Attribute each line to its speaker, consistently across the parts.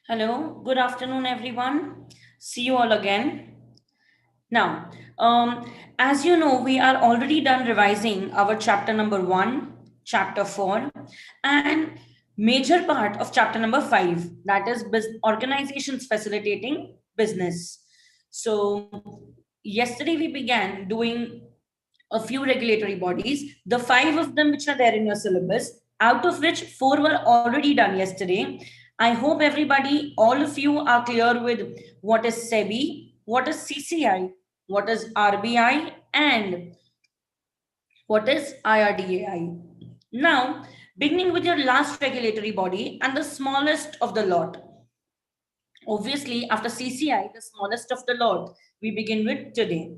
Speaker 1: Hello, good afternoon, everyone. See you all again. Now, as you know, we are already done revising our chapter number one, chapter four, and major part of chapter number five, that is organizations facilitating business. So, yesterday we began doing a few regulatory bodies, the five of them which are there in your syllabus, out of which four were already done yesterday. I hope everybody, all of you, are clear with what is SEBI, what is CCI, what is RBI, and what is IRDAI. Now, beginning with your last regulatory body and the smallest of the lot. Obviously, after CCI, the smallest of the lot, we begin with today.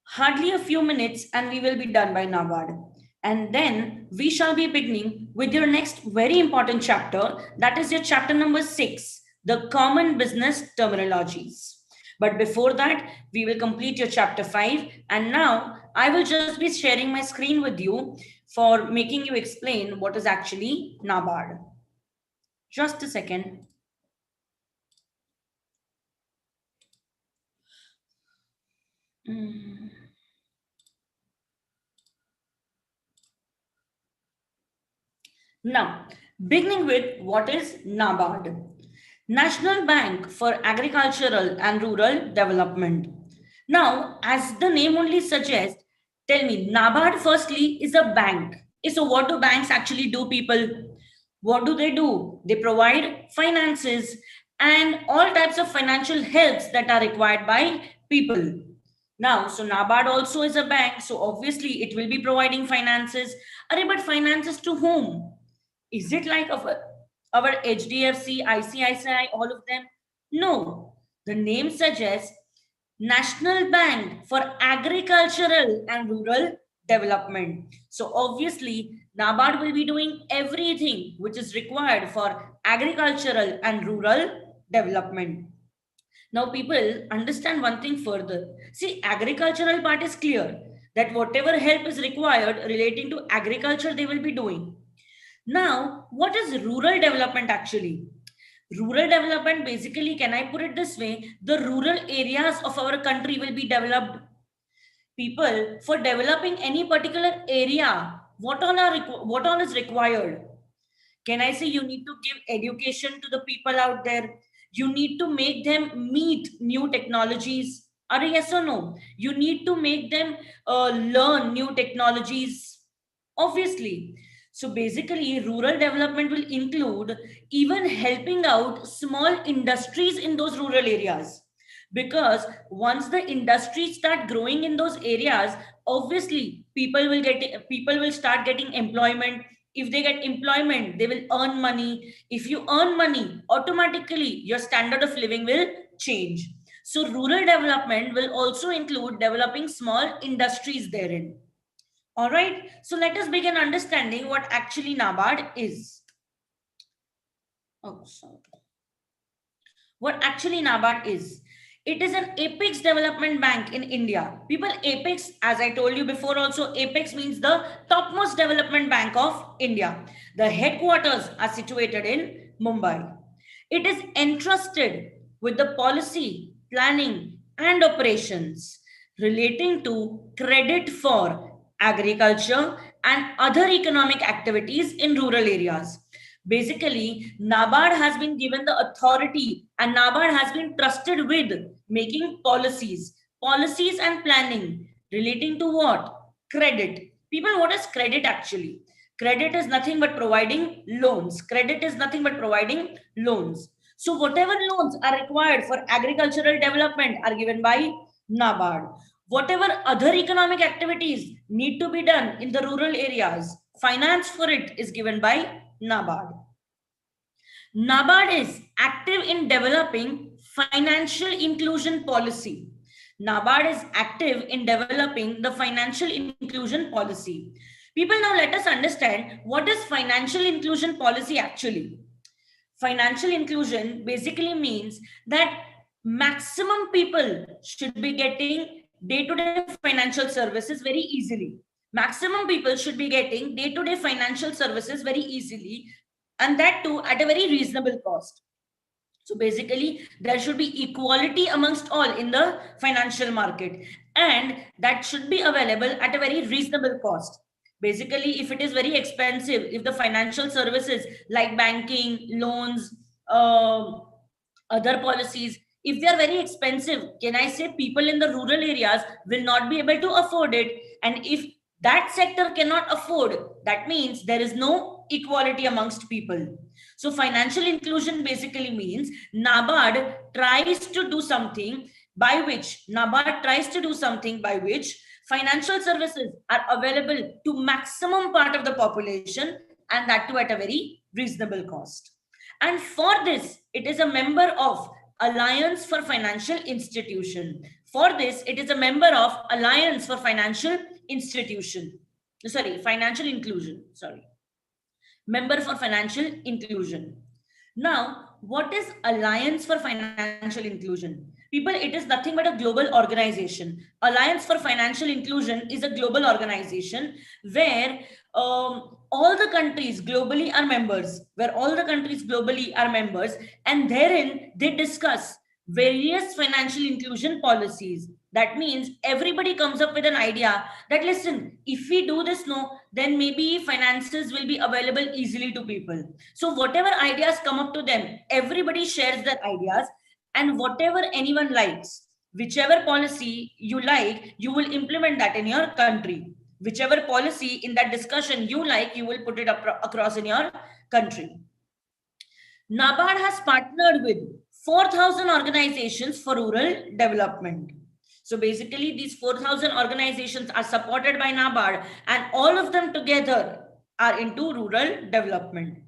Speaker 1: Hardly a few minutes, and we will be done by NABARD. And then we shall be beginning with your next very important chapter, that is your chapter number six, the common business terminologies. But before that, we will complete your chapter five. And now I will just be sharing my screen with you for making you explain what is actually NABARD. Just a second. Mm. Now, beginning with what is NABARD? National Bank for Agricultural and Rural Development. Now, as the name only suggests, tell me, NABARD firstly is a bank. So, what do banks actually do, people? What do? They provide finances and all types of financial helps that are required by people. Now, so NABARD also is a bank, so obviously it will be providing finances. But finances to whom? Is it like our HDFC, ICICI, all of them? No. The name suggests National Bank for Agricultural and Rural Development. So obviously, NABARD will be doing everything which is required for agricultural and rural development. Now, people understand one thing further. See, agricultural part is clear that whatever help is required relating to agriculture, they will be doing. Now, what is rural development actually? Rural development basically, can I put it this way? The rural areas of our country will be developed. People, for developing any particular area, what all is required? Can I say you need to give education to the people out there? You need to make them meet new technologies. Are yes or no? You need to make them learn new technologies. Obviously. So basically, rural development will include even helping out small industries in those rural areas. Because once the industries start growing in those areas, obviously people will start getting employment. If they get employment, they will earn money. If you earn money, automatically your standard of living will change. So rural development will also include developing small industries therein. All right, so let us begin understanding what actually NABARD is. Oh, sorry. What actually NABARD is? It is an apex development bank in India. People, apex, as I told you before, also apex means the topmost development bank of India. The headquarters are situated in Mumbai. It is entrusted with the policy, planning, and operations relating to credit for agriculture and other economic activities in rural areas. Basically, NABARD has been given the authority and NABARD has been trusted with making policies and planning relating to what? Credit. People, what is credit actually? Credit is nothing but providing loans. Credit is nothing but providing loans. So, whatever loans are required for agricultural development are given by NABARD. Whatever other economic activities need to be done in the rural areas, finance for it is given by NABARD. NABARD is active in developing financial inclusion policy. NABARD is active in developing the financial inclusion policy. People, now let us understand what is financial inclusion policy actually. Financial inclusion basically means that maximum people should be getting day-to-day financial services very easily. Maximum people should be getting day-to-day financial services very easily, and that too at a very reasonable cost. So basically, there should be equality amongst all in the financial market, and that should be available at a very reasonable cost. Basically, if it is very expensive, if the financial services like banking, loans, uh, other policies, if they are very expensive, can I say people in the rural areas will not be able to afford it? And if that sector cannot afford, that means there is no equality amongst people. So financial inclusion basically means NABARD tries to do something by which financial services are available to maximum part of the population, and that too at a very reasonable cost. And for this, it is a member of Alliance for Financial Institution. For this, it is a member of Alliance for Financial Institution. Sorry, Financial Inclusion. Sorry. Member for Financial Inclusion. Now, what is Alliance for Financial Inclusion? People, it is nothing but a global organization. Alliance for Financial Inclusion is a global organization where all the countries globally are members, and therein they discuss various financial inclusion policies. That means everybody comes up with an idea that, listen, if we do this, no, then maybe finances will be available easily to people. So whatever ideas come up to them, everybody shares their ideas, and whatever anyone likes, whichever policy you like, you will implement that in your country. Whichever policy in that discussion you like, you will put it across in your country. NABARD has partnered with 4,000 organizations for rural development. So basically, these 4,000 organizations are supported by NABARD, and all of them together are into rural development.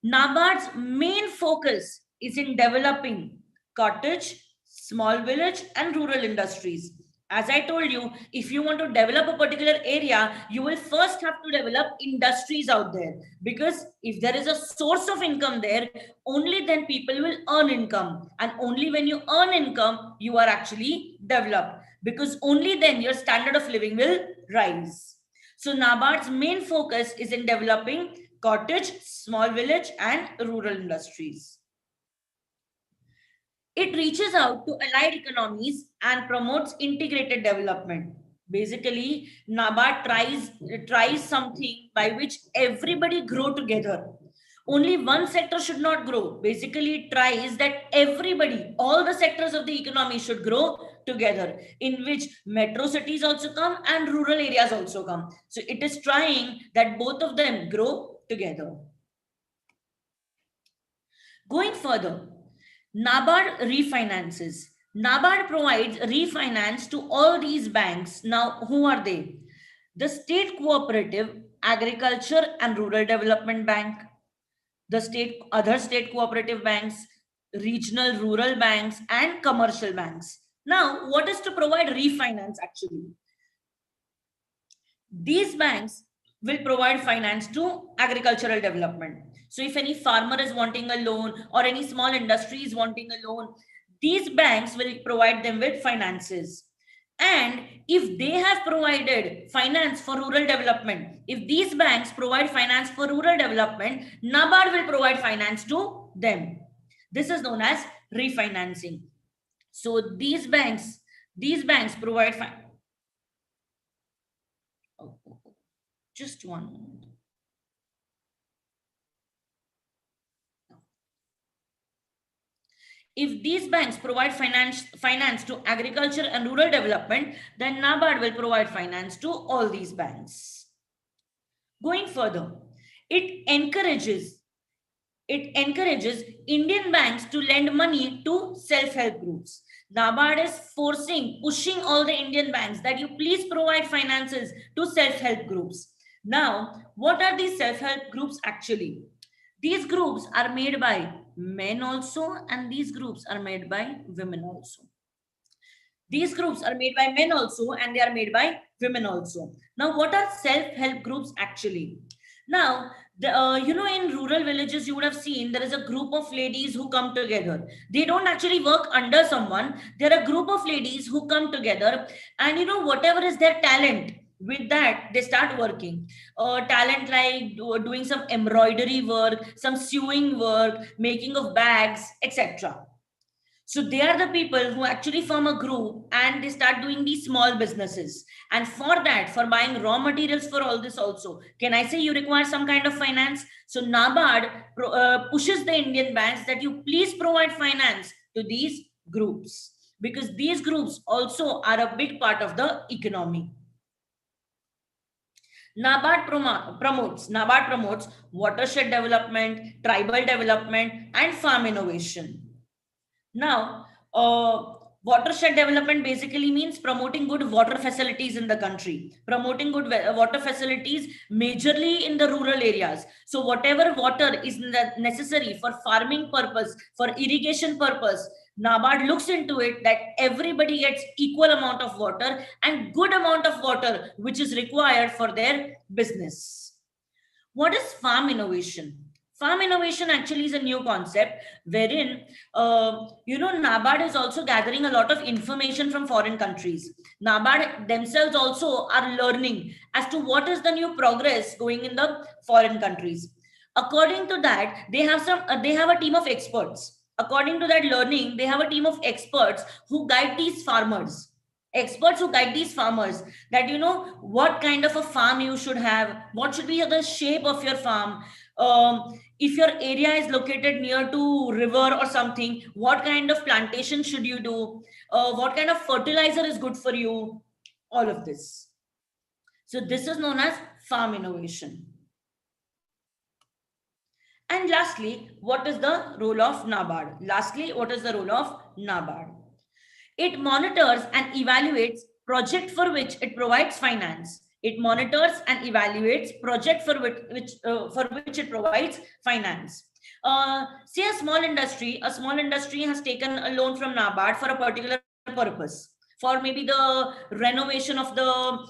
Speaker 1: NABARD's main focus is in developing cottage, small village, and rural industries. As I told you, if you want to develop a particular area, you will first have to develop industries out there. Because if there is a source of income there, only then people will earn income. And only when you earn income, you are actually developed. Because only then your standard of living will rise. So NABARD's main focus is in developing cottage, small village, and rural industries. It reaches out to allied economies and promotes integrated development. Basically, NABARD tries something by which everybody grow together. Only one sector should not grow. Basically, it tries that everybody, all the sectors of the economy should grow together, in which metro cities also come and rural areas also come. So it is trying that both of them grow together. Going further, NABARD refinances. NABARD provides refinance to all these banks. Now, who are they? The State Cooperative, Agriculture and Rural Development Bank, the other state cooperative banks, regional rural banks, and commercial banks. Now, what is to provide refinance actually? These banks will provide finance to agricultural development. So if any farmer is wanting a loan or any small industry is wanting a loan, these banks will provide them with finances. And if they have provided finance for rural development, if these banks provide finance for rural development, NABARD will provide finance to them. This is known as refinancing. So these banks provide just one moment. If these banks provide finance to agriculture and rural development, then NABARD will provide finance to all these banks. Going further, it encourages Indian banks to lend money to self-help groups. NABARD is pushing all the Indian banks that you please provide finances to self-help groups. Now, what are these self-help groups actually? These groups are made by men also, and these groups are made by women also. These groups are made by men also, and they are made by women also. Now, what are self-help groups actually? Now, in rural villages, you would have seen there is a group of ladies who come together. They don't actually work under someone. They're a group of ladies who come together, and whatever is their talent, With that, they start working. Talent like doing some embroidery work, some sewing work, making of bags, etc. So they are the people who actually form a group and they start doing these small businesses. And for that, for buying raw materials for all this also, can I say you require some kind of finance? So NABARD pushes the Indian banks that you please provide finance to these groups, because these groups also are a big part of the economy. NABARD promotes watershed development, tribal development, and farm innovation. Now, watershed development basically means promoting good water facilities in the country, promoting good water facilities majorly in the rural areas. So whatever water is necessary for farming purpose, for irrigation purpose, NABARD looks into it that everybody gets equal amount of water and good amount of water which is required for their business. What is farm innovation? Farm innovation actually is a new concept wherein, NABARD is also gathering a lot of information from foreign countries. NABARD themselves also are learning as to what is the new progress going in the foreign countries. According to that, they have a team of experts. According to that learning, they have a team of experts who guide these farmers, that what kind of a farm you should have, what should be the shape of your farm, if your area is located near to river or something, what kind of plantation should you do, what kind of fertilizer is good for you, all of this. So this is known as farm innovation. And lastly, what is the role of NABARD? It monitors and evaluates project for which it provides finance. It monitors and evaluates project for which it provides finance. Say a small industry has taken a loan from NABARD for a particular purpose, for maybe the renovation of the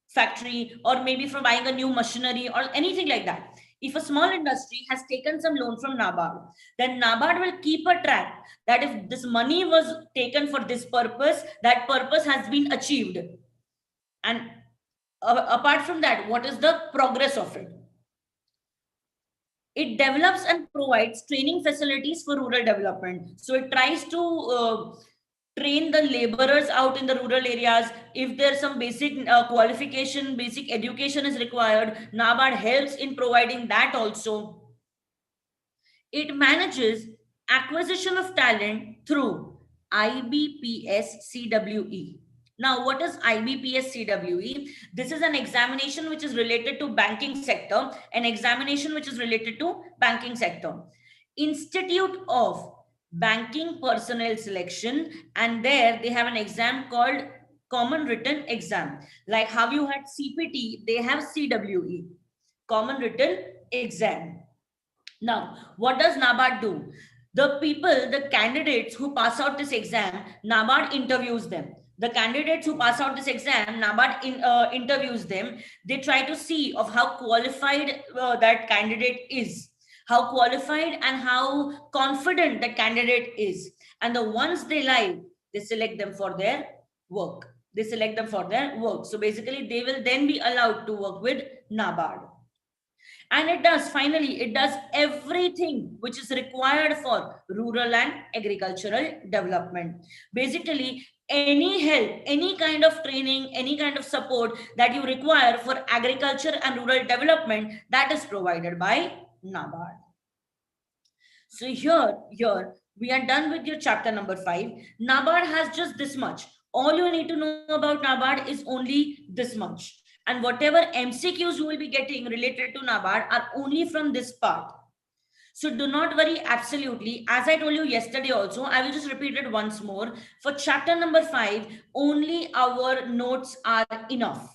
Speaker 1: factory, or maybe for buying a new machinery or anything like that. If a small industry has taken some loan from NABARD, then NABARD will keep a track that if this money was taken for this purpose, that purpose has been achieved. And apart from that, what is the progress of it? It develops and provides training facilities for rural development. So it tries to train the laborers out in the rural areas. If there's some basic qualification, basic education is required, NABARD helps in providing that also. It manages acquisition of talent through IBPS CWE. Now, what is IBPS CWE? This is an examination which is related to banking sector, Institute of Banking Personnel Selection, and there they have an exam called Common Written Exam. Like how you had CPT, they have CWE, Common Written Exam. Now, what does NABARD do? The candidates who pass out this exam, NABARD interviews them. The candidates who pass out this exam, NABARD interviews them. They try to see of how qualified that candidate is, how qualified and how confident the candidate is. And the ones they like, they select them for their work. So basically, they will then be allowed to work with NABARD. And it does everything which is required for rural and agricultural development. Basically, any help, any kind of training, any kind of support that you require for agriculture and rural development, that is provided by NABARD. So here we are done with your chapter number 5. NABARD has just this much. All you need to know about NABARD is only this much. And whatever MCQs you will be getting related to NABARD are only from this part. So do not worry, absolutely. As I told you yesterday also, I will just repeat it once more. For chapter number 5, only our notes are enough.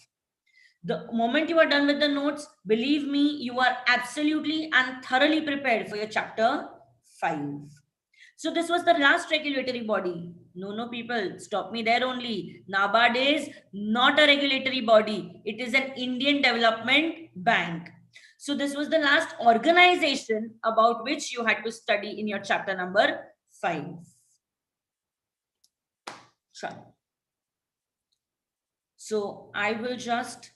Speaker 1: The moment you are done with the notes, believe me, you are absolutely and thoroughly prepared for your chapter 5. So this was the last regulatory body. No, people, stop me there only. NABARD is not a regulatory body. It is an Indian Development Bank. So this was the last organization about which you had to study in your chapter number 5. Sure. So I will just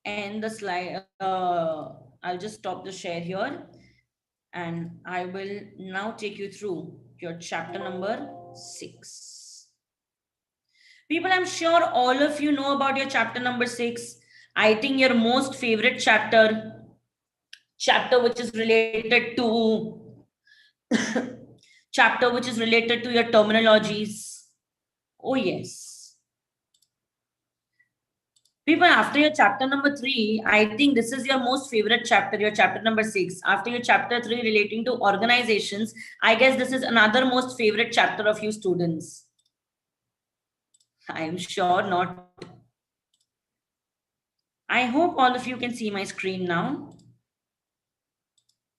Speaker 1: end the slide. I'll just stop the share here, and I will now take you through your chapter number 6. People, I'm sure all of you know about your chapter number 6. I think your most favorite chapter which is related to chapter which is related to your terminologies. Oh yes. People, after your chapter number 3, I think this is your most favorite chapter, your chapter number 6. After your chapter 3 relating to organizations, I guess this is another most favorite chapter of you students. I am sure not. I hope all of you can see my screen now.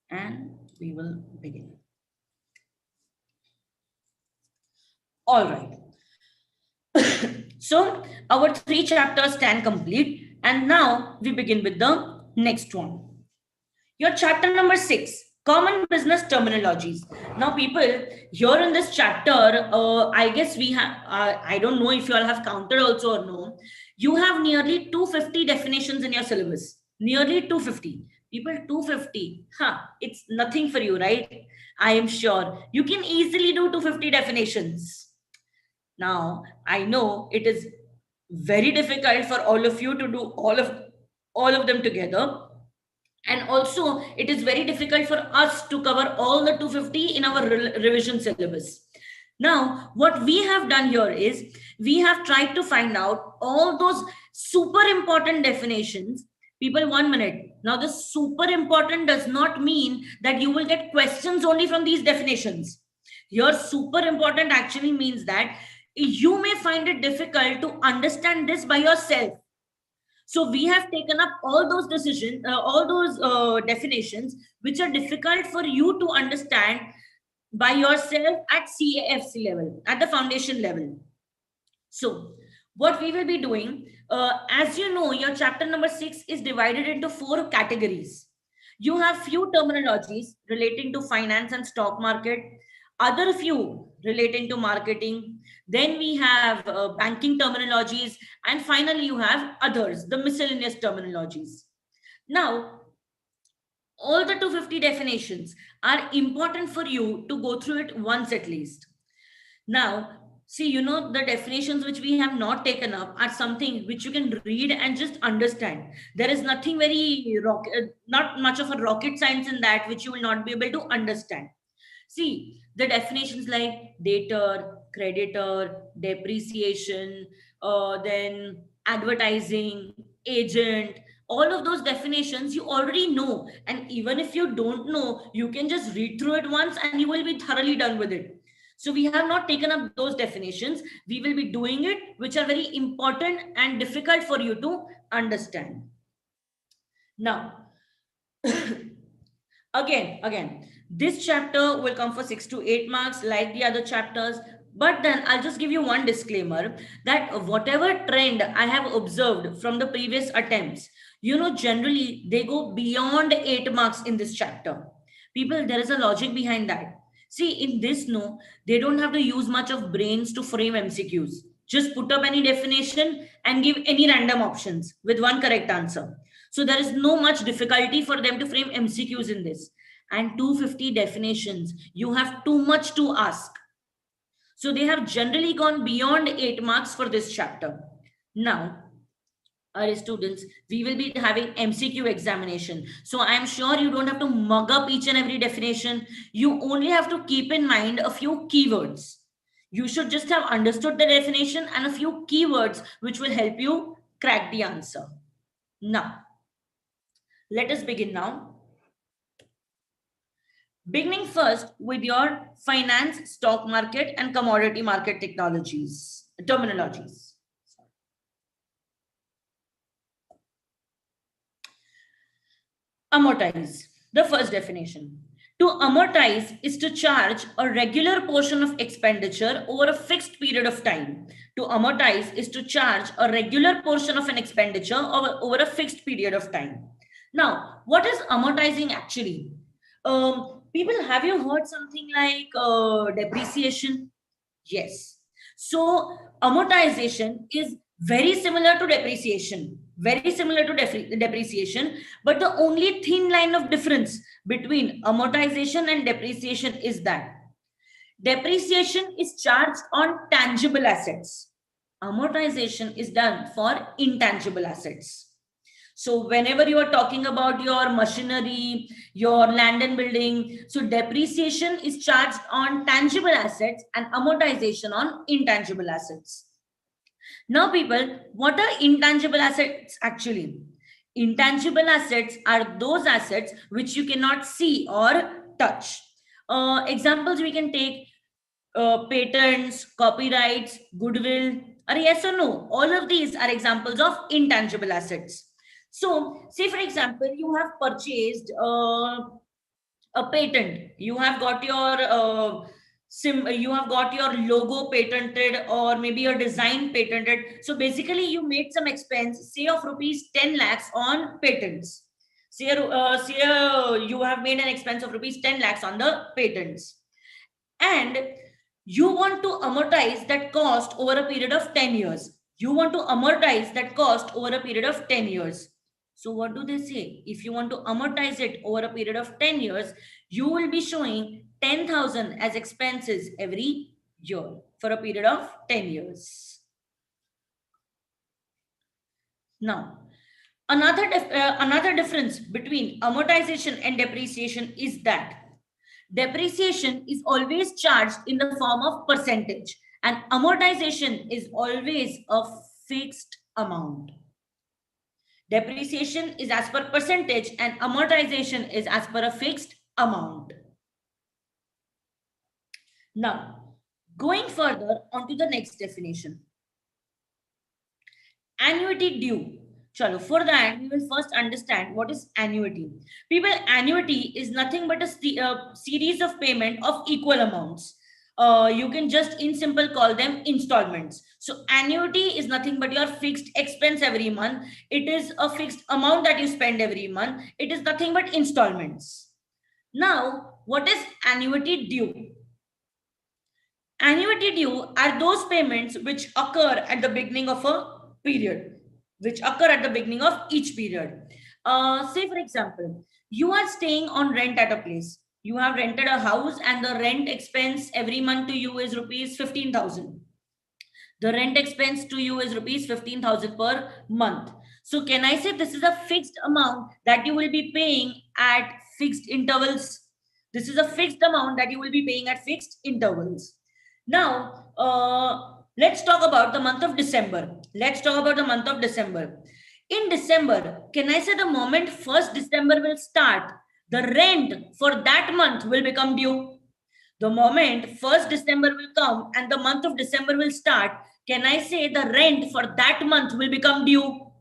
Speaker 1: And we will begin. All right. So our 3 chapters stand complete, and now we begin with the next one. Your chapter number 6, common business terminologies. Now, people, here in this chapter, I guess we have, I don't know if you all have counted also or no, you have nearly 250 definitions in your syllabus. Nearly 250. People, 250. It's nothing for you, right? I am sure you can easily do 250 definitions. Now, I know it is very difficult for all of you to do all of them together, and also it is very difficult for us to cover all the 250 in our revision syllabus. Now, what we have done here is we have tried to find out all those super important definitions. People, 1 minute. Now, this super important does not mean that you will get questions only from these definitions. Your super important actually means that you may find it difficult to understand this by yourself. So we have taken up all those definitions which are difficult for you to understand by yourself at CAFC level, at the foundation level. So what we will be doing, as you know, your chapter number 6 is divided into 4 categories. You have few terminologies relating to finance and stock market, other few relating to marketing. Then we have banking terminologies, and finally you have others, the miscellaneous terminologies. Now, all the 250 definitions are important for you to go through it once at least. Now, see, the definitions which we have not taken up are something which you can read and just understand. There is nothing not much of a rocket science in that which you will not be able to understand. See, the definitions like debtor, creditor, depreciation, then advertising, agent, all of those definitions you already know. And even if you don't know, you can just read through it once and you will be thoroughly done with it. So we have not taken up those definitions. We will be doing it, which are very important and difficult for you to understand. Now, again, this chapter will come for 6 to 8 marks like the other chapters. But then I'll just give you one disclaimer that whatever trend I have observed from the previous attempts, generally they go beyond 8 marks in this chapter. People, there is a logic behind that. See, in this, no, they don't have to use much of brains to frame MCQs. Just put up any definition and give any random options with one correct answer. So there is no much difficulty for them to frame MCQs in this. And 250 definitions, you have too much to ask. So they have generally gone beyond 8 marks for this chapter. Now, our students, we will be having MCQ examination. So I'm sure you don't have to mug up each and every definition. You only have to keep in mind a few keywords. You should just have understood the definition and a few keywords which will help you crack the answer. Now, let us begin now. Beginning first with your finance, stock market, and commodity market terminologies. Amortize, the first definition. To amortize is to charge a regular portion of expenditure over a fixed period of time. To amortize is to charge a regular portion of an expenditure over a fixed period of time. Now, what is amortizing actually? People, have you heard something like depreciation? Yes. So amortization is Very similar to depreciation. Very similar to depreciation, but the only thin line of difference between amortization and depreciation is that depreciation is charged on tangible assets. Amortization is done for intangible assets. So whenever you are talking about your machinery, your land and building, so depreciation is charged on tangible assets and amortization on intangible assets. Now, people, what are intangible assets actually? Intangible assets are those assets which you cannot see or touch. Examples we can take patents, copyrights, goodwill. Or yes or no? All of these are examples of intangible assets. So, say for example, you have purchased a patent. You have got your you have got your logo patented, or maybe your design patented. So basically you made some expense, say of rupees 10 lakhs on patents. You have made an expense of rupees 10 lakhs on the patents, and you want to amortize that cost over a period of 10 years. You want to amortize that cost over a period of 10 years. So what do they say? If you want to amortize it over a period of 10 years, you will be showing 10,000 as expenses every year for a period of 10 years. Now, another difference between amortization and depreciation is that depreciation is always charged in the form of percentage, and amortization is always a fixed amount. Depreciation is as per percentage and amortization is as per a fixed amount. Now, going further onto the next definition. Annuity due. Chalo, for that, we will first understand what is annuity. People, annuity is nothing but a series of payment of equal amounts. You can just in simple call them installments. So annuity is nothing but your fixed expense every month. It is a fixed amount that you spend every month. It is nothing but installments. Now, what is annuity due? Annuity due are those payments which occur at the beginning of a period, which occur at the beginning of each period. Say, for example, you are staying on rent at a place. You have rented a house and the rent expense every month to you is rupees 15,000. The rent expense to you is rupees 15,000 per month. So can I say this is a fixed amount that you will be paying at fixed intervals? This is a fixed amount that you will be paying at fixed intervals. Now, let's talk about the month of December. Let's talk about the month of December. In December, can I say the moment 1st December will start, the rent for that month will become due? The moment 1st December will come and the month of December will start, can I say the rent for that month will become due?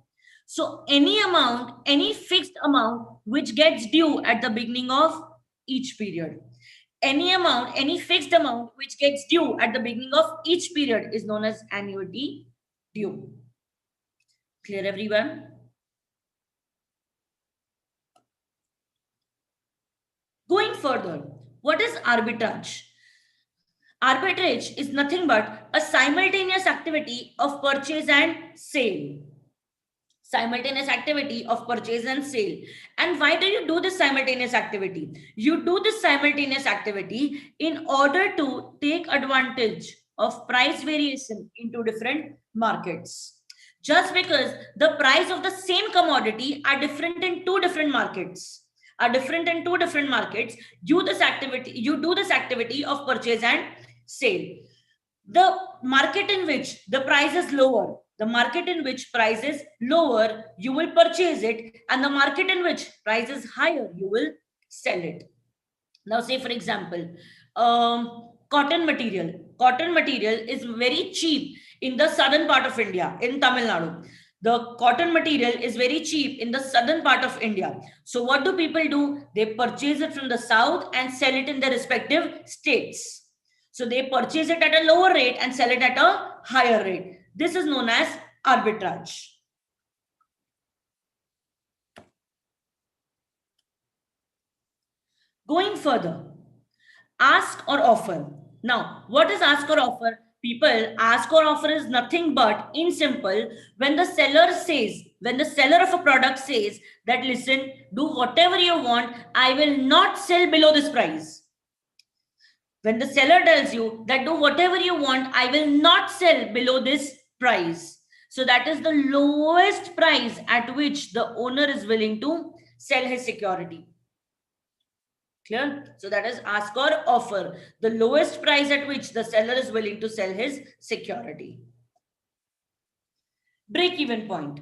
Speaker 1: So any amount, any fixed amount which gets due at the beginning of each period. Any amount, any fixed amount which gets due at the beginning of each period is known as annuity due. Clear, everyone? Going further, what is arbitrage? Arbitrage is nothing but a simultaneous activity of purchase and sale. Simultaneous activity of purchase and sale. And why do you do this simultaneous activity? You do this simultaneous activity in order to take advantage of price variation into different markets. Just because the price of the same commodity are different in two different markets, you do this activity of purchase and sale. The market in which the price is lower, you will purchase it, and the market in which price is higher, you will sell it. Now, say for example, cotton material. Cotton material is very cheap in the southern part of India, in Tamil Nadu. The cotton material is very cheap in the southern part of India. So what do people do? They purchase it from the south and sell it in their respective states. So they purchase it at a lower rate and sell it at a higher rate. This is known as arbitrage. Going further, ask or offer. Now, what is ask or offer? people, ask or offer is nothing but, in simple, when the seller says, when the seller of a product says that, listen, do whatever you want, I will not sell below this price. When the seller tells you that do whatever you want, I will not sell below this price. So that is the lowest price at which the owner is willing to sell his security. Clear? So that is ask or offer, the lowest price at which the seller is willing to sell his security. Break-even point.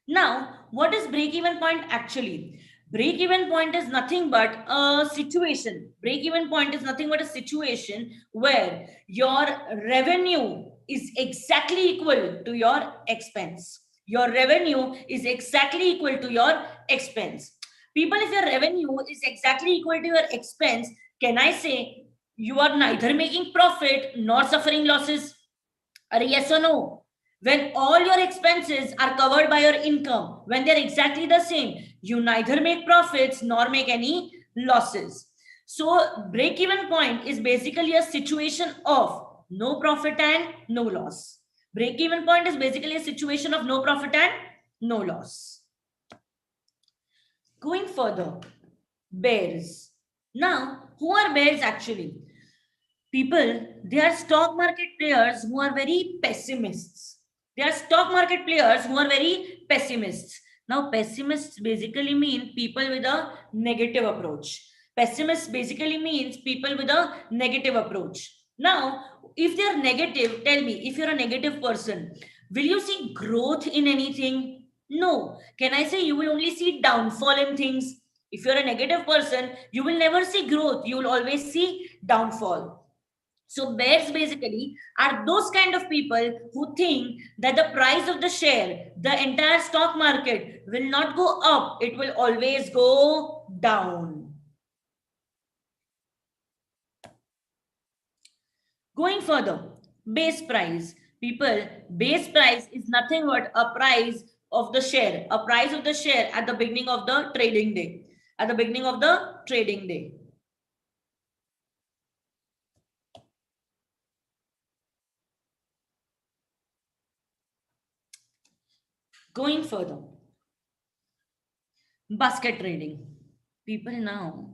Speaker 1: Now, what is break-even point actually? Break-even point is nothing but a situation. Break-even point is nothing but a situation where your revenue is exactly equal to your expense. Your revenue is exactly equal to your expense. People, if your revenue is exactly equal to your expense, can I say you are neither making profit nor suffering losses? Or yes or no? When all your expenses are covered by your income, when they're exactly the same, you neither make profits nor make any losses. So, break even point is basically a situation of no profit and no loss. Break even point is basically a situation of no profit and no loss. Going further, bears. Now, who are bears actually? People, they are stock market players who are very pessimists. They are stock market players who are very pessimists. Now, pessimists basically mean people with a negative approach. Pessimists basically means people with a negative approach. Now, if they are negative, tell me, if you're a negative person, will you see growth in anything? No. Can I say you will only see downfall in things? If you're a negative person, you will never see growth. You will always see downfall. So bears basically are those kind of people who think that the price of the share, the entire stock market will not go up. It will always go down. Going further, base price. People, base price is nothing but a price of the share, a price of the share at the beginning of the trading day. At the beginning of the trading day. Going further, basket trading. People, now,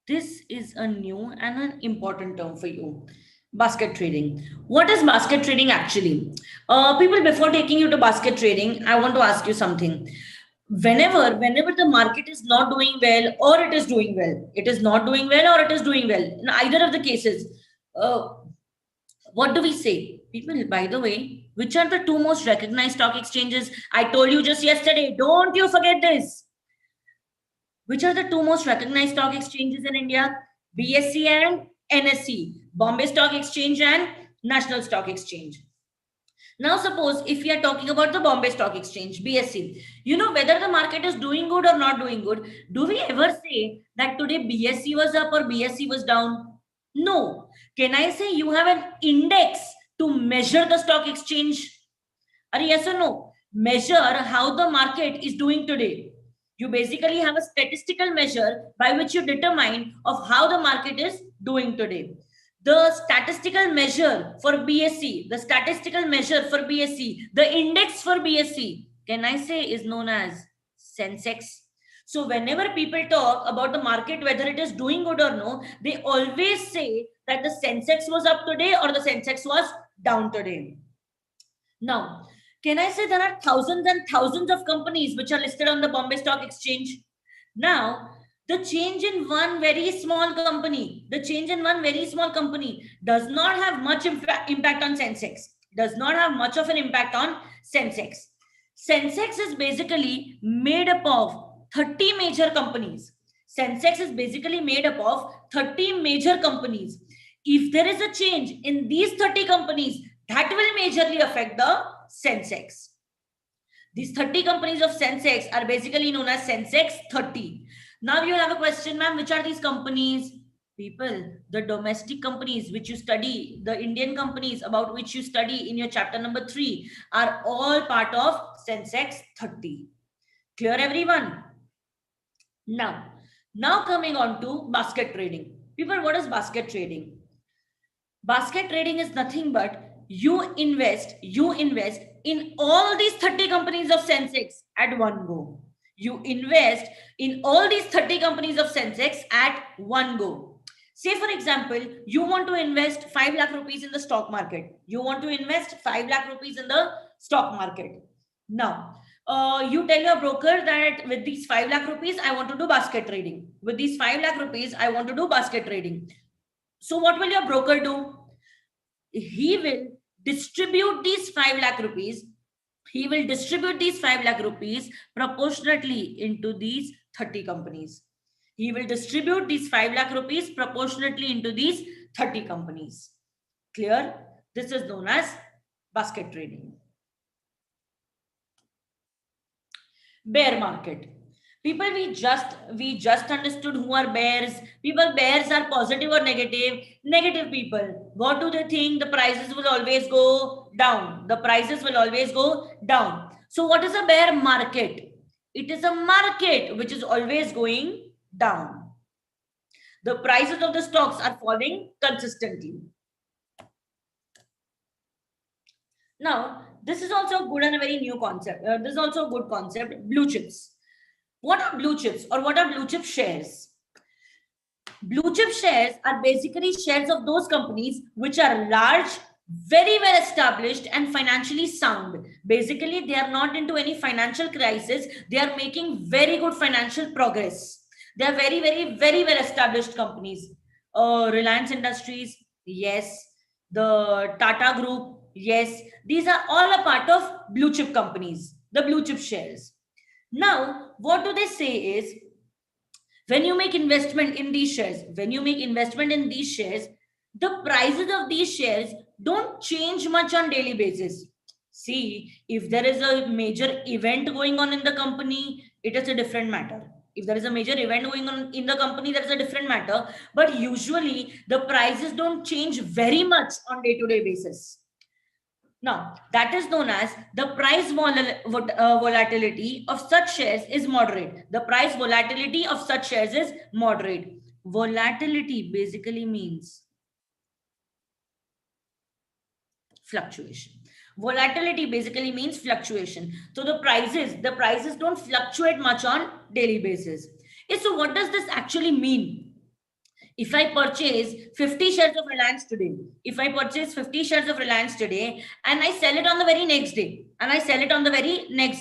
Speaker 1: this is a new and an important term for you. Basket trading. What is basket trading actually? People, before taking you to basket trading, I want to ask you something. Whenever the market is not doing well or it is doing well, it is not doing well or it is doing well, in either of the cases, uh, what do we say? People, by the way, which are the two most recognized stock exchanges? I told you just yesterday. Don't you forget this. Which are the two most recognized stock exchanges in India? BSE and NSE, Bombay Stock Exchange and National Stock Exchange. Now, suppose if we are talking about the Bombay Stock Exchange, BSE, you know whether the market is doing good or not doing good. Do we ever say that today BSE was up or BSE was down? No. Can I say you have an index to measure the stock exchange? Or yes or no? Measure how the market is doing today. You basically have a statistical measure by which you determine of how the market is doing today. The statistical measure for BSE, the statistical measure for BSE, the index for BSE, can I say is known as Sensex. So whenever people talk about the market, whether it is doing good or no, they always say that the Sensex was up today or the Sensex was down today. Now, can I say there are thousands and thousands of companies which are listed on the Bombay Stock Exchange? Now, the change in one very small company, the change in one very small company does not have much impact on Sensex, does not have much of an impact on Sensex. Sensex is basically made up of 30 major companies. Sensex is basically made up of 30 major companies. If there is a change in these 30 companies, that will majorly affect the Sensex. These 30 companies of Sensex are basically known as Sensex 30. Now you have a question, ma'am, which are these companies? People, the domestic companies which you study, the Indian companies about which you study in your chapter number 3 are all part of Sensex 30. Clear, everyone? Now coming on to basket trading. People, what is basket trading? Basket trading is nothing but you invest in all these 30 companies of Sensex at one go. You invest in all these 30 companies of Sensex at one go. Say, for example, you want to invest 5 lakh rupees in the stock market. You want to invest 5 lakh rupees in the stock market. Now, you tell your broker that with these 5 lakh rupees, I want to do basket trading. With these 5 lakh rupees, I want to do basket trading. So what will your broker do? He will distribute these 5 lakh rupees. He will distribute these 5 lakh rupees proportionately into these 30 companies. He will distribute these 5 lakh rupees proportionately into these 30 companies. Clear? This is known as basket trading. Bear market. People, we just understood who are bears. People, bears are positive or negative? Negative people. What do they think? The prices will always go down. The prices will always go down. So what is a bear market? It is a market which is always going down. The prices of the stocks are falling consistently. Now, this is also good and a very new concept. This is also a good concept. Blue chips. What are blue chips or what are blue chip shares? Blue chip shares are basically shares of those companies which are large, very well established and financially sound. Basically, they are not into any financial crisis. They are making very good financial progress. They are very, very, very well established companies. Reliance Industries, yes. The Tata Group, yes. These are all a part of blue chip companies, the blue chip shares. Now, what do they say is, when you make investment in these shares, the prices of these shares don't change much on daily basis. See, if there is a major event going on in the company, it is a different matter. If there is a major event going on in the company, that is a different matter. But usually the prices don't change very much on day-to-day basis. Now, that is known as the price volatility of such shares is moderate. The price volatility of such shares is moderate. Volatility basically means fluctuation. Volatility basically means fluctuation. So the prices don't fluctuate much on daily basis. So what does this actually mean? If I purchase 50 shares of Reliance today, and I sell it on the very next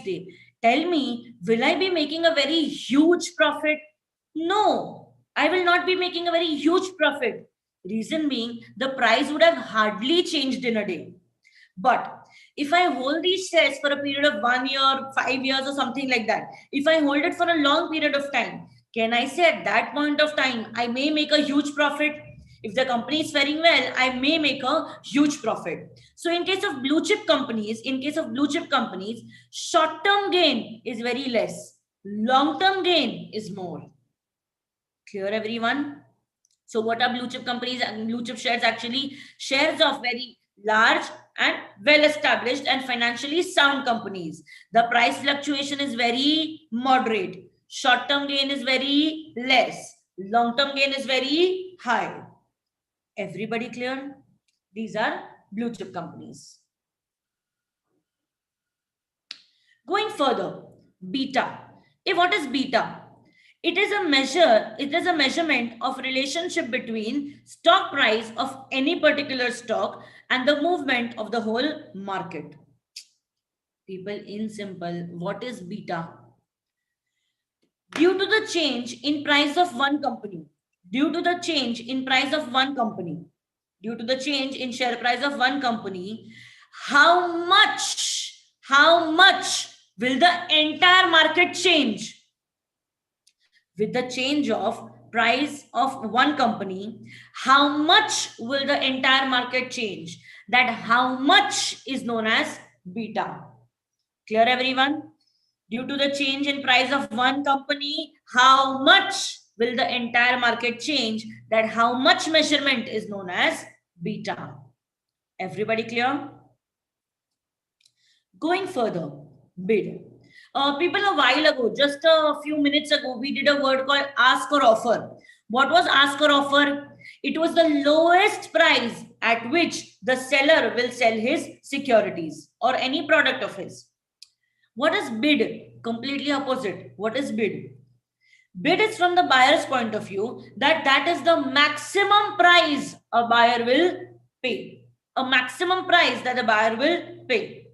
Speaker 1: day, tell me, will I be making a very huge profit? No, I will not be making a very huge profit. Reason being, the price would have hardly changed in a day. But if I hold these shares for a period of 1 year, 5 years, or something like that, if I hold it for a long period of time, can I say at that point of time, I may make a huge profit? If the company is faring well, I may make a huge profit. So in case of blue chip companies, short-term gain is very less. Long-term gain is more. Clear, everyone? So what are blue chip companies and blue chip shares? Actually, shares of very large and well-established and financially sound companies. The price fluctuation is very moderate. Short-term gain is very less. Long-term gain is very high. Everybody clear? These are blue chip companies. Going further, beta. What is beta? It is a measurement of relationship between stock price of any particular stock and the movement of the whole market. People, in simple, what is beta? Due to the change in price of one company, due to the change in share price of one company, how much will the entire market change? With the change of price of one company, how much will the entire market change? That how much is known as beta. Clear, everyone? Due to the change in price of one company, how much will the entire market change? That how much measurement is known as beta. Everybody clear? Going further, bid. People, a while ago, just a few minutes ago, we did a word called ask or offer. What was ask or offer? It was the lowest price at which the seller will sell his securities or any product of his. What is bid? Completely opposite. What is bid? Bid is from the buyer's point of view that is the maximum price a buyer will pay. A maximum price that the buyer will pay.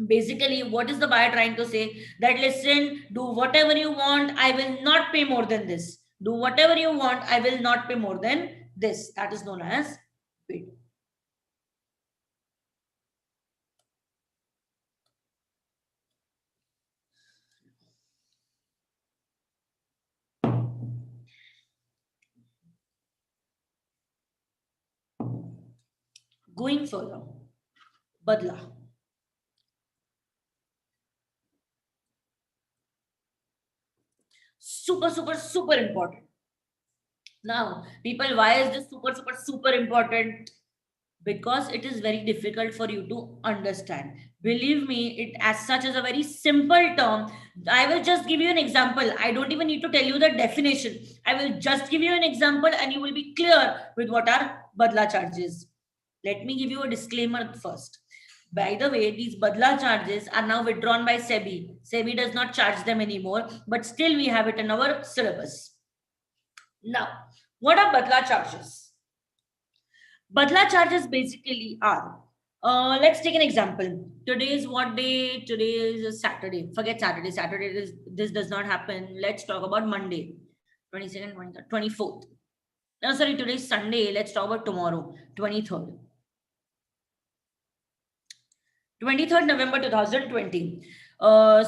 Speaker 1: Basically, what is the buyer trying to say? That listen, do whatever you want, I will not pay more than this. Do whatever you want, I will not pay more than this. That is known as bid. Going further, badla. Super, super, super important. Now, people, why is this super, super, super important? Because it is very difficult for you to understand. Believe me, it as such is a very simple term. I will just give you an example. I don't even need to tell you the definition. I will just give you an example and you will be clear with what are badla charges. Let me give you a disclaimer first. By the way, these badla charges are now withdrawn by SEBI. SEBI does not charge them anymore, but still we have it in our syllabus. Now, what are badla charges? Badla charges basically are, let's take an example. Today is what day? Today is Saturday. Forget Saturday. This does not happen. Let's talk about Monday, 22nd, 23rd, 24th. No, sorry, today is Sunday. Let's talk about tomorrow, 23rd. 23rd November 2020.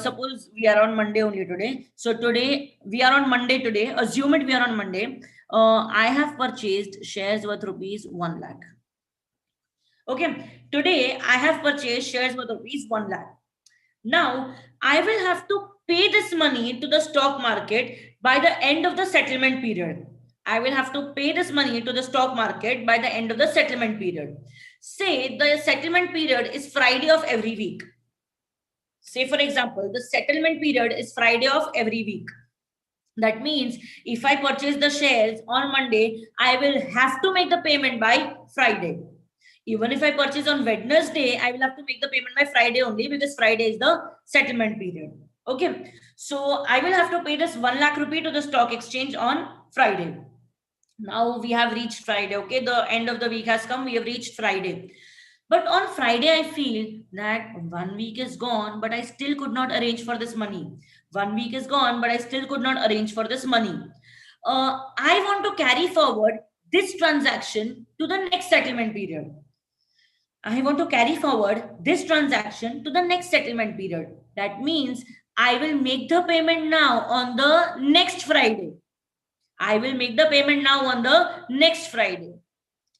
Speaker 1: Suppose we are on Monday only today. So today we are on Monday today. Assume it we are on Monday. I have purchased shares worth rupees 1 lakh. Okay, today I have purchased shares worth rupees 1 lakh. Now I will have to pay this money to the stock market by the end of the settlement period. I will have to pay this money to the stock market by the end of the settlement period. Say the settlement period is Friday of every week. Say, for example, the settlement period is Friday of every week. That means if I purchase the shares on Monday, I will have to make the payment by Friday. Even if I purchase on Wednesday, I will have to make the payment by Friday only because Friday is the settlement period. Okay. So I will have to pay this 1 lakh rupee to the stock exchange on Friday. Now we have reached Friday. Okay. The end of the week has come. We have reached Friday. But on Friday, I feel that 1 week is gone, but I still could not arrange for this money. 1 week is gone, but I still could not arrange for this money. I want to carry forward this transaction to the next settlement period. I want to carry forward this transaction to the next settlement period. That means I will make the payment now on the next Friday. I will make the payment now on the next Friday.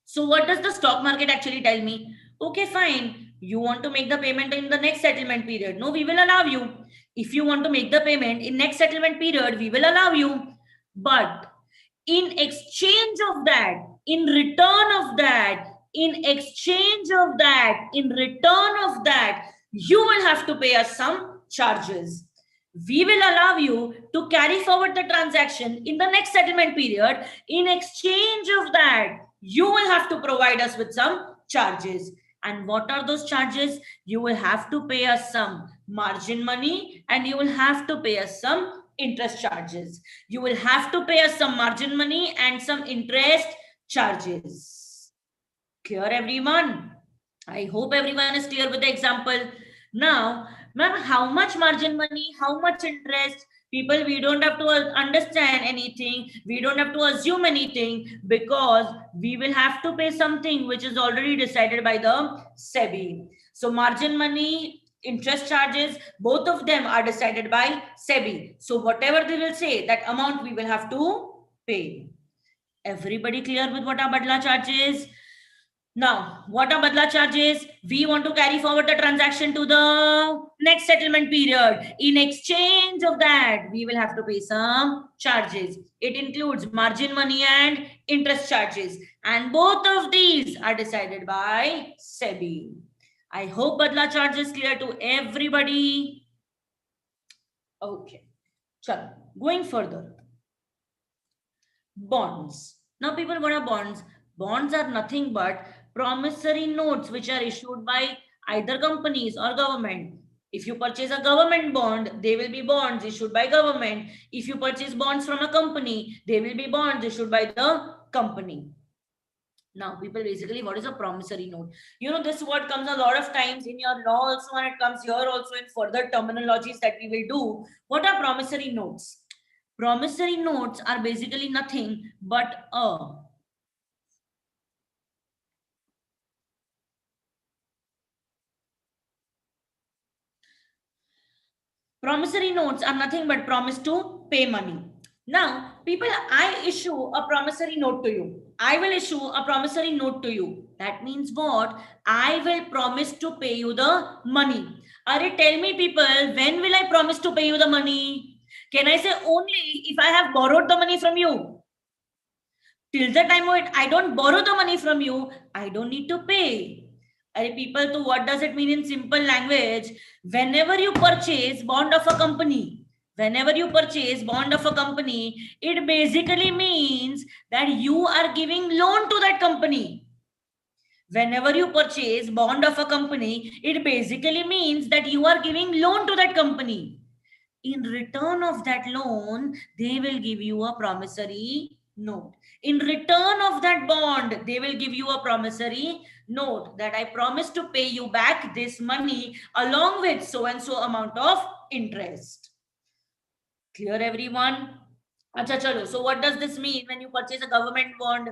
Speaker 1: So what does the stock market actually tell me? Okay, fine. You want to make the payment in the next settlement period. No, we will allow you. If you want to make the payment in next settlement period, we will allow you. But in exchange of that, in return of that, in exchange of that, in return of that, you will have to pay us some charges. We will allow you to carry forward the transaction in the next settlement period. In exchange of that, you will have to provide us with some charges. And what are those charges? You will have to pay us some margin money and you will have to pay us some interest charges. You will have to pay us some margin money and some interest charges. Clear, everyone? I hope everyone is clear with the example. Now, ma'am, how much margin money, how much interest? People, we don't have to understand anything. We don't have to assume anything because we will have to pay something which is already decided by the SEBI. So margin money, interest charges, both of them are decided by SEBI. So whatever they will say, that amount we will have to pay. Everybody clear with what our badla charge is? Now, what are badla charges? We want to carry forward the transaction to the next settlement period. In exchange of that, we will have to pay some charges. It includes margin money and interest charges. And both of these are decided by SEBI. I hope badla charge is clear to everybody. Okay. Chalo, going further. Bonds. Now, people, what are bonds? Bonds are nothing but promissory notes which are issued by either companies or government. If you purchase a government bond, they will be bonds issued by government. If you purchase bonds from a company, they will be bonds issued by the company. Now, people, basically, what is a promissory note? You know, this word comes a lot of times in your law also, and it comes here also in further terminologies that we will do. What are promissory notes? Promissory notes are basically nothing but a promissory notes are nothing but promise to pay money. Now, people, I issue a promissory note to you. I will issue a promissory note to you. That means what? I will promise to pay you the money. Are tell me, people, when will I promise to pay you the money? Can I say only if I have borrowed the money from you? Till the time I don't borrow the money from you, I don't need to pay. People, so what does it mean in simple language? Whenever you purchase bond of a company, whenever you purchase bond of a company, it basically means that you are giving loan to that company. Whenever you purchase bond of a company, it basically means that you are giving loan to that company. In return of that loan, they will give you a promissory note. In return of that bond, they will give you a promissory note that I promise to pay you back this money along with so and so amount of interest. Clear, everyone? Acha, chalo. So what does this mean when you purchase a government bond?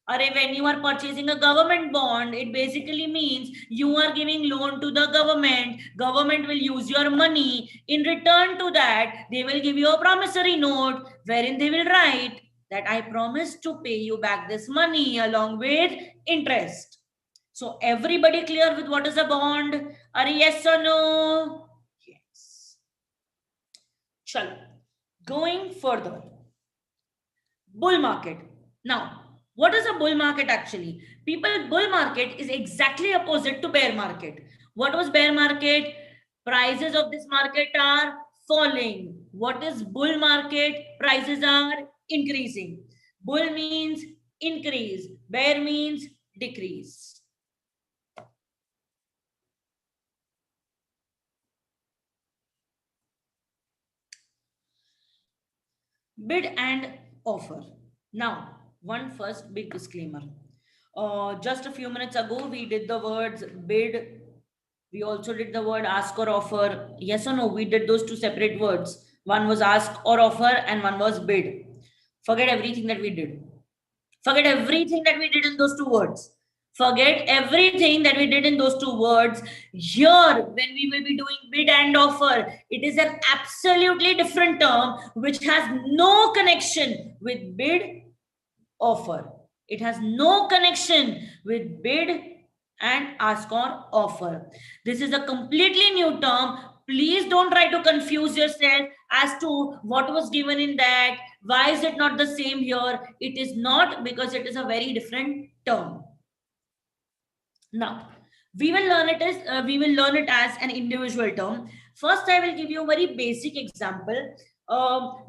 Speaker 1: Or when you are purchasing a government bond, it basically means you are giving loan to the government. Government will use your money. In return to that, they will give you a promissory note wherein they will write that I promise to pay you back this money along with interest. So everybody clear with what is a bond? Are yes or no? Yes. Chalo. Going further. Bull market. Now, what is a bull market actually? People, bull market is exactly opposite to bear market. What was bear market? Prices of this market are falling. What is bull market? Prices are increasing. Bull means increase. Bear means decrease. Bid and offer. Now, one first big disclaimer. Just a few minutes ago, we did the words bid. We also did the word ask or offer. Yes or no? We did those two separate words. One was ask or offer, and one was bid. Forget everything that we did. Forget everything that we did in those two words. Forget everything that we did in those two words. Here, when we will be doing bid and offer, it is an absolutely different term which has no connection with bid offer. It has no connection with bid and ask or offer. This is a completely new term. Please don't try to confuse yourself as to what was given in that. Why is it not the same here? It is not, because it is a very different term. Now, we will learn it as an individual term. First, I will give you a very basic example.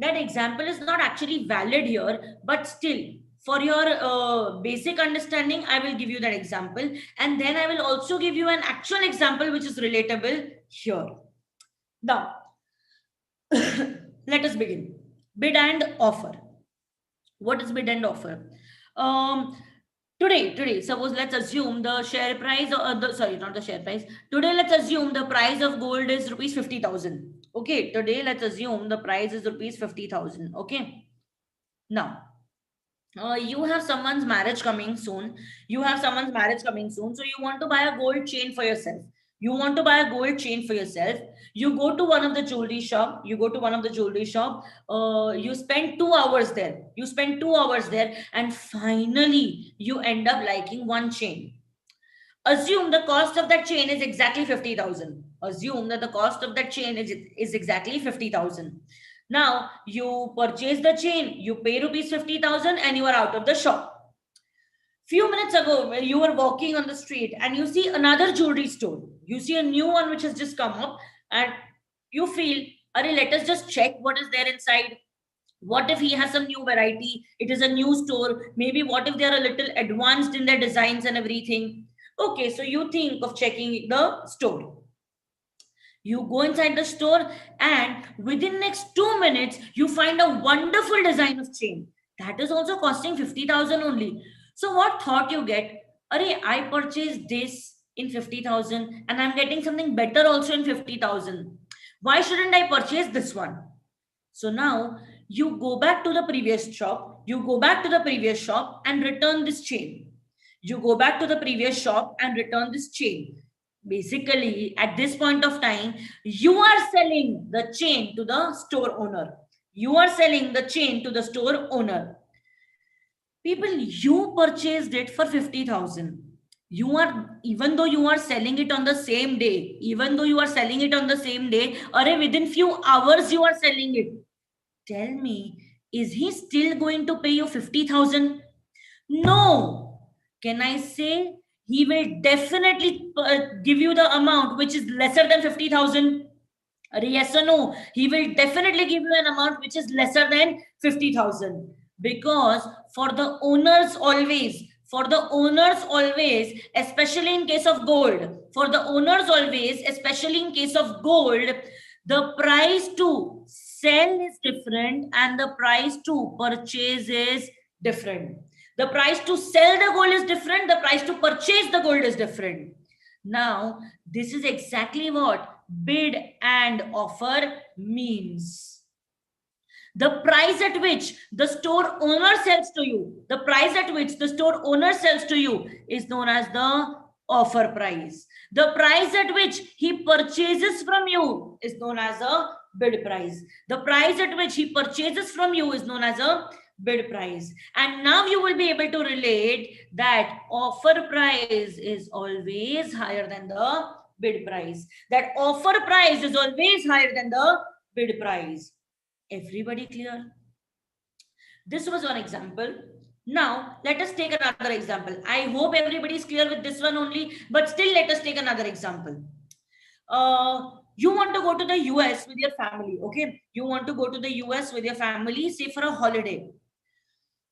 Speaker 1: That example is not actually valid here, but still, for your basic understanding, I will give you that example, and then I will also give you an actual example which is relatable here. Now, let us begin. Bid and offer. What is bid and offer? Um, today, suppose let's assume the share price, sorry, not the share price. Today, let's assume the price of gold is rupees 50,000. Okay, today, let's assume the price is rupees 50,000. Okay, now, you have someone's marriage coming soon. You have someone's marriage coming soon. So, you want to buy a gold chain for yourself. You want to buy a gold chain for yourself. You go to one of the jewelry shop. You go to one of the jewelry shop. You spend 2 hours there. You spend 2 hours there, and finally you end up liking one chain. Assume the cost of that chain is exactly 50,000. Assume that the cost of that chain is exactly 50,000. Now you purchase the chain, you pay rupees 50,000, and you are out of the shop. Few minutes ago, when you were walking on the street and you see another jewelry store, you see a new one which has just come up, and you feel, Are, let us just check what is there inside. What if he has some new variety? It is a new store. Maybe what if they are a little advanced in their designs and everything? Okay, so you think of checking the store. You go inside the store, and within next 2 minutes, you find a wonderful design of chain. That is also costing 50,000 only. So what thought you get? Arey, I purchased this in 50,000 and I'm getting something better also in 50,000. Why shouldn't I purchase this one? So now you go back to the previous shop, you go back to the previous shop and return this chain. You go back to the previous shop and return this chain. Basically, at this point of time, you are selling the chain to the store owner. You are selling the chain to the store owner. People, you purchased it for 50,000. You are, even though you are selling it on the same day, even though you are selling it on the same day, or within few hours you are selling it. Tell me, is he still going to pay you 50,000? No. Can I say he will definitely give you the amount which is lesser than 50,000? Yes or no? He will definitely give you an amount which is lesser than 50,000, because for the owners always, especially in case of gold, for the owners always, especially in case of gold, the price to sell is different and the price to purchase is different. The price to sell the gold is different, the price to purchase the gold is different. Now, this is exactly what bid and offer means. The price at which the store owner sells to you, the price at which the store owner sells to you is known as the offer price. The price at which he purchases from you is known as a bid price. The price at which he purchases from you is known as a bid price. And now you will be able to relate that offer price is always higher than the bid price. That offer price is always higher than the bid price. Everybody clear? This was one example. Now, let us take another example. I hope everybody is clear with this one only, but still let us take another example. You want to go to the US with your family, okay? You want to go to the US with your family, say for a holiday.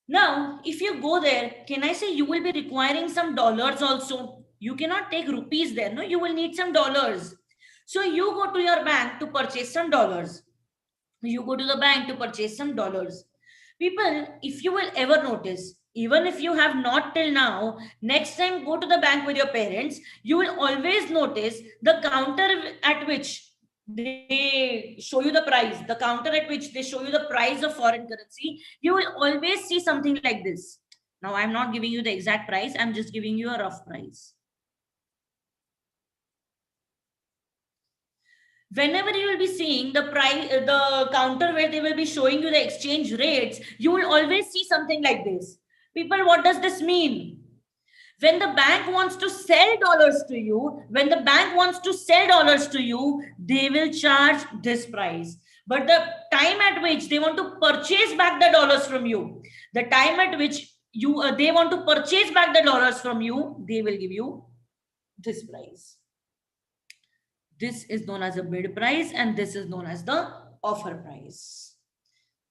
Speaker 1: Now, if you go there, can I say you will be requiring some dollars also? You cannot take rupees there, no? You will need some dollars. So you go to your bank to purchase some dollars. You go to the bank to purchase some dollars. People, if you will ever notice, even if you have not till now, next time go to the bank with your parents, you will always notice the counter at which they show you the price, the counter at which they show you the price of foreign currency, you will always see something like this. Now, I'm not giving you the exact price, I'm just giving you a rough price. Whenever you will be seeing the price, the counter where they will be showing you the exchange rates, you will always see something like this. People, what does this mean? When the bank wants to sell dollars to you, when the bank wants to sell dollars to you, they will charge this price. But the time at which they want to purchase back the dollars from you, the time at which they want to purchase back the dollars from you, they will give you this price. This is known as a bid price and this is known as the offer price.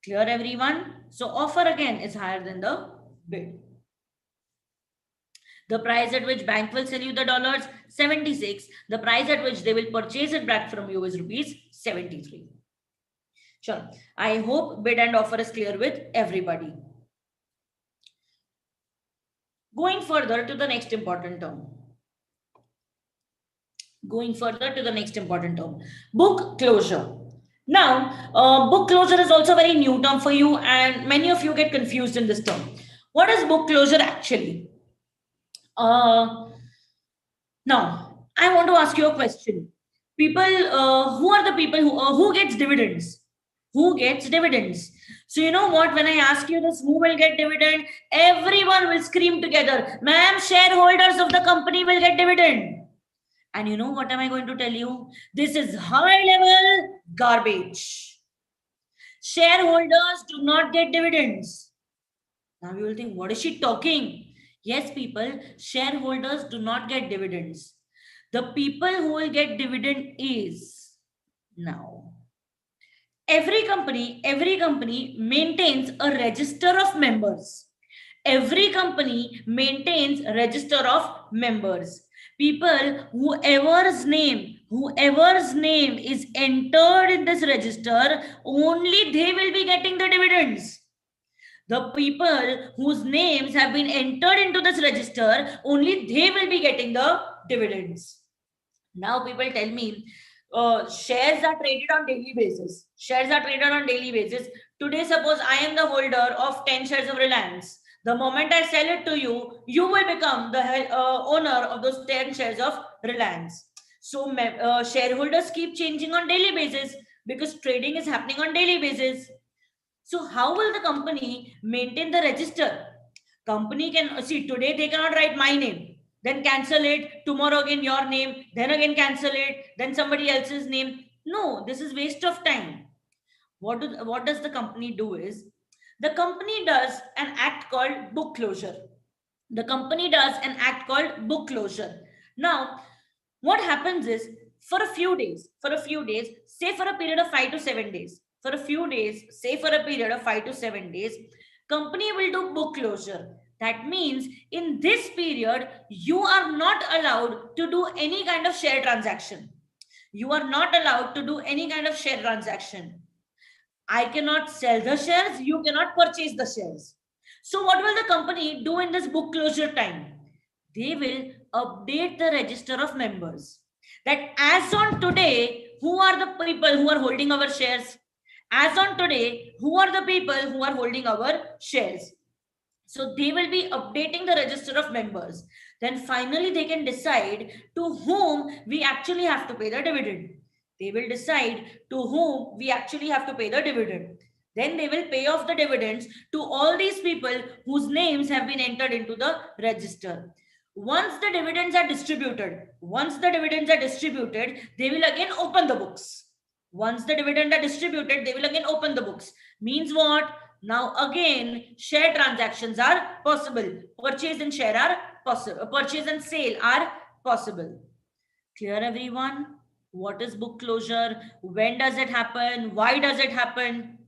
Speaker 1: Clear, everyone? So offer again is higher than the bid. The price at which bank will sell you the dollars, 76. The price at which they will purchase it back from you is rupees 73. Sure. I hope bid and offer is clear with everybody. Going further to the next important term. Going further to the next important term, book closure. Now, book closure is also a very new term for you and many of you get confused in this term. What is book closure actually? Now, I want to ask you a question. People, who are the people who gets dividends? Who gets dividends? So you know what, when I ask you this, who will get dividend? Everyone will scream together, ma'am, shareholders of the company will get dividend. And you know what am I going to tell you? This is high level garbage. Shareholders do not get dividends. Now you will think, what is she talking? Yes, people, shareholders do not get dividends. The people who will get dividend is now Every company maintains a register of members. Every company maintains a register of members. People, whoever's name is entered in this register, only they will be getting the dividends. The people whose names have been entered into this register, only they will be getting the dividends. Now people tell me, shares are traded on daily basis. Shares are traded on daily basis. Today, suppose I am the holder of 10 shares of Reliance. The moment I sell it to you, you will become the owner of those 10 shares of Reliance. So shareholders keep changing on daily basis because trading is happening on daily basis. So how will the company maintain the register? Company can see today they cannot write my name, then cancel it, tomorrow again your name, then again cancel it, then somebody else's name. No, this is waste of time. What does the company do is, the company does an act called book closure. The company does an act called book closure. Now, what happens is, for a few days, say for a period of 5 to 7 days, say for a period of 5 to 7 days, company will do book closure. That means in this period, you are not allowed to do any kind of share transaction. You are not allowed to do any kind of share transaction. I cannot sell the shares, you cannot purchase the shares. So, what will the company do in this book closure time? They will update the register of members. That as on today, who are the people who are holding our shares? As on today, who are the people who are holding our shares? So they will be updating the register of members. Then finally, they can decide to whom we actually have to pay the dividend. They will decide to whom we actually have to pay the dividend. Then they will pay off the dividends to all these people whose names have been entered into the register. Once the dividends are distributed, they will again open the books. Once the dividends are distributed, they will again open the books. Means what? Now again, share transactions are possible. Purchase and share are possible. Purchase and sale are possible. Clear, everyone? What is book closure? When does it happen? Why does it happen?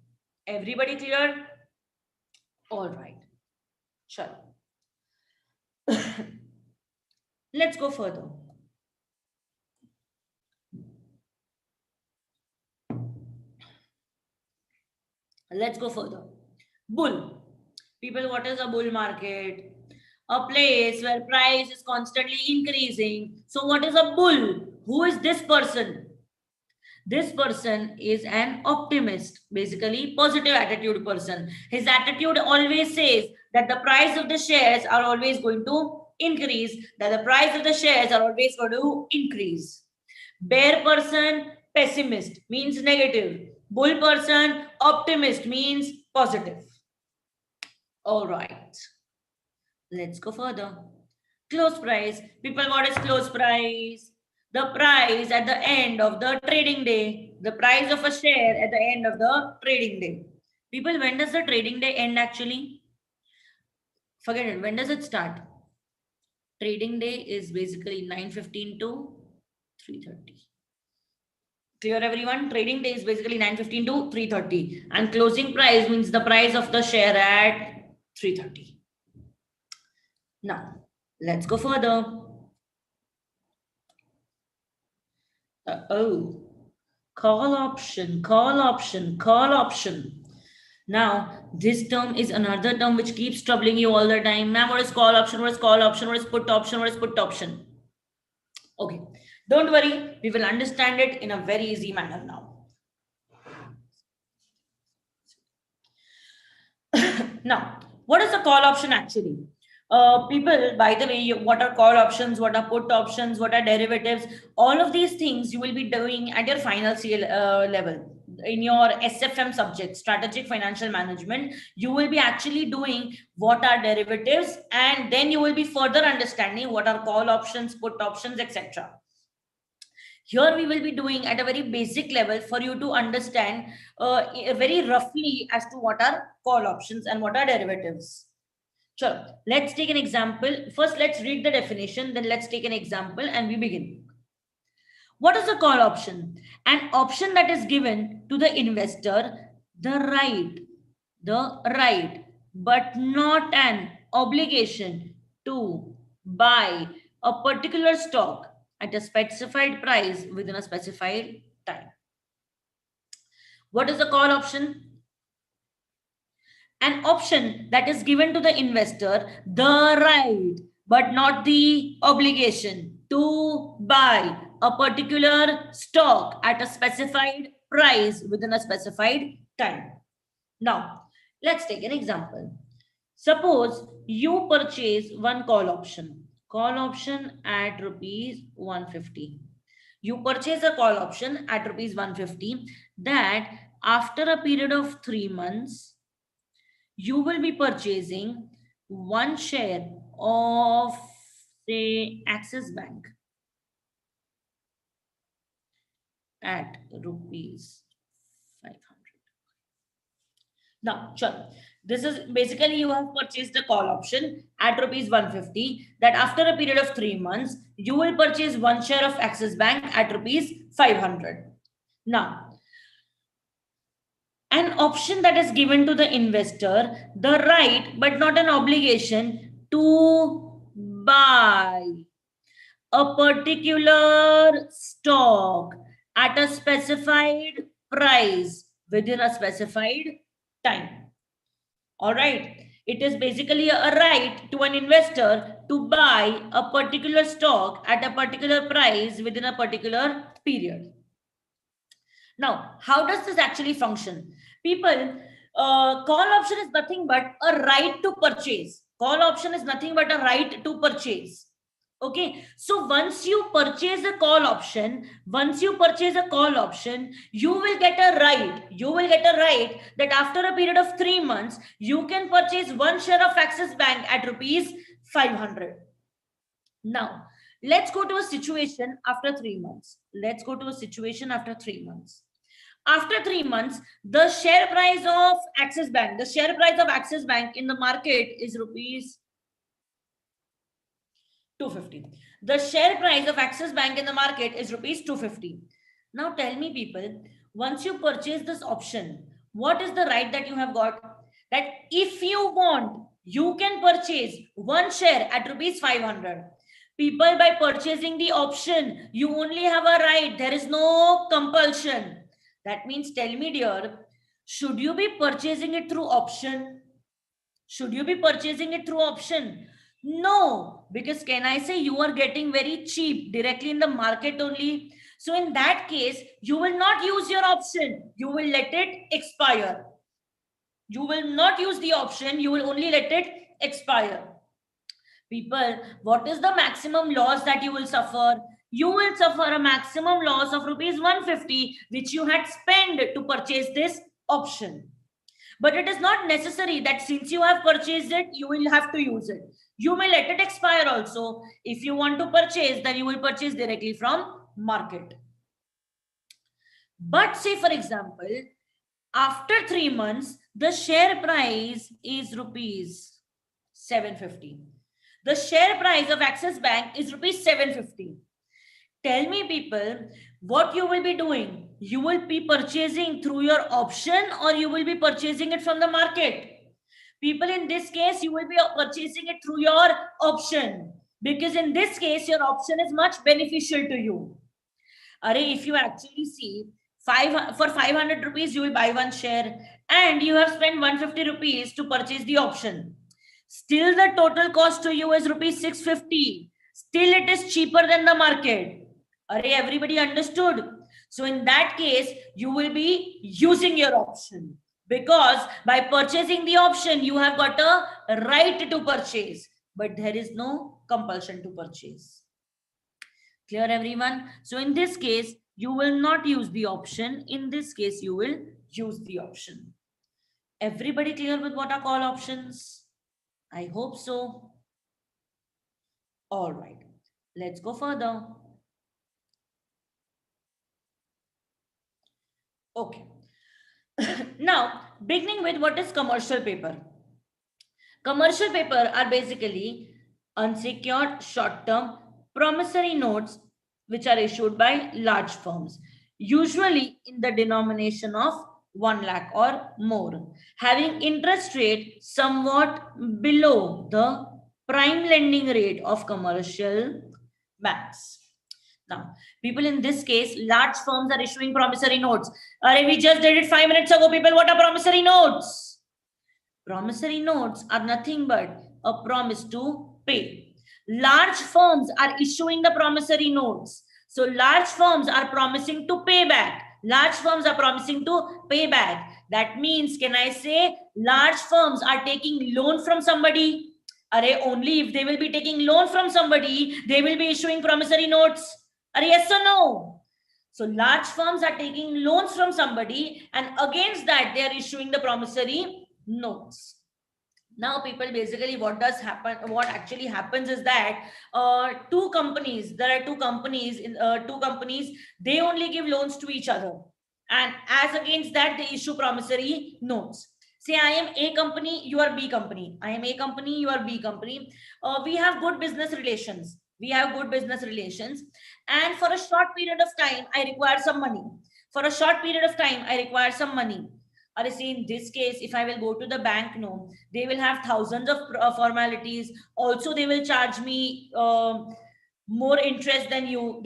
Speaker 1: Everybody clear? All right. Sure. Let's go further. Let's go further. Bull. People, what is a bull market? A place where price is constantly increasing. So what is a bull? Who is this person? This person is an optimist, basically positive attitude person. His attitude always says that the price of the shares are always going to increase, that the price of the shares are always going to increase. Bear person, pessimist, means negative. Bull person, optimist, means positive. All right. Let's go further. Close price. People, what is close price? The price at the end of the trading day. The price of a share at the end of the trading day. People, when does the trading day end actually? Forget it. When does it start? Trading day is basically 9:15 to 3:30. Clear, everyone? Trading day is basically 9:15 to 3:30. And closing price means the price of the share at 3:30. Now, let's go further. Call option, call option, call option. Now, this term is another term which keeps troubling you all the time. Ma'am, what is call option? What is call option? What is put option? What is put option? Okay, don't worry. We will understand it in a very easy manner now. Now, what is a call option actually? People, by the way, what are call options, what are put options, what are derivatives, all of these things you will be doing at your final CL level. In your SFM subject, strategic financial management, you will be actually doing what are derivatives, and then you will be further understanding what are call options, put options, etc. Here we will be doing at a very basic level for you to understand very roughly as to what are call options and what are derivatives. Sure. Let's take an example. First, let's read the definition. Then let's take an example and we begin. What is a call option? An option that is given to the investor the right, but not an obligation to buy a particular stock at a specified price within a specified time. What is the call option? An option that is given to the investor the right but not the obligation to buy a particular stock at a specified price within a specified time. Now, let's take an example. Suppose you purchase one call option at rupees 150. You purchase a call option at rupees 150 that after a period of 3 months, you will be purchasing one share of, say, Axis Bank at rupees 500. Now, sure. This is basically you have purchased a call option at rupees 150 that after a period of 3 months, you will purchase one share of Axis Bank at rupees 500. Now, an option that is given to the investor the right but not an obligation to buy a particular stock at a specified price within a specified time. All right. It is basically a right to an investor to buy a particular stock at a particular price within a particular period. Now, how does this actually function? People, call option is nothing but a right to purchase. Call option is nothing but a right to purchase. Okay, so once you purchase a call option, you will get a right that after a period of 3 months, you can purchase one share of Axis Bank at rupees 500. Now, let's go to a situation after 3 months. After 3 months, the share price of Axis Bank, in the market is rupees 250. The share price of Axis Bank in the market is rupees 250. Now tell me, people, once you purchase this option, what is the right that you have got? That if you want, you can purchase one share at rupees 500. People, by purchasing the option, you only have a right. There is no compulsion. That means, tell me, dear, should you be purchasing it through option? No, because can I say you are getting very cheap directly in the market only? So in that case, you will not use your option. You will let it expire. You will not use the option. You will only let it expire. People, what is the maximum loss that you will suffer? You will suffer a maximum loss of rupees 150, which you had spent to purchase this option. But it is not necessary that since you have purchased it, you will have to use it. You may let it expire also. If you want to purchase, then you will purchase directly from market. But say, for example, after 3 months, the share price is rupees 750. The share price of Axis Bank is rupees 750. Tell me, people, what you will be doing? You will be purchasing through your option or you will be purchasing it from the market? People, in this case, you will be purchasing it through your option, because in this case, your option is much beneficial to you. If you actually see, for 500 rupees, you will buy one share and you have spent 150 rupees to purchase the option. Still, the total cost to you is rupees 650. Still, it is cheaper than the market. Everybody understood? So in that case, you will be using your option, because by purchasing the option, you have got a right to purchase, but there is no compulsion to purchase. Clear, everyone? So in this case, you will not use the option. In this case, you will use the option. Everybody clear with what are call options? I hope so. All right, let's go further. Okay. Now, beginning with what is commercial paper. Commercial paper are basically unsecured short-term promissory notes which are issued by large firms, usually in the denomination of 1 lakh or more, having interest rate somewhat below the prime lending rate of commercial banks. Now, people in this case, large firms are issuing promissory notes. We just did it 5 minutes ago, people. What are promissory notes? Promissory notes are nothing but a promise to pay. Large firms are issuing the promissory notes. So large firms are promising to pay back. Large firms are promising to pay back. That means, can I say large firms are taking loan from somebody? Only if they will be taking loan from somebody, they will be issuing promissory notes. Yes or no? So large firms are taking loans from somebody, and against that they are issuing the promissory notes. Now, people, basically what actually happens is that there are two companies, they only give loans to each other, and as against that they issue promissory notes. Say I am A company, you are B company. I am A company, you are B company. We have good business relations. And for a short period of time, I require some money. See, in this case, if I will go to the bank, no, they will have thousands of formalities. Also, they will charge me more interest than you.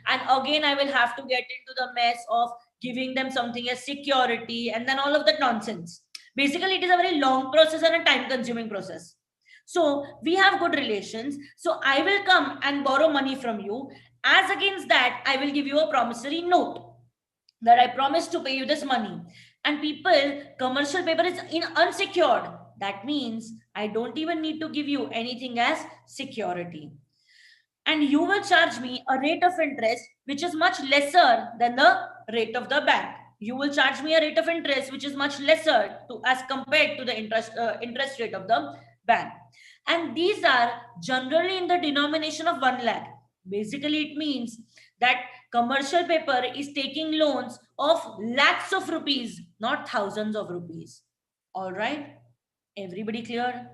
Speaker 1: And again, I will have to get into the mess of giving them something as security and then all of that nonsense. Basically, it is a very long process and a time-consuming process. So we have good relations. So I will come and borrow money from you. As against that, I will give you a promissory note that I promise to pay you this money. And people, commercial paper is unsecured. That means I don't even need to give you anything as security. And you will charge me a rate of interest which is much lesser than the rate of the bank. You will charge me a rate of interest which is much lesser as compared to the interest rate of the bank. And these are generally in the denomination of 1 lakh. Basically, it means that commercial paper is taking loans of lakhs of rupees, not thousands of rupees. All right, everybody clear?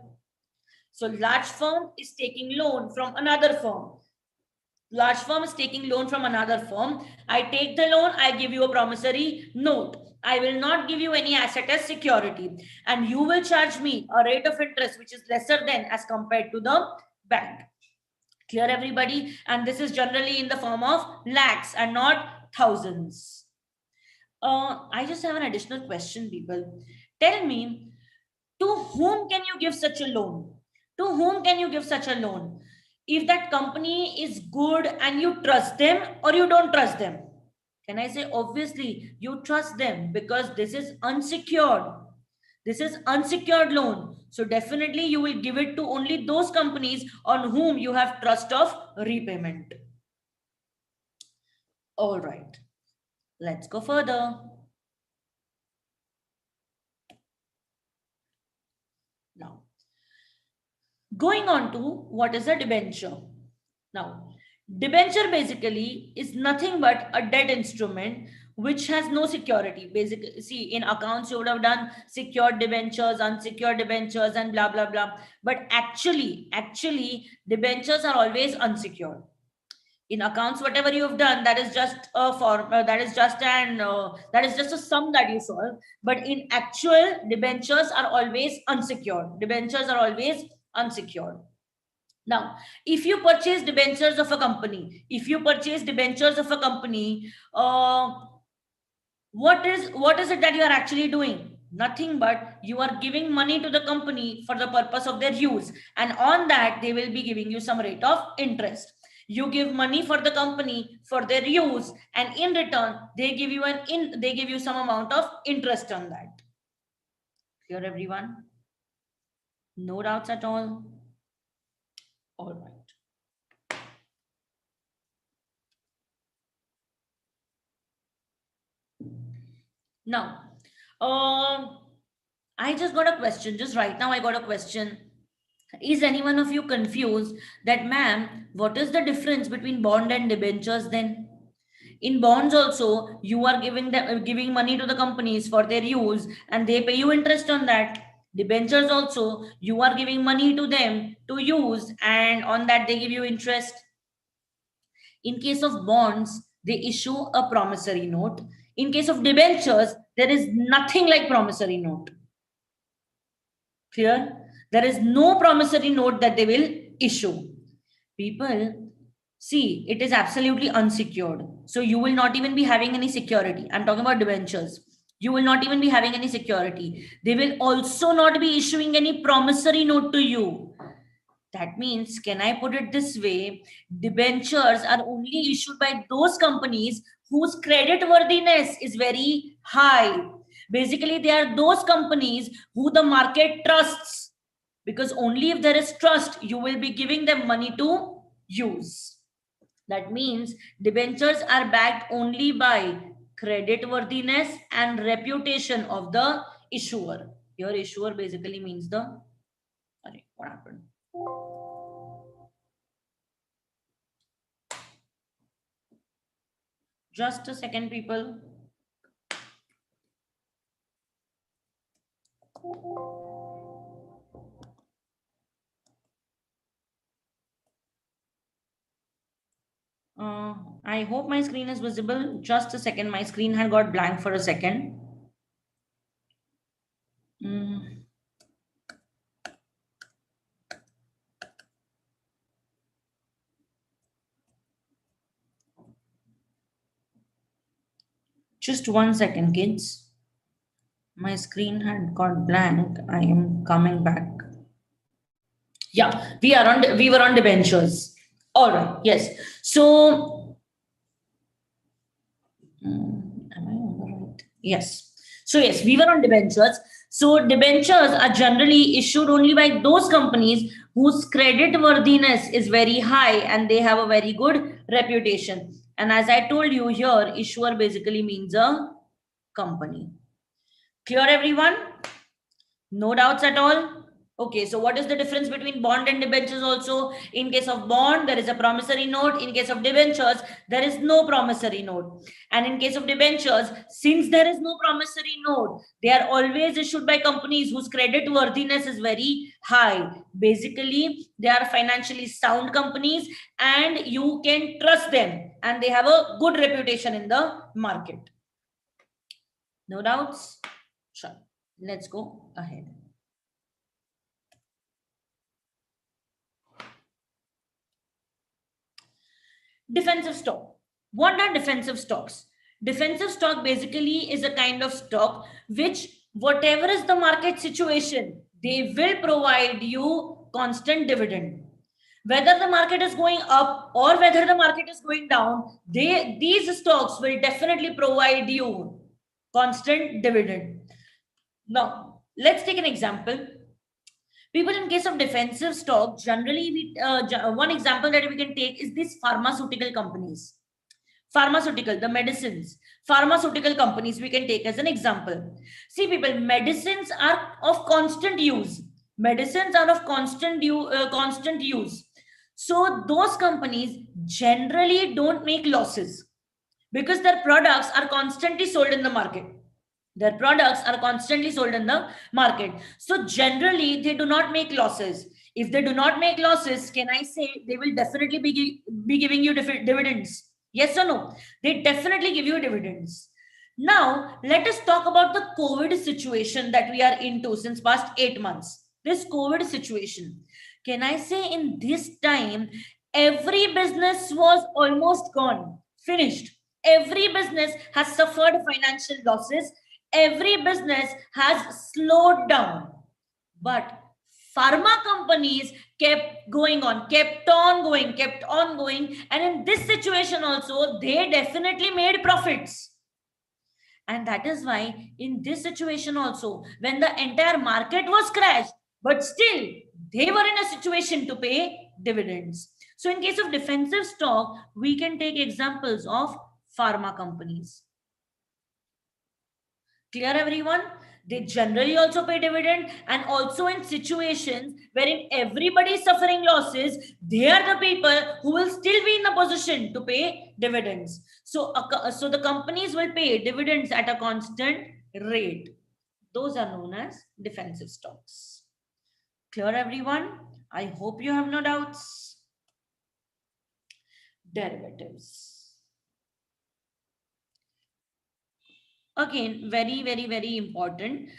Speaker 1: So large firm is taking loan from another firm. I take the loan, I give you a promissory note. I will not give you any asset as security, and you will charge me a rate of interest which is lesser than as compared to the bank. Clear, everybody? And this is generally in the form of lakhs and not thousands. I just have an additional question, people. Tell me, to whom can you give such a loan? If that company is good and you trust them or you don't trust them? Can I say, obviously, you trust them because this is unsecured. Loan. So definitely you will give it to only those companies on whom you have trust of repayment. All right, let's go further. Now, going on to what is a debenture. Now, debenture basically is nothing but a debt instrument which has no security. Basically, see, in accounts you would have done secured debentures, unsecured debentures, and blah blah blah. But actually, debentures are always unsecured. In accounts, whatever you have done, that is just a form. That is just a sum that you solve. But in actual, debentures are always unsecured. Now, if you purchase debentures of a company, what is it that you are actually doing? Nothing but you are giving money to the company for the purpose of their use, and on that they will be giving you some rate of interest. You give money for the company for their use, and in return they give you some amount of interest on that. Clear, everyone? No doubts at all? All right. Now, I just got a question. Just right now, I got a question. Is any one of you confused that, ma'am, what is the difference between bond and debentures then? In bonds also, you are giving money to the companies for their use, and they pay you interest on that. Debentures also, you are giving money to them to use, and on that they give you interest. In case of bonds, they issue a promissory note. In case of debentures, there is nothing like promissory note. Clear? There is no promissory note that they will issue. People, see, it is absolutely unsecured. So you will not even be having any security. I'm talking about debentures. You will not even be having any security. They will also not be issuing any promissory note to you. That means, can I put it this way? Debentures are only issued by those companies whose credit worthiness is very high. Basically, they are those companies who the market trusts, because only if there is trust, you will be giving them money to use. That means debentures are backed only by credit worthiness and reputation of the issuer. Your issuer basically means the, sorry, what happened? Just a second, people. I hope my screen is visible. Just a second. My screen had got blank for a second. Mm, just 1 second, kids. My screen had got blank. I am coming back. Yeah, we were on debentures. All right. Yes. So, am I on the right? Yes. So yes, we were on debentures. So debentures are generally issued only by those companies whose credit worthiness is very high and they have a very good reputation. And as I told you here, issuer basically means a company. Clear, everyone? No doubts at all? Okay, so what is the difference between bond and debentures also? In case of bond, there is a promissory note. In case of debentures, there is no promissory note. And in case of debentures, since there is no promissory note, they are always issued by companies whose credit worthiness is very high. Basically, they are financially sound companies and you can trust them and they have a good reputation in the market. No doubts? Sure. Let's go ahead. Defensive stock. What are defensive stocks? Defensive stock basically is a kind of stock which, whatever is the market situation, they will provide you constant dividend. Whether the market is going up or whether the market is going down, these stocks will definitely provide you constant dividend. Now, let's take an example. People, in case of defensive stock, generally, one example that we can take is these pharmaceutical companies. Pharmaceutical, the medicines, pharmaceutical companies, we can take as an example. See, people, medicines are of constant use. Medicines are of constant use. So those companies generally don't make losses because their products are constantly sold in the market. Their products are constantly sold in the market. So generally, they do not make losses. If they do not make losses, can I say they will definitely be giving you dividends? Yes or no? They definitely give you dividends. Now, let us talk about the COVID situation that we are into since past 8 months. This COVID situation. Can I say in this time, every business was almost gone, finished. Every business has suffered financial losses. Every business has slowed down. But pharma companies kept going on, kept on going, kept on going. And in this situation also, they definitely made profits. And that is why in this situation also, when the entire market was crashed, but still they were in a situation to pay dividends. So in case of defensive stock, we can take examples of pharma companies. Clear, everyone? They generally also pay dividend, and also in situations wherein everybody is suffering losses, they are the people who will still be in the position to pay dividends. So the companies will pay dividends at a constant rate. Those are known as defensive stocks. Clear, everyone? I hope you have no doubts. derivatives. Again, very important.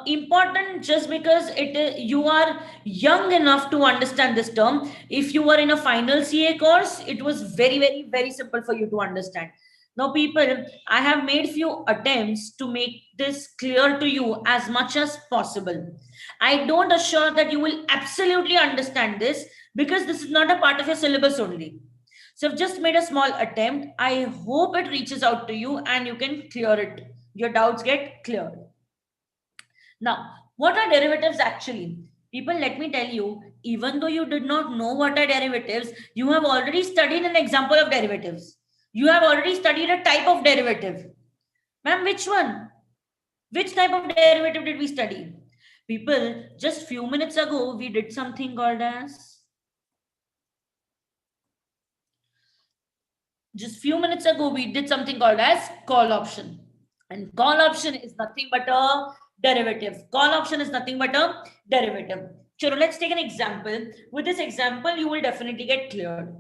Speaker 1: Important just because you are young enough to understand this term. If you were in a final CA course, it was very simple for you to understand. Now people, I have made few attempts to make this clear to you as much as possible. I don't assure that you will absolutely understand this, because this is not a part of your syllabus only. So I've just made a small attempt. I hope it reaches out to you and you can clear it. Your doubts get cleared. Now, what are derivatives actually? People, let me tell you, even though you did not know what are derivatives, you have already studied an example of derivatives. You have already studied a type of derivative. Ma'am, which one? Which type of derivative did we study? People, just few minutes ago, we did something called as call option. And call option is nothing but a derivative. Call option is nothing but a derivative. Sure, let's take an example. With this example, you will definitely get cleared.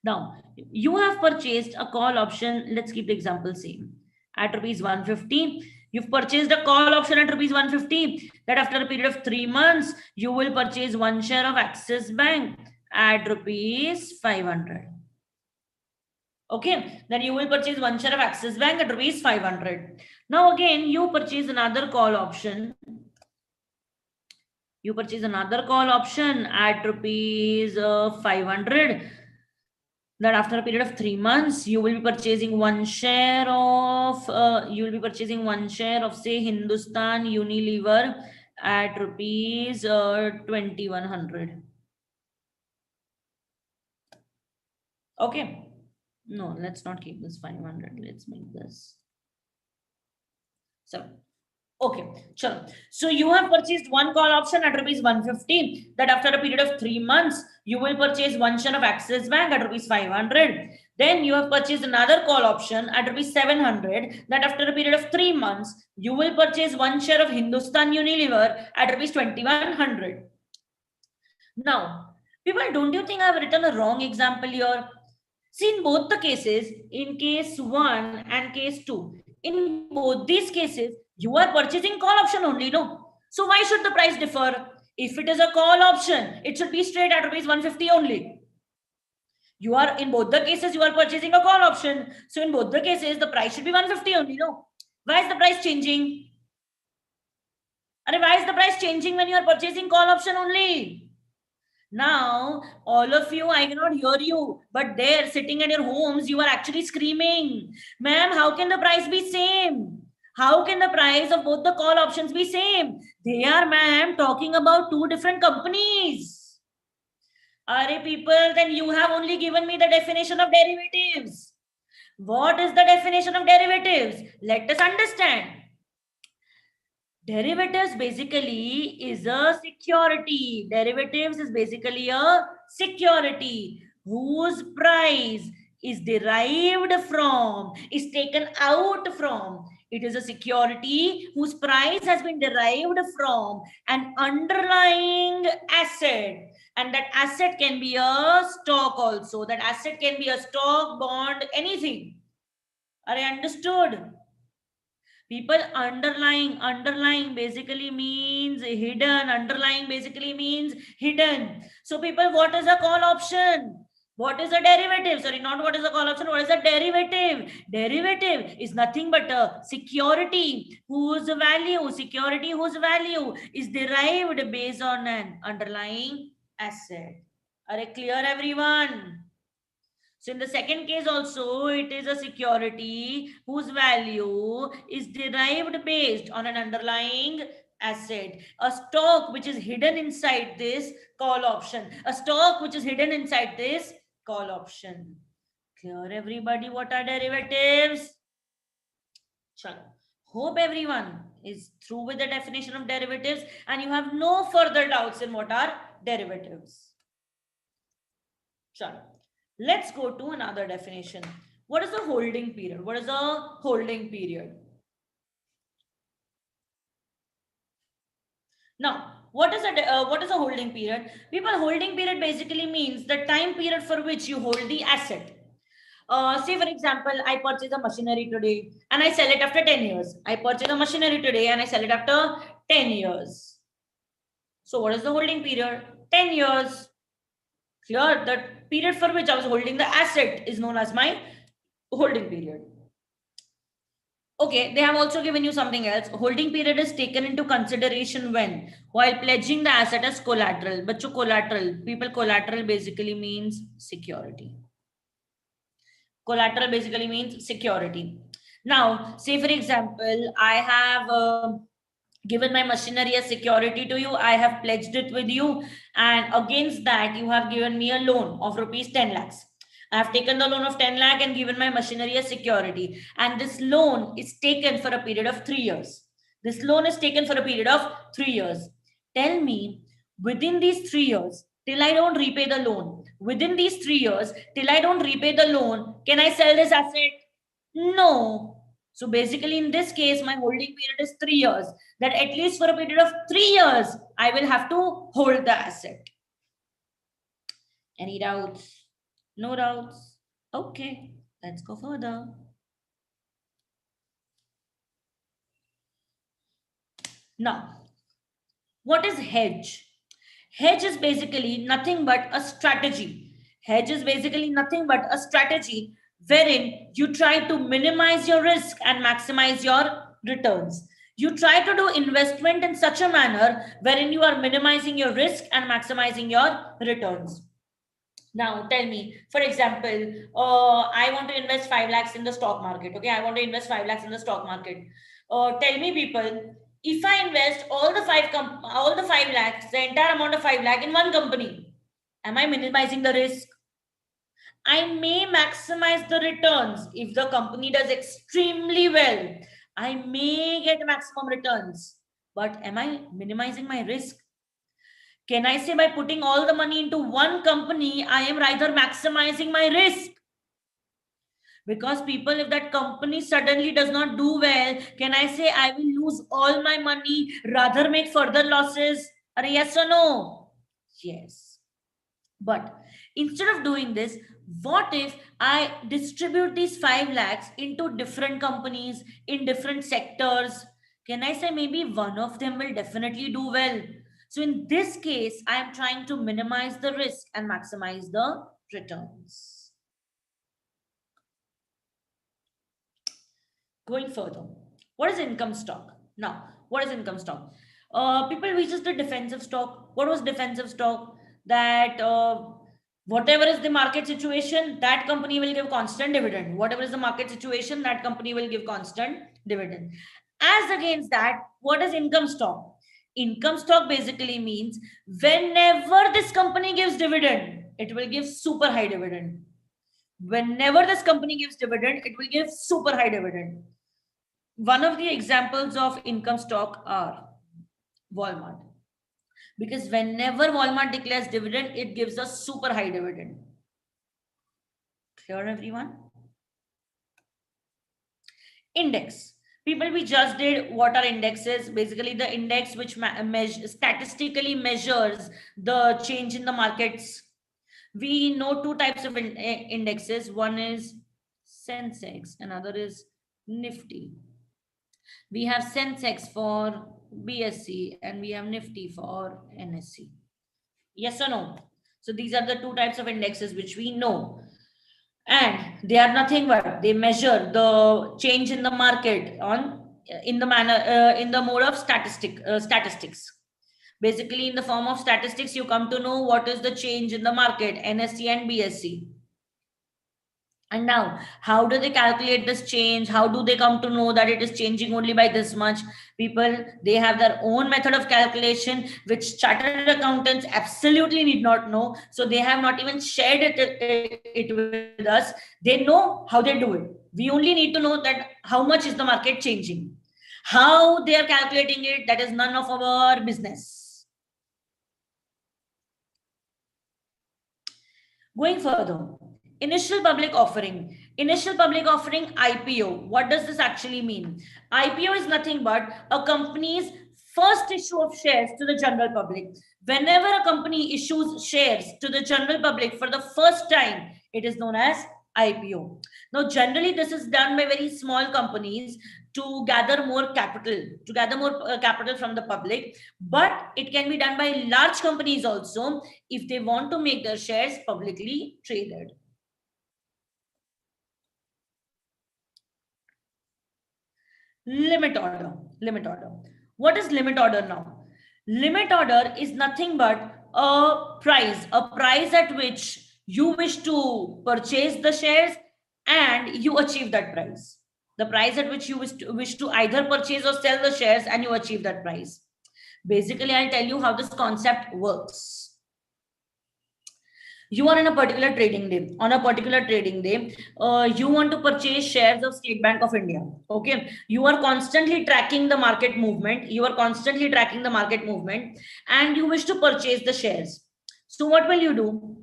Speaker 1: Now, you have purchased a call option. Let's keep the example same. At rupees 150, you've purchased a call option at rupees 150. That after a period of 3 months, you will purchase one share of Axis Bank at rupees 500. Okay, then you will purchase one share of Axis Bank at rupees 500. Now again, you purchase another call option. You purchase another call option at rupees 500. That after a period of 3 months, you will be purchasing one share of say Hindustan Unilever at rupees 2100. Okay. No, let's not keep this 500. Let's make this. So, okay, sure. So you have purchased one call option at rupees 150. That after a period of 3 months, you will purchase one share of Axis Bank at rupees 500. Then you have purchased another call option at rupees 700. That after a period of 3 months, you will purchase one share of Hindustan Unilever at rupees 2100. Now, people, don't you think I have written a wrong example here? See, in both the cases, in case 1 and case 2, in both these cases, you are purchasing call option only, no? So why should the price differ? If it is a call option, it should be straight at rupees 150 only. In both the cases, you are purchasing a call option. So in both the cases, the price should be 150 only, no? Why is the price changing? Why is the price changing when you are purchasing call option only? Now, all of you, I cannot hear you, but there sitting at your homes, you are actually screaming. Ma'am, how can the price be same? How can the price of both the call options be same? They are, ma'am, talking about two different companies. Are people, then you have only given me the definition of derivatives. What is the definition of derivatives? Let us understand. Derivatives basically is a security. Derivatives is basically a security whose price is derived from, is taken out from. It is a security whose price has been derived from an underlying asset. And that asset can be a stock also. That asset can be a stock, bond, anything. Are I understood? People, underlying basically means hidden. Underlying basically means hidden. So people, what is a call option? What is a derivative? Sorry, not what is a call option. What is a derivative? Derivative is nothing but a security whose value is derived based on an underlying asset. Are you clear, everyone? So in the second case also, it is a security whose value is derived based on an underlying asset. A stock which is hidden inside this call option. A stock which is hidden inside this call option. Clear, everybody, what are derivatives? Chalo. Hope everyone is through with the definition of derivatives and you have no further doubts in what are derivatives. Chalo. Let's go to another definition. What is the holding period? What is a holding period? Now, what is a holding period? People, holding period basically means the time period for which you hold the asset. Say for example, I purchase a machinery today and I sell it after 10 years. I purchase a machinery today and I sell it after 10 years. So what is the holding period? 10 years. Clear? The period for which I was holding the asset is known as my holding period. Okay, they have also given you something else. Holding period is taken into consideration when? While pledging the asset as collateral. But collateral, people, collateral basically means security. Collateral basically means security. Now, say for example, I have given my machinery as security to you. I have pledged it with you, and against that, you have given me a loan of rupees 10 lakhs. I have taken the loan of 10 lakh and given my machinery as security. And this loan is taken for a period of 3 years. This loan is taken for a period of 3 years. Tell me, within these 3 years, till I don't repay the loan, within these 3 years, till I don't repay the loan, can I sell this asset? No. So basically, in this case, my holding period is 3 years. That at least for a period of 3 years, I will have to hold the asset. Any doubts? No doubts? Okay, let's go further. Now, what is hedge? Hedge is basically nothing but a strategy. Hedge is basically nothing but a strategy wherein you try to minimize your risk and maximize your returns. You try to do investment in such a manner wherein you are minimizing your risk and maximizing your returns. Now, tell me, for example, I want to invest 5 lakhs in the stock market. Okay, I want to invest 5 lakhs in the stock market. Tell me, people, if I invest all the 5 lakhs, the entire amount of 5 lakh in one company, am I minimizing the risk? I may maximize the returns. If the company does extremely well, I may get maximum returns. But am I minimizing my risk? Can I say by putting all the money into one company, I am rather maximizing my risk? Because people, if that company suddenly does not do well, can I say I will lose all my money, rather make further losses? Or yes or no? Yes. But instead of doing this, what if I distribute these 5 lakhs into different companies in different sectors? Can I say maybe one of them will definitely do well? So in this case, I am trying to minimize the risk and maximize the returns. Going further, what is income stock? Now, what is income stock? People, we just did defensive stock. What was defensive stock? That whatever is the market situation, that company will give constant dividend. Whatever is the market situation, that company will give constant dividend. As against that, what is income stock? Income stock basically means whenever this company gives dividend, it will give super high dividend. Whenever this company gives dividend, it will give super high dividend. One of the examples of income stock are Walmart. Because whenever Walmart declares dividend, it gives a super high dividend. Clear, everyone? Index. People, we just did what are indexes. Basically, the index which statistically measures the change in the markets. We know two types of indexes. One is Sensex, another is Nifty. We have Sensex for BSC and we have Nifty for NSC. Yes or no? So these are the two types of indexes which we know. And they are nothing but they measure the change in the market in the mode of statistics. Basically, in the form of statistics, you come to know what is the change in the market, NSC and BSC. And now, how do they calculate this change? How do they come to know that it is changing only by this much? People, they have their own method of calculation, which chartered accountants absolutely need not know. So they have not even shared it with us. They know how they do it. We only need to know that how much is the market changing. How they are calculating it, that is none of our business. Going further. Initial public offering. Initial public offering, IPO. What does this actually mean? IPO is nothing but a company's first issue of shares to the general public. Whenever a company issues shares to the general public for the first time, it is known as IPO. Now, generally, this is done by very small companies to gather more capital from the public. But it can be done by large companies also if they want to make their shares publicly traded. Limit order. Limit order. What is limit order now? Limit order is nothing but a price at which you wish to purchase the shares and you achieve that price. The price at which you wish to either purchase or sell the shares and you achieve that price. Basically, I'll tell you how this concept works. You are in a particular trading day. On a particular trading day, you want to purchase shares of State Bank of India. Okay, you are constantly tracking the market movement, and you wish to purchase the shares. So what will you do?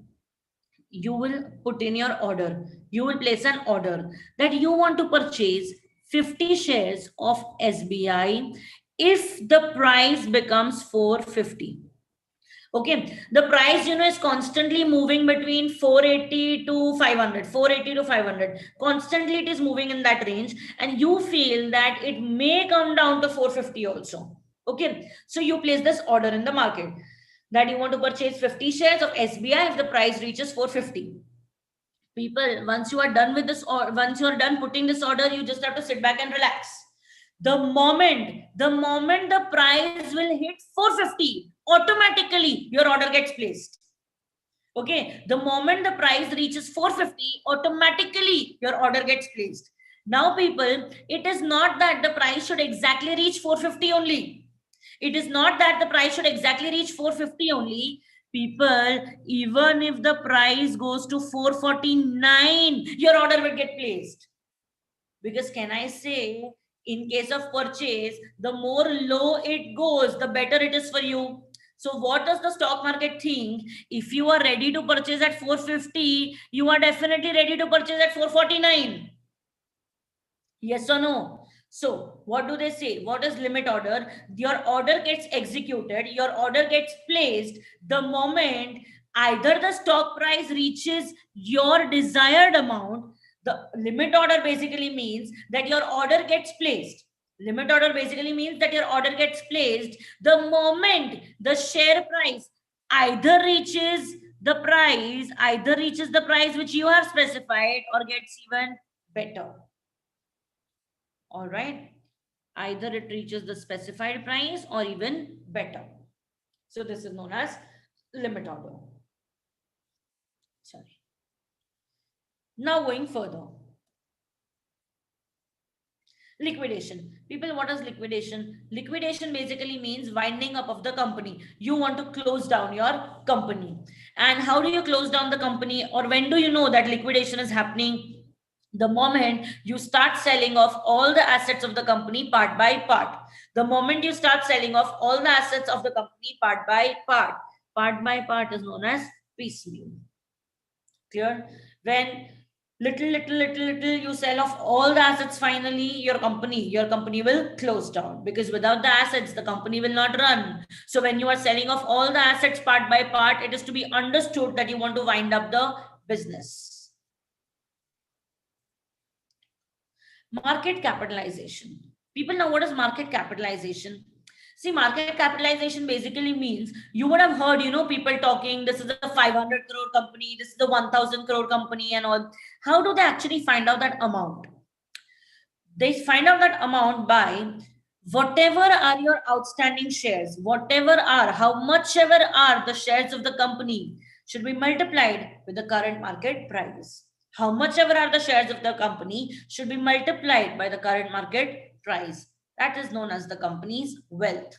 Speaker 1: You will put in your order. You will place an order that you want to purchase 50 shares of SBI if the price becomes 450. Okay, the price is constantly moving between 480 to 500, 480 to 500. Constantly it is moving in that range, and you feel that it may come down to 450 also. Okay, so you place this order in the market that you want to purchase 50 shares of SBI if the price reaches 450. People, once you are done with this, or once you are done putting this order, you just have to sit back and relax. The moment the price will hit 450, automatically your order gets placed. Okay, the moment the price reaches 450, automatically your order gets placed. Now, people, it is not that the price should exactly reach 450 only. It is not that the price should exactly reach 450 only. People, even if the price goes to 449, your order will get placed. Because can I say, in case of purchase, the more low it goes, the better it is for you. So what does the stock market think? If you are ready to purchase at 450, you are definitely ready to purchase at 449. Yes or no? So what do they say? What is limit order? Your order gets executed, your order gets placed the moment either the stock price reaches your desired amount. The limit order basically means that your order gets placed. Limit order basically means that your order gets placed the moment the share price either reaches the price which you have specified, or gets even better. All right, either it reaches the specified price or even better. So this is known as limit order. Sorry. Now going further. Liquidation. People, what is liquidation? Liquidation basically means winding up of the company. You want to close down your company. And how do you close down the company, or when do you know that liquidation is happening? The moment you start selling off all the assets of the company part by part. The moment you start selling off all the assets of the company part by part. Part by part is known as piecemeal. Clear? When little you sell off all the assets, finally your company will close down, because without the assets the company will not run. So when you are selling off all the assets part by part, it is to be understood that you want to wind up the business. Market capitalization. People, know what is market capitalization? See, market capitalization basically means, you would have heard, people talking, this is a 500 crore company, this is the 1000 crore company and all. How do they actually find out that amount? They find out that amount by whatever are your outstanding shares, how much ever are the shares of the company should be multiplied with the current market price. How much ever are the shares of the company should be multiplied by the current market price. That is known as the company's wealth.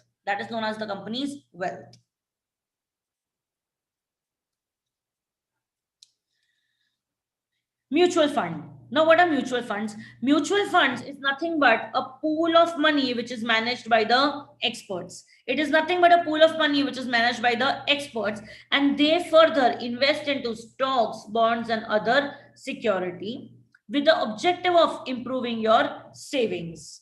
Speaker 1: Mutual fund. Now, what are mutual funds? Mutual funds is nothing but a pool of money which is managed by the experts. It is nothing but a pool of money which is managed by the experts, and they further invest into stocks, bonds, and other security with the objective of improving your savings.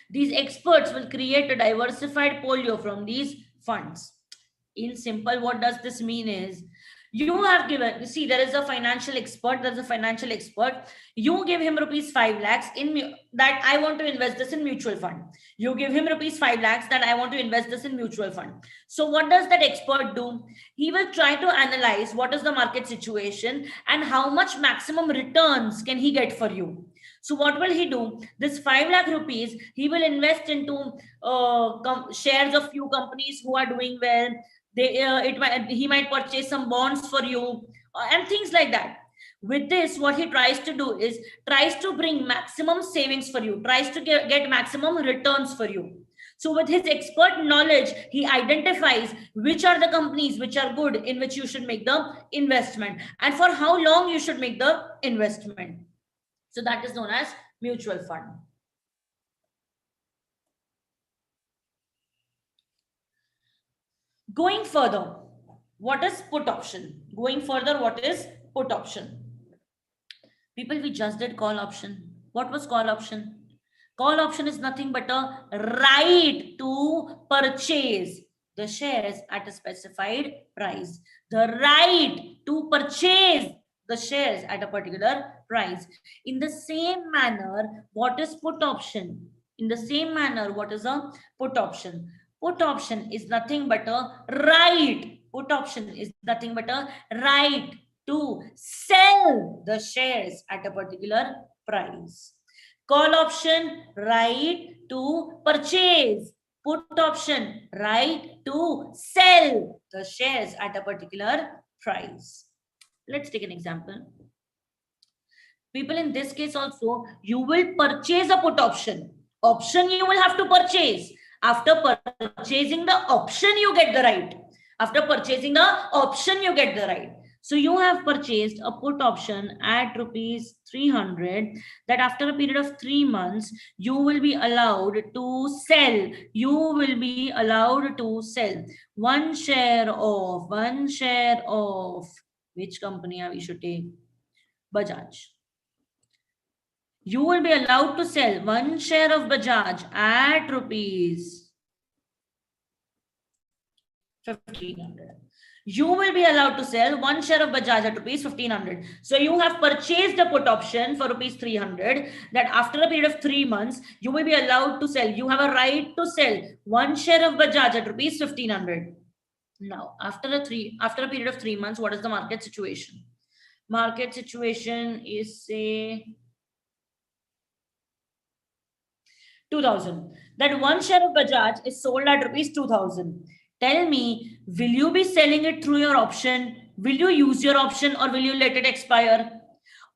Speaker 1: These experts will create a diversified portfolio from these funds. In simple, what does this mean is, you have given, see, there is a financial expert, there's a financial expert, you give him rupees 5 lakhs in that I want to invest this in mutual fund. You give him rupees 5 lakhs that I want to invest this in mutual fund. So what does that expert do? He will try to analyze what is the market situation and how much maximum returns can he get for you. So what will he do? This 5 lakh rupees, he will invest into shares of few companies who are doing well. He might purchase some bonds for you and things like that. With this, what he tries to do is tries to bring maximum savings for you, tries to get maximum returns for you. So with his expert knowledge, he identifies which are the companies which are good, in which you should make the investment, and for how long you should make the investment. So that is known as mutual fund. Going further, what is put option? Going further, what is put option? People, we just did call option. What was call option? Call option is nothing but a right to purchase the shares at a specified price. The right to purchase the shares at a particular price. In the same manner, what is put option? In the same manner, what is a put option? Put option is nothing but a right. Put option is nothing but a right to sell the shares at a particular price. Call option, right to purchase. Put option, right to sell the shares at a particular price. Let's take an example. People, in this case also, you will purchase a put option. Option you will have to purchase. After purchasing the option, you get the right. After purchasing the option, you get the right. So you have purchased a put option at rupees 300 that after a period of 3 months, you will be allowed to sell. You will be allowed to sell one share of which company we should take? Bajaj. You will be allowed to sell one share of Bajaj at rupees 1500. You will be allowed to sell one share of Bajaj at rupees 1500. So you have purchased a put option for rupees 300 that after a period of 3 months, you will be allowed to sell. You have a right to sell one share of Bajaj at rupees 1500. Now, after a period of 3 months, what is the market situation? Market situation is, say, 2000. That one share of Bajaj is sold at rupees 2000. Tell me, will you be selling it through your option? Will you use your option or will you let it expire?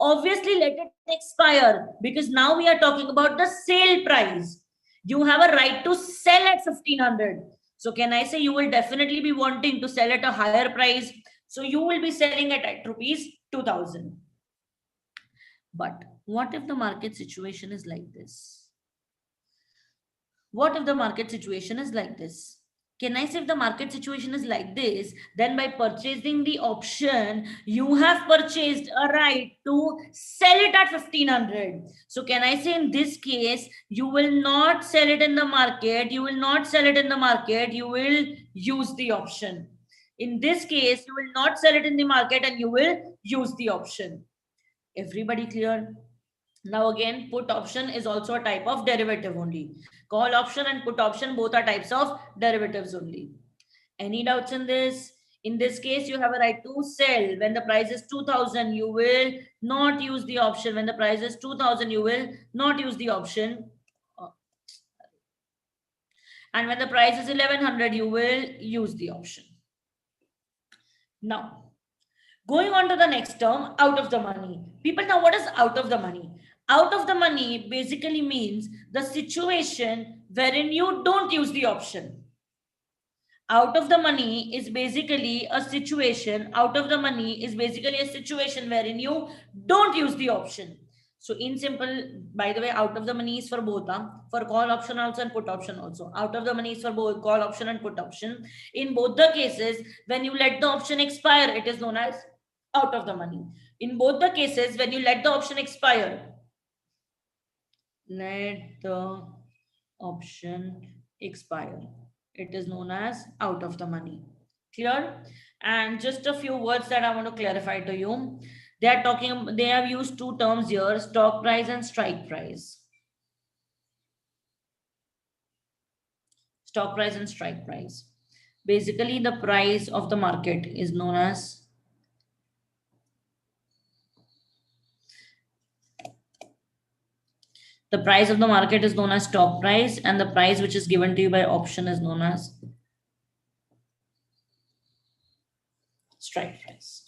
Speaker 1: Obviously, let it expire, because now we are talking about the sale price. You have a right to sell at 1500. So can I say you will definitely be wanting to sell at a higher price? So you will be selling it at rupees 2000. But what if the market situation is like this? What if the market situation is like this? Can I say if the market situation is like this, then by purchasing the option, you have purchased a right to sell it at 1500. So can I say in this case, you will not sell it in the market, you will not sell it in the market, you will use the option. In this case, you will not sell it in the market and you will use the option. Everybody clear? Now again, put option is also a type of derivative only. Call option and put option both are types of derivatives only. Any doubts in this? In this case, you have a right to sell. When the price is 2000, you will not use the option. When the price is 2000, you will not use the option. And when the price is 1100, you will use the option. Now, going on to the next term, out of the money. People, now what is out of the money? Out of the money basically means the situation wherein you don't use the option. Out of the money is basically a situation. Out of the money is basically a situation wherein you don't use the option. So in simple, by the way, out of the money is for both, for call option also and put option also. Out of the money is for both call option and put option. In both the cases, when you let the option expire, it is known as out of the money. In both the cases, when you let the option expire, let the option expire. It is known as out of the money. Clear? And just a few words that I want to clarify to you. They have used two terms here, stock price and strike price. Stock price and strike price. Basically, the price of the market is known as the price of the market is known as stock price, and the price which is given to you by option is known as strike price.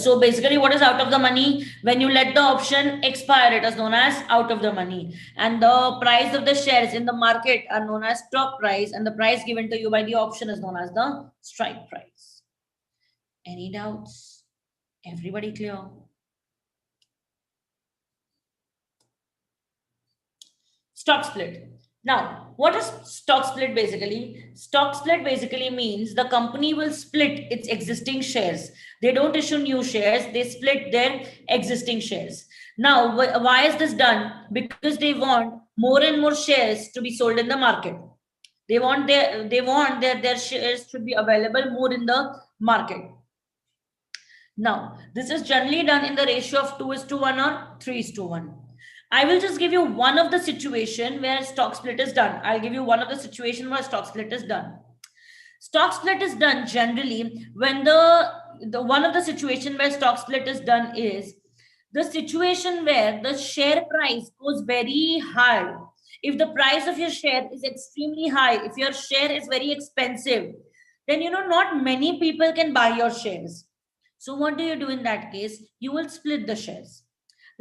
Speaker 1: So basically, what is out of the money? When you let the option expire, it is known as out of the money. And the price of the shares in the market are known as stock price, and the price given to you by the option is known as the strike price. Any doubts? Everybody clear? Stock split. Now, what is stock split basically? Stock split basically means the company will split its existing shares. They don't issue new shares, they split their existing shares. Now, why is this done? Because they want more and more shares to be sold in the market. They want their shares to be available more in the market. Now, this is generally done in the ratio of 2:1 or 3:1. I will just give you one of the situation where stock split is done. I'll give you one of the situation where stock split is done. Stock split is done generally when the one of the situation where stock split is done is the situation where the share price goes very high. If the price of your share is extremely high, if your share is very expensive, then not many people can buy your shares. So what do you do in that case? You will split the shares.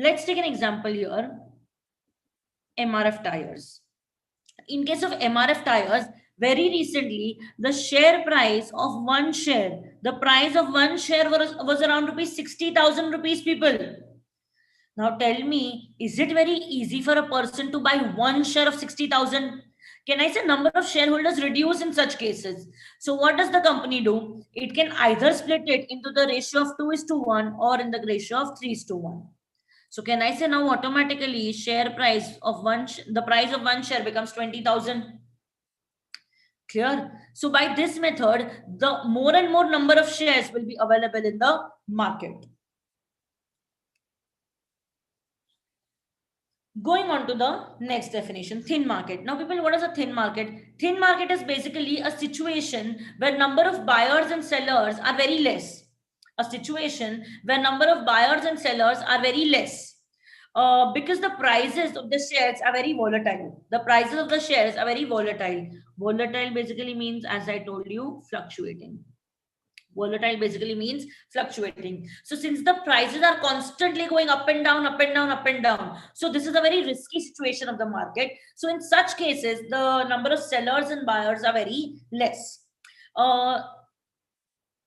Speaker 1: Let's take an example here. MRF tires. In case of MRF tires, very recently, the share price of one share, the price of one share was around rupees 60,000 rupees, people. Now tell me, is it very easy for a person to buy one share of 60,000? Can I say number of shareholders reduce in such cases? So what does the company do? It can either split it into the ratio of 2:1 or in the ratio of 3:1. So can I say now automatically share price of the price of one share becomes 20,000? Clear? So by this method, the more and more number of shares will be available in the market. Going on to the next definition, thin market. Now people, what is a thin market? Thin market is basically a situation where number of buyers and sellers are very less. A situation where number of buyers and sellers are very less. Because the prices of the shares are very volatile. The prices of the shares are very volatile. Volatile basically means, as I told you, fluctuating. Volatile basically means fluctuating. So since the prices are constantly going up and down, up and down, up and down, so this is a very risky situation of the market. So in such cases, the number of sellers and buyers are very less.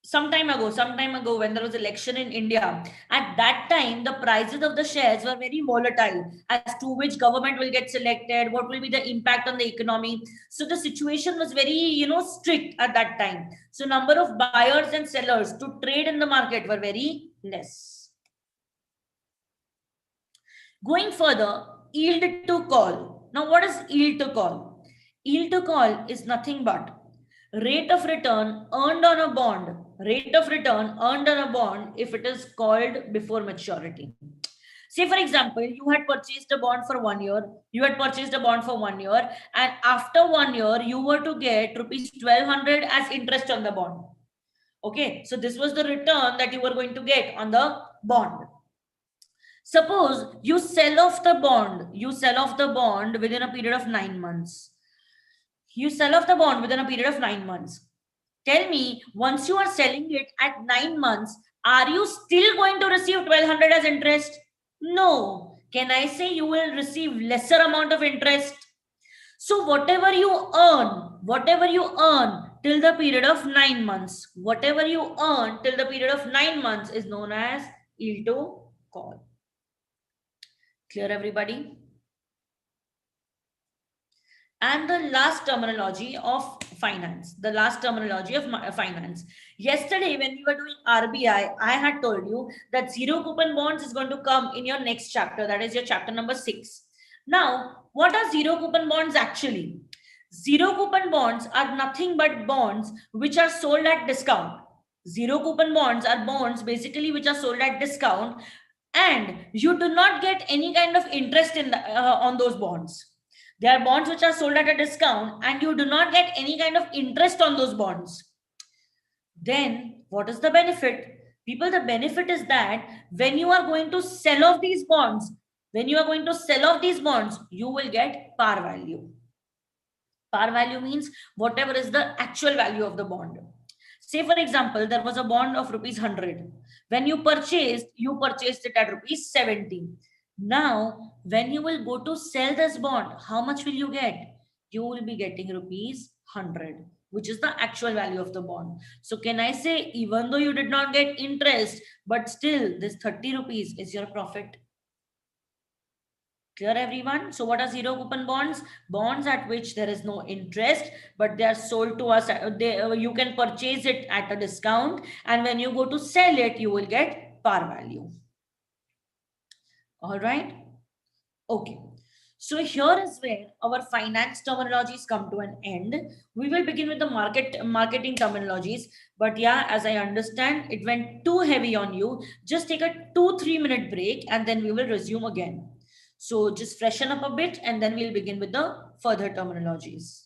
Speaker 1: Some time ago, when there was election in India, at that time, the prices of the shares were very volatile as to which government will get selected, what will be the impact on the economy. So the situation was very, strict at that time. So number of buyers and sellers to trade in the market were very less. Going further, yield to call. Now, what is yield to call? Yield to call is nothing but rate of return earned on a bond, rate of return earned on a bond if it is called before maturity. Say, for example, you had purchased a bond for 1 year, and after 1 year, you were to get rupees 1200 as interest on the bond. Okay, so this was the return that you were going to get on the bond. Suppose you sell off the bond within a period of 9 months. You sell off the bond within a period of 9 months. Tell me, once you are selling it at 9 months, are you still going to receive 1200 as interest? No. Can I say you will receive lesser amount of interest? So whatever you earn till the period of 9 months, is known as yield to call. Clear, everybody? And the last terminology of finance. Yesterday, when we were doing RBI, I had told you that zero coupon bonds is going to come in your next chapter. That is your chapter number 6. Now, what are zero coupon bonds actually? Zero coupon bonds are nothing but bonds which are sold at discount. Zero coupon bonds are bonds basically which are sold at discount, and you do not get any kind of interest on those bonds. They are bonds which are sold at a discount and you do not get any kind of interest on those bonds. Then what is the benefit? People, the benefit is that when you are going to sell off these bonds, you will get par value. Par value means whatever is the actual value of the bond. Say, for example, there was a bond of rupees 100. When you purchased it at rupees 70. Now, when you will go to sell this bond, how much will you get? You will be getting rupees 100, which is the actual value of the bond. So, can I say, even though you did not get interest, but still this 30 rupees is your profit? Clear, everyone? So, what are zero coupon bonds? Bonds at which there is no interest, but they are sold to us. You can purchase it at a discount, and when you go to sell it, you will get par value. All right. Okay. So here is where our finance terminologies come to an end. We will begin with the marketing terminologies. But yeah, as I understand, it went too heavy on you. Just take a 2-3 minute break and then we will resume again. So just freshen up a bit and then we'll begin with the further terminologies.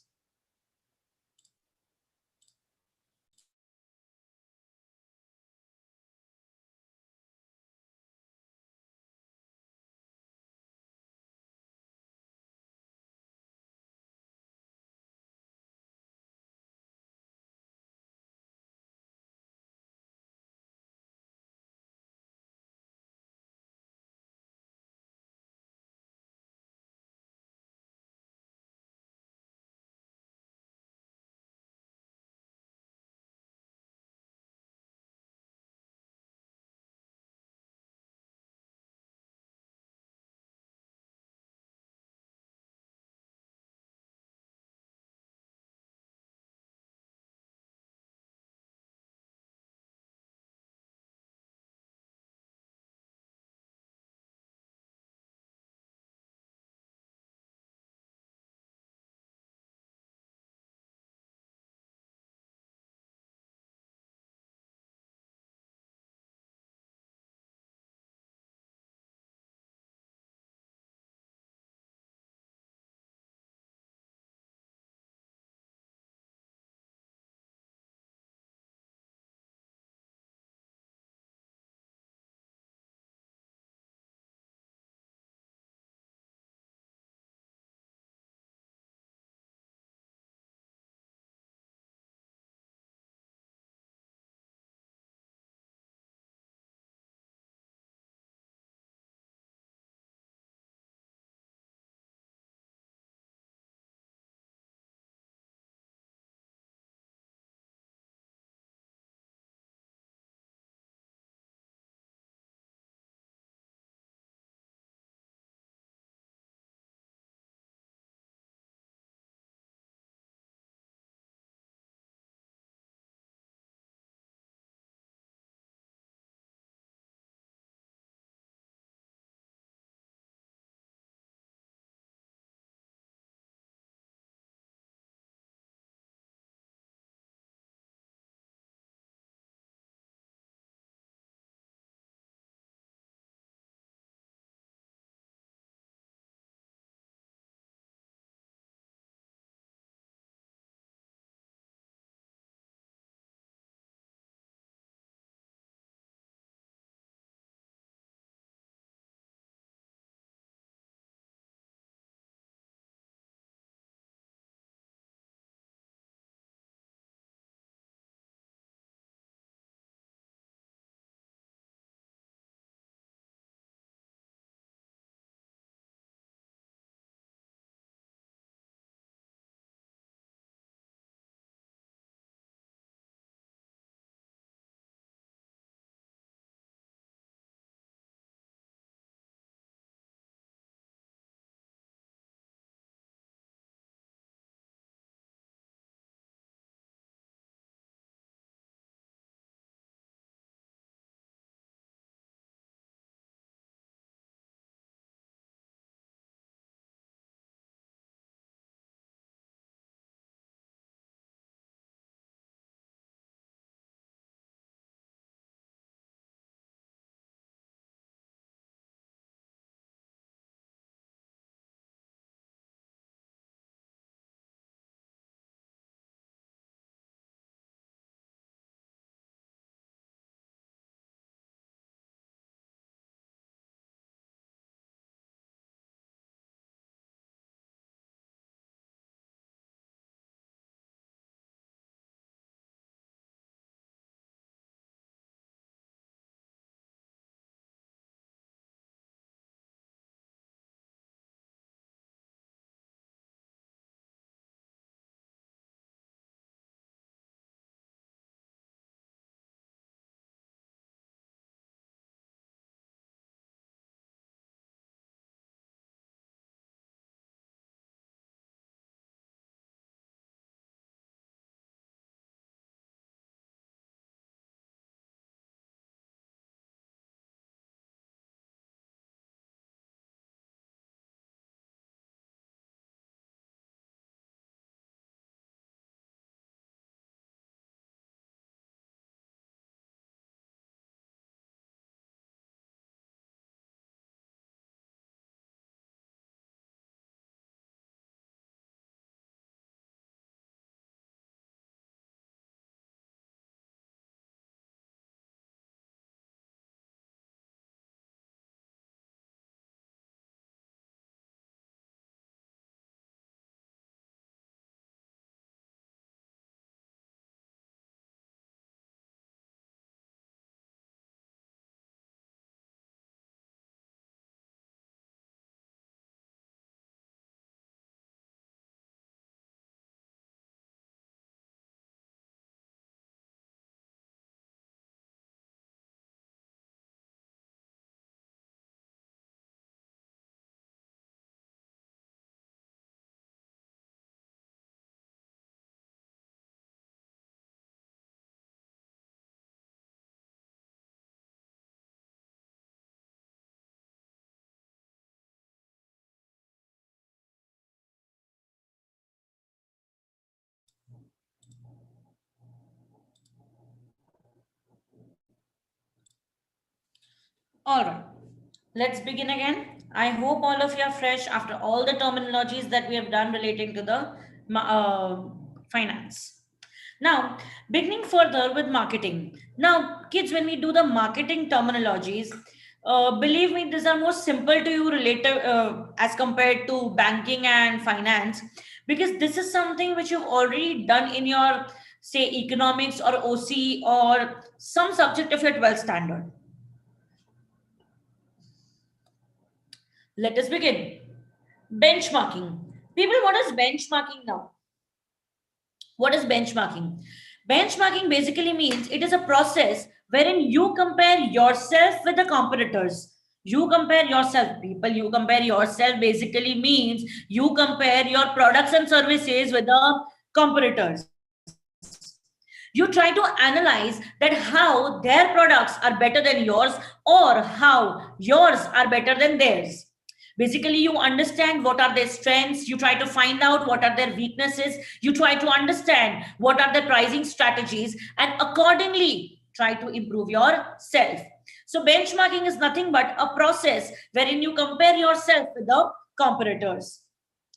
Speaker 1: All right, let's begin again. I hope all of you are fresh after all the terminologies that we have done relating to the finance. Now, beginning further with marketing. Now, kids, when we do the marketing terminologies, believe me, these are more simple to you related as compared to banking and finance, because this is something which you've already done in your, say, economics or OC or some subject of your 12th standard. Let us begin. Benchmarking. People, what is benchmarking now? What is benchmarking? Benchmarking basically means it is a process wherein you compare yourself with the competitors. You compare yourself, people, you compare yourself basically means you compare your products and services with the competitors. You try to analyze that how their products are better than yours or how yours are better than theirs. Basically, you understand what are their strengths, you try to find out what are their weaknesses, you try to understand what are their pricing strategies, and accordingly try to improve yourself. So benchmarking is nothing but a process wherein you compare yourself with the competitors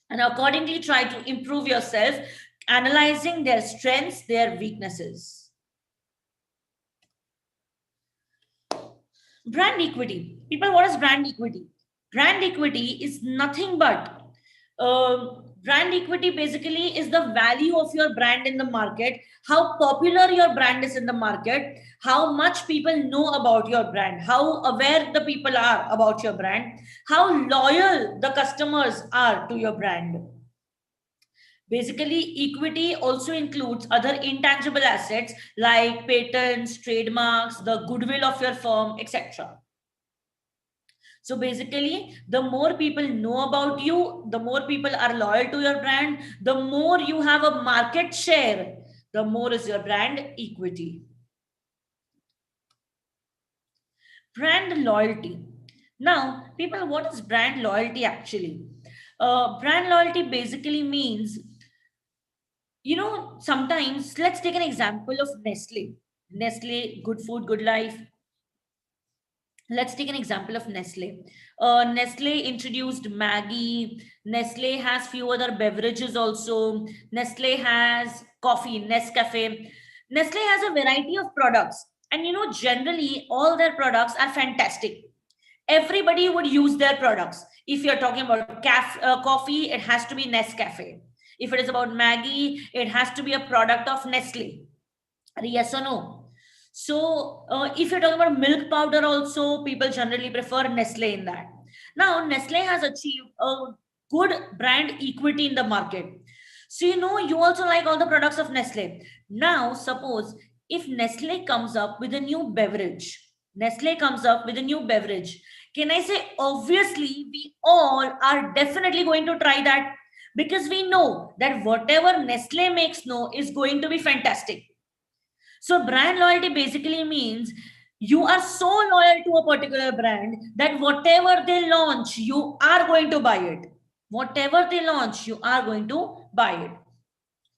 Speaker 1: and accordingly try to improve yourself, analyzing their strengths, their weaknesses. Brand equity. People, what is brand equity? Brand equity is nothing but brand equity basically is the value of your brand in the market, how popular your brand is in the market, how much people know about your brand, how aware the people are about your brand, how loyal the customers are to your brand. Basically, equity also includes other intangible assets like patents, trademarks, the goodwill of your firm, etc. So basically, the more people know about you, the more people are loyal to your brand, the more you have a market share, the more is your brand equity. Brand loyalty. Now, people, what is brand loyalty actually? Brand loyalty basically means, sometimes let's take an example of Nestle. Nestle, good food, good life. Let's take an example of Nestle. Nestle introduced Maggie. Nestle has few other beverages also. Nestle has coffee, Nescafe. Nestle has a variety of products. And generally, all their products are fantastic. Everybody would use their products. If you're talking about coffee, it has to be Nescafe. If it is about Maggie, it has to be a product of Nestle. Yes or no? So, if you're talking about milk powder, also people generally prefer Nestle in that. Now, Nestle has achieved a good brand equity in the market. So, you also like all the products of Nestle. Now, suppose if Nestle comes up with a new beverage, Nestle comes up with a new beverage. Can I say, obviously, we all are definitely going to try that because we know that whatever Nestle makes no is going to be fantastic. So brand loyalty basically means you are so loyal to a particular brand that whatever they launch, you are going to buy it. Whatever they launch, you are going to buy it.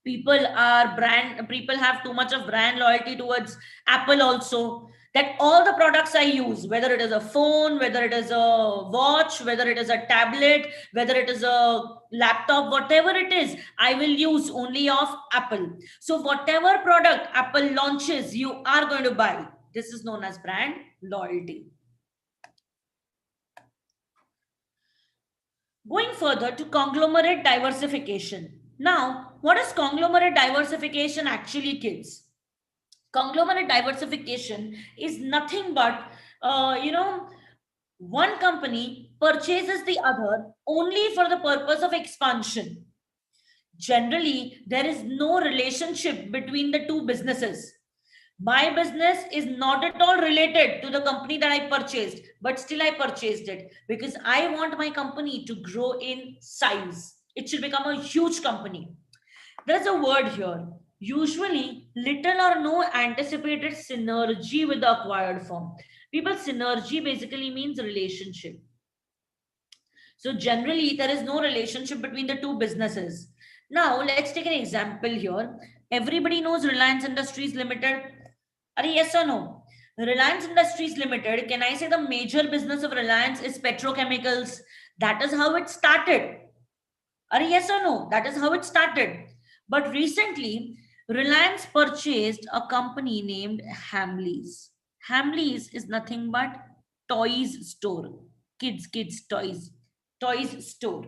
Speaker 1: People have too much of brand loyalty towards Apple also, that all the products I use, whether it is a phone, whether it is a watch, whether it is a tablet, whether it is a laptop, whatever it is, I will use only of Apple. So whatever product Apple launches, you are going to buy. This is known as brand loyalty. Going further to conglomerate diversification. Now, what is conglomerate diversification actually, kids? Conglomerate diversification is nothing but, one company purchases the other only for the purpose of expansion. Generally, there is no relationship between the two businesses. My business is not at all related to the company that I purchased, but still I purchased it because I want my company to grow in size. It should become a huge company. There's a word here. Usually, little or no anticipated synergy with the acquired firm. People, synergy basically means relationship. So, generally, there is no relationship between the two businesses. Now, let's take an example here. Everybody knows Reliance Industries Limited. Are yes or no? Reliance Industries Limited, can I say the major business of Reliance is petrochemicals? That is how it started. Are yes or no? That is how it started. But recently, Reliance purchased a company named Hamleys. Hamleys is nothing but toys store. Kids toys store.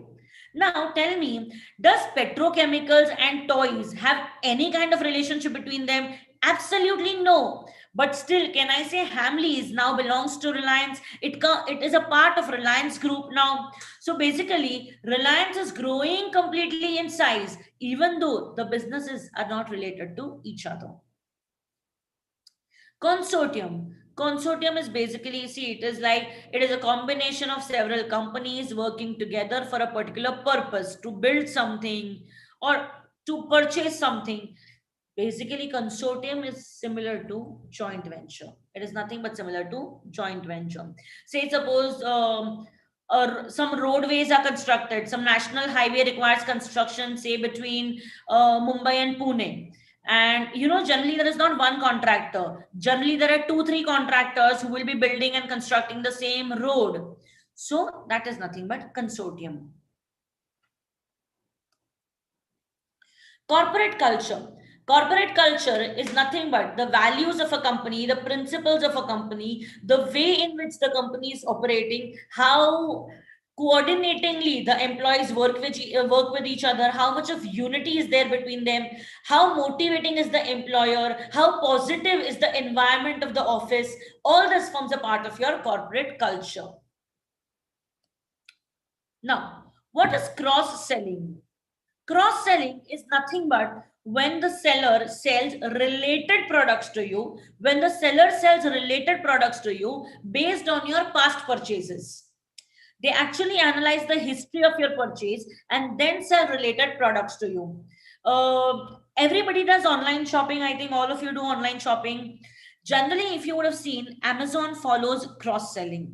Speaker 1: Now tell me, does petrochemicals and toys have any kind of relationship between them? Absolutely no. But still, can I say Hamleys now belongs to Reliance? It is a part of Reliance Group now. So basically, Reliance is growing completely in size, even though the businesses are not related to each other. Consortium. Consortium is basically, see, it is a combination of several companies working together for a particular purpose to build something or to purchase something. Basically, consortium is similar to joint venture. It is nothing but similar to joint venture. Say, suppose some roadways are constructed, some national highway requires construction, say between Mumbai and Pune. And generally there is not one contractor. Generally, there are two, three contractors who will be building and constructing the same road. So that is nothing but consortium. Corporate culture. Corporate culture is nothing but the values of a company, the principles of a company, the way in which the company is operating, how coordinatingly the employees work with each other, how much of unity is there between them, how motivating is the employer, how positive is the environment of the office. All this forms a part of your corporate culture. Now, what is cross selling? Cross selling is nothing but when the seller sells related products to you, when the seller sells related products to you based on your past purchases. They actually analyze the history of your purchase and then sell related products to you. Everybody does online shopping. I think all of you do online shopping. Generally, if you would have seen, Amazon follows cross selling,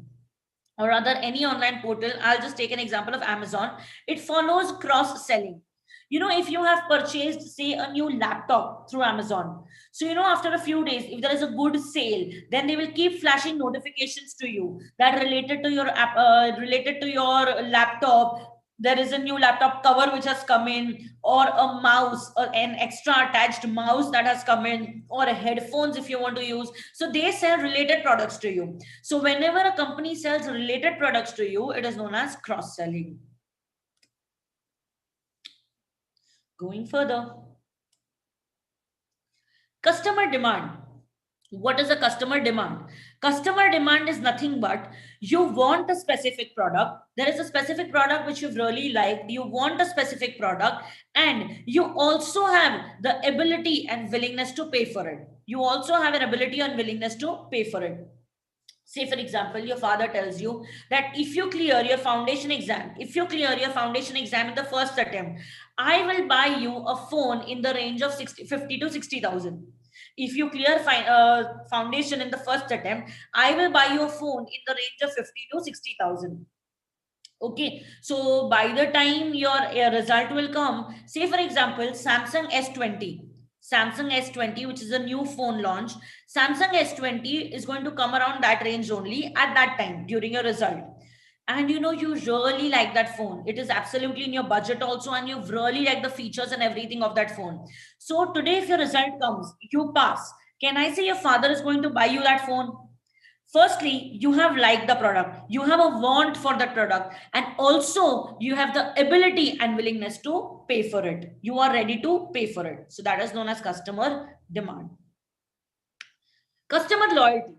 Speaker 1: or rather any online portal. I'll just take an example of Amazon. It follows cross selling. If you have purchased, say, a new laptop through Amazon, so after a few days, if there is a good sale, then they will keep flashing notifications to you that related to your app, related to your laptop, there is a new laptop cover which has come in, or a mouse, or an extra attached mouse that has come in, or headphones if you want to use. So they sell related products to you. So whenever a company sells related products to you, it is known as cross selling. Going further, customer demand. What is a customer demand? Customer demand is nothing but you want a specific product. There is a specific product which you've really liked. You want a specific product, and you also have the ability and willingness to pay for it. You also have an ability and willingness to pay for it. Say, for example, your father tells you that if you clear your foundation exam, in the first attempt, I will buy you a phone in the range of 50 to 60,000. If you clear foundation in the first attempt, I will buy you a phone in the range of 50 to 60,000. Okay, so by the time your result will come, say for example, Samsung S20, which is a new phone launch, Samsung S20 is going to come around that range only at that time during your result. And you really like that phone. It is absolutely in your budget also, and you really like the features and everything of that phone. So today, if your result comes, you pass. Can I say your father is going to buy you that phone? Firstly, you have liked the product, you have a want for that product, and also you have the ability and willingness to pay for it. You are ready to pay for it. So that is known as customer demand. Customer loyalty.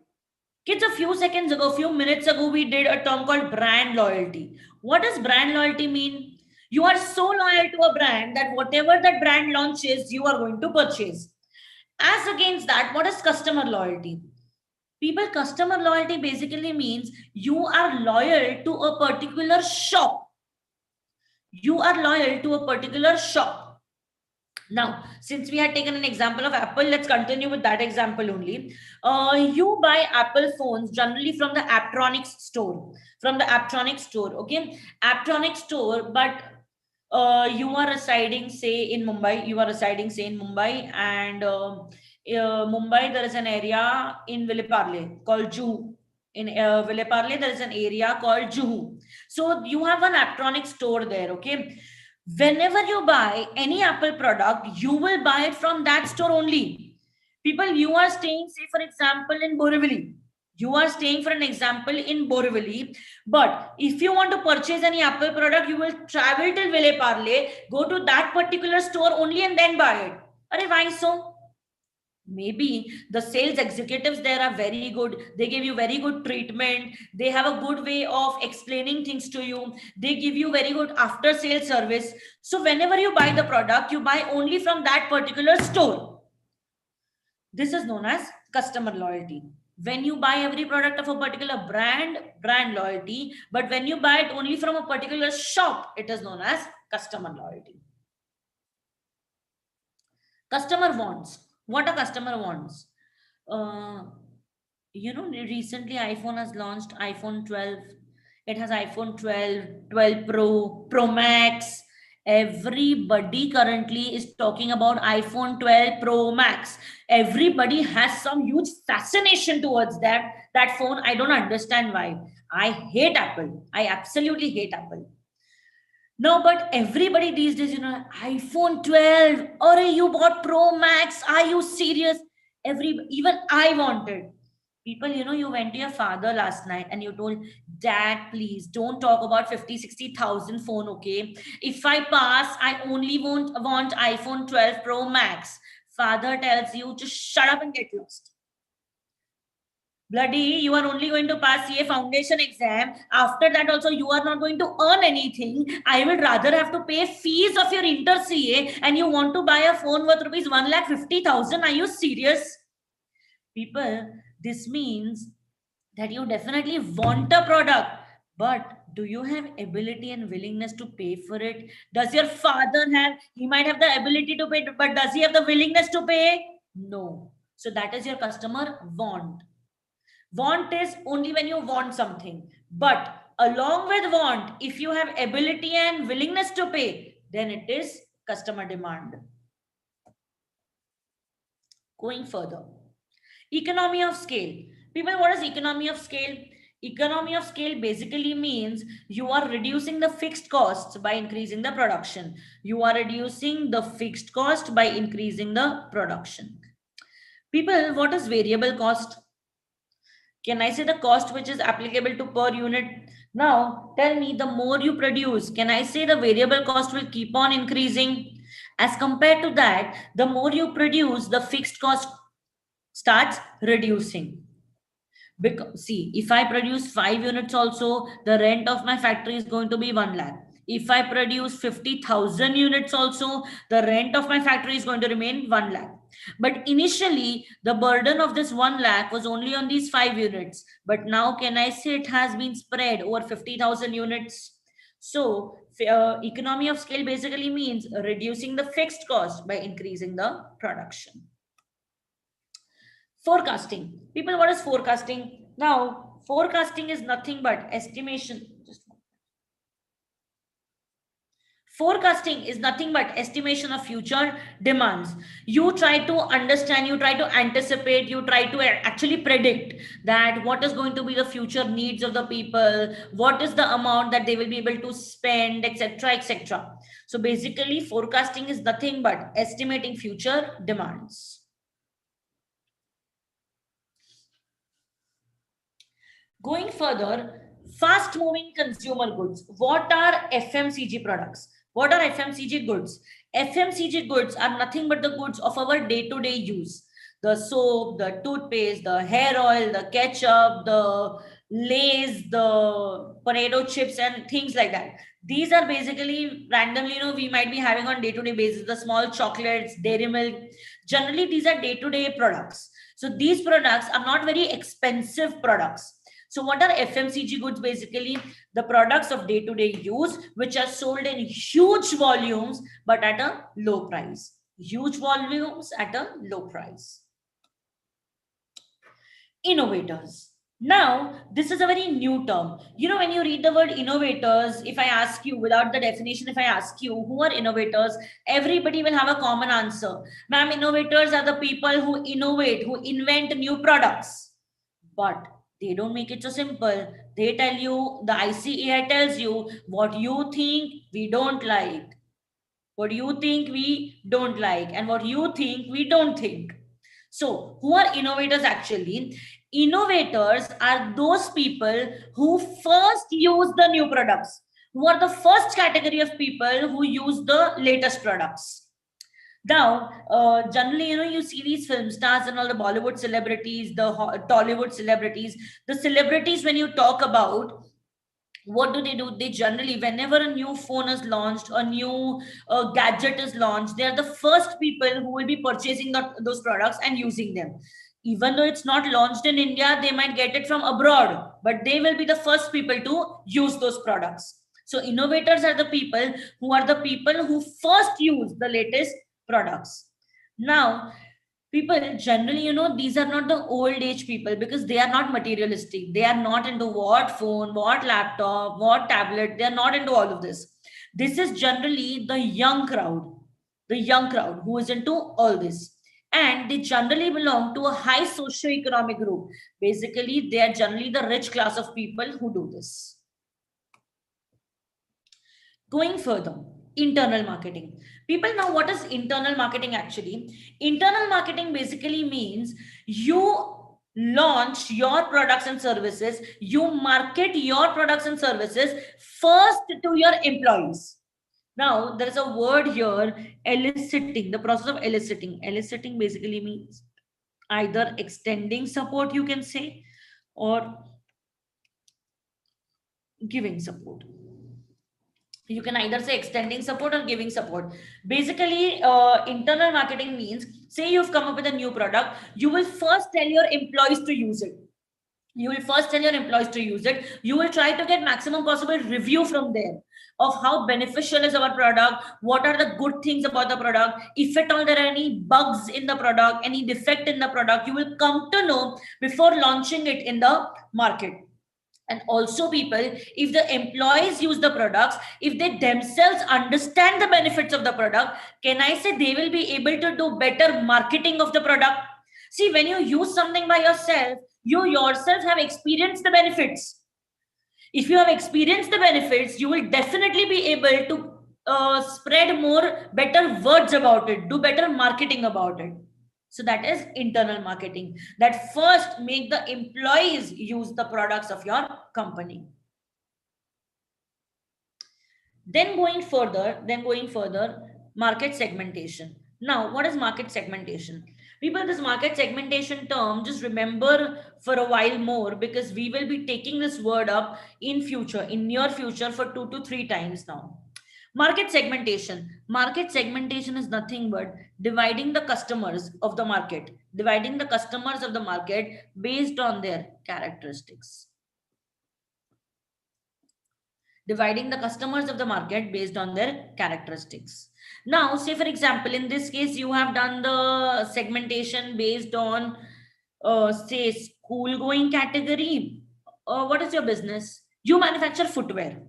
Speaker 1: Kids, a few minutes ago, we did a term called brand loyalty. What does brand loyalty mean? You are so loyal to a brand that whatever that brand launches, you are going to purchase. As against that, what is customer loyalty? People, customer loyalty basically means you are loyal to a particular shop. You are loyal to a particular shop. Now, since we had taken an example of Apple, let's continue with that example only. You buy Apple phones generally from the Aptronics store. Okay? Aptronics store, but you are residing, say, in Mumbai. And Mumbai, there is an area in Villeparle called Juhu. In Villeparle, there is an area called Juhu. So you have an electronic store there, okay? Whenever you buy any Apple product, you will buy it from that store only. People, you are staying, say, for example, in Borivali. You are staying, for an example, in Borivali. But if you want to purchase any Apple product, you will travel till Villeparle, go to that particular store only and then buy it. Arey, why so? Maybe the sales executives there are very good, they give you very good treatment, they have a good way of explaining things to you, they give you very good after sales service. So whenever you buy the product, you buy only from that particular store. This is known as customer loyalty. When you buy every product of a particular brand loyalty, but when you buy it only from a particular shop, it is known as customer loyalty. Customer wants. What a customer wants. Uh, Recently iPhone has launched iPhone 12. It has iPhone 12, 12 Pro, Pro Max. Everybody currently is talking about iPhone 12 Pro Max. Everybody has some huge fascination towards that phone. I don't understand why. I hate Apple. I absolutely hate Apple. No, but everybody these days, iPhone 12, or you bought Pro Max, are you serious? Even I wanted. People, you went to your father last night and you told, Dad, please don't talk about 50, 60,000 phone, okay? If I pass, I only want iPhone 12 Pro Max. Father tells you, just shut up and get lost. Bloody, you are only going to pass CA foundation exam. After that also, you are not going to earn anything. I would rather have to pay fees of your inter CA, and you want to buy a phone worth rupees 1,50,000. Are you serious? People, this means that you definitely want a product, but do you have ability and willingness to pay for it? Does your father have, he might have the ability to pay, but does he have the willingness to pay? No. So that is your customer want. Want is only when you want something. But along with want, if you have ability and willingness to pay, then it is customer demand. Going further, economy of scale. People, what is economy of scale? Economy of scale basically means you are reducing the fixed costs by increasing the production. You are reducing the fixed cost by increasing the production. People, what is variable cost? Can I say the cost which is applicable to per unit? Now, tell me, the more you produce, can I say the variable cost will keep on increasing? As compared to that, the more you produce, the fixed cost starts reducing. Because, see, if I produce 5 units also, the rent of my factory is going to be 1 lakh. If I produce 50,000 units also, the rent of my factory is going to remain 1 lakh. But initially, the burden of this 1 lakh was only on these 5 units. But now, can I say it has been spread over 50,000 units? So, economy of scale basically means reducing the fixed cost by increasing the production. Forecasting. People, what is forecasting? Now, forecasting is nothing but estimation. Forecasting is nothing but estimation of future demands. You try to understand, you try to anticipate, you try to actually predict that what is going to be the future needs of the people, what is the amount that they will be able to spend, etc., etc. So basically, forecasting is nothing but estimating future demands. Going further, fast moving consumer goods. What are FMCG products? What are FMCG goods? FMCG goods are nothing but the goods of our day-to-day use. The soap, the toothpaste, the hair oil, the ketchup, the Lays, the potato chips, and things like that. These are basically randomly, we might be having on day-to-day basis. The small chocolates, dairy milk. Generally, these are day-to-day products. So these products are not very expensive products. So what are FMCG goods? Basically, the products of day-to-day use, which are sold in huge volumes, but at a low price. Huge volumes at a low price. Innovators. Now, this is a very new term. You know, when you read the word innovators, if I ask you without the definition, if I ask you who are innovators, everybody will have a common answer. Ma'am, innovators are the people who innovate, who invent new products. But they don't make it so simple. They tell you, the ICAI tells you what you think we don't like, what you think we don't like, and what you think we don't think. So, who are innovators actually? Innovators are those people who first use the new products, who are the first category of people who use the latest products. Now, generally, you see these film stars and all the Bollywood celebrities, the Tollywood celebrities, the celebrities, when you talk about, what do? They generally, whenever a new phone is launched, a new gadget is launched, they are the first people who will be purchasing those products and using them. Even though it's not launched in India, they might get it from abroad, but they will be the first people to use those products. So innovators are the people who first use the latest products. Now, people generally, these are not the old age people, because they are not materialistic. They are not into what phone, what laptop, what tablet. They are not into all of this. This is generally the young crowd who is into all this, and they generally belong to a high socio-economic group. Basically, they are generally the rich class of people who do this. Going further, internal marketing. People know what is internal marketing actually. Internal marketing basically means you launch your products and services, you market your products and services first to your employees. Now, there is a word here, eliciting, the process of eliciting. Eliciting basically means either extending support, you can say, or giving support. You can either say extending support or giving support. Basically, internal marketing means, say you've come up with a new product, you will first tell your employees to use it. You will try to get maximum possible review from there of how beneficial is our product, what are the good things about the product, if at all there are any bugs in the product, any defect in the product, you will come to know before launching it in the market. And also, people, if the employees use the products, if they themselves understand the benefits of the product, can I say they will be able to do better marketing of the product? See, when you use something by yourself, you yourself have experienced the benefits. If you have experienced the benefits, you will definitely be able to spread more better words about it, do better marketing about it. So that is internal marketing, that first make the employees use the products of your company. Then going further, market segmentation. Now, what is market segmentation? People, this market segmentation term, just remember for a while more, because we will be taking this word up in near future, for 2 to 3 times now. Market segmentation. Market segmentation is nothing but dividing the customers of the market based on their characteristics. Dividing the customers of the market based on their characteristics. Now, say for example, in this case, you have done the segmentation based on, say, school going category. What is your business? You manufacture footwear.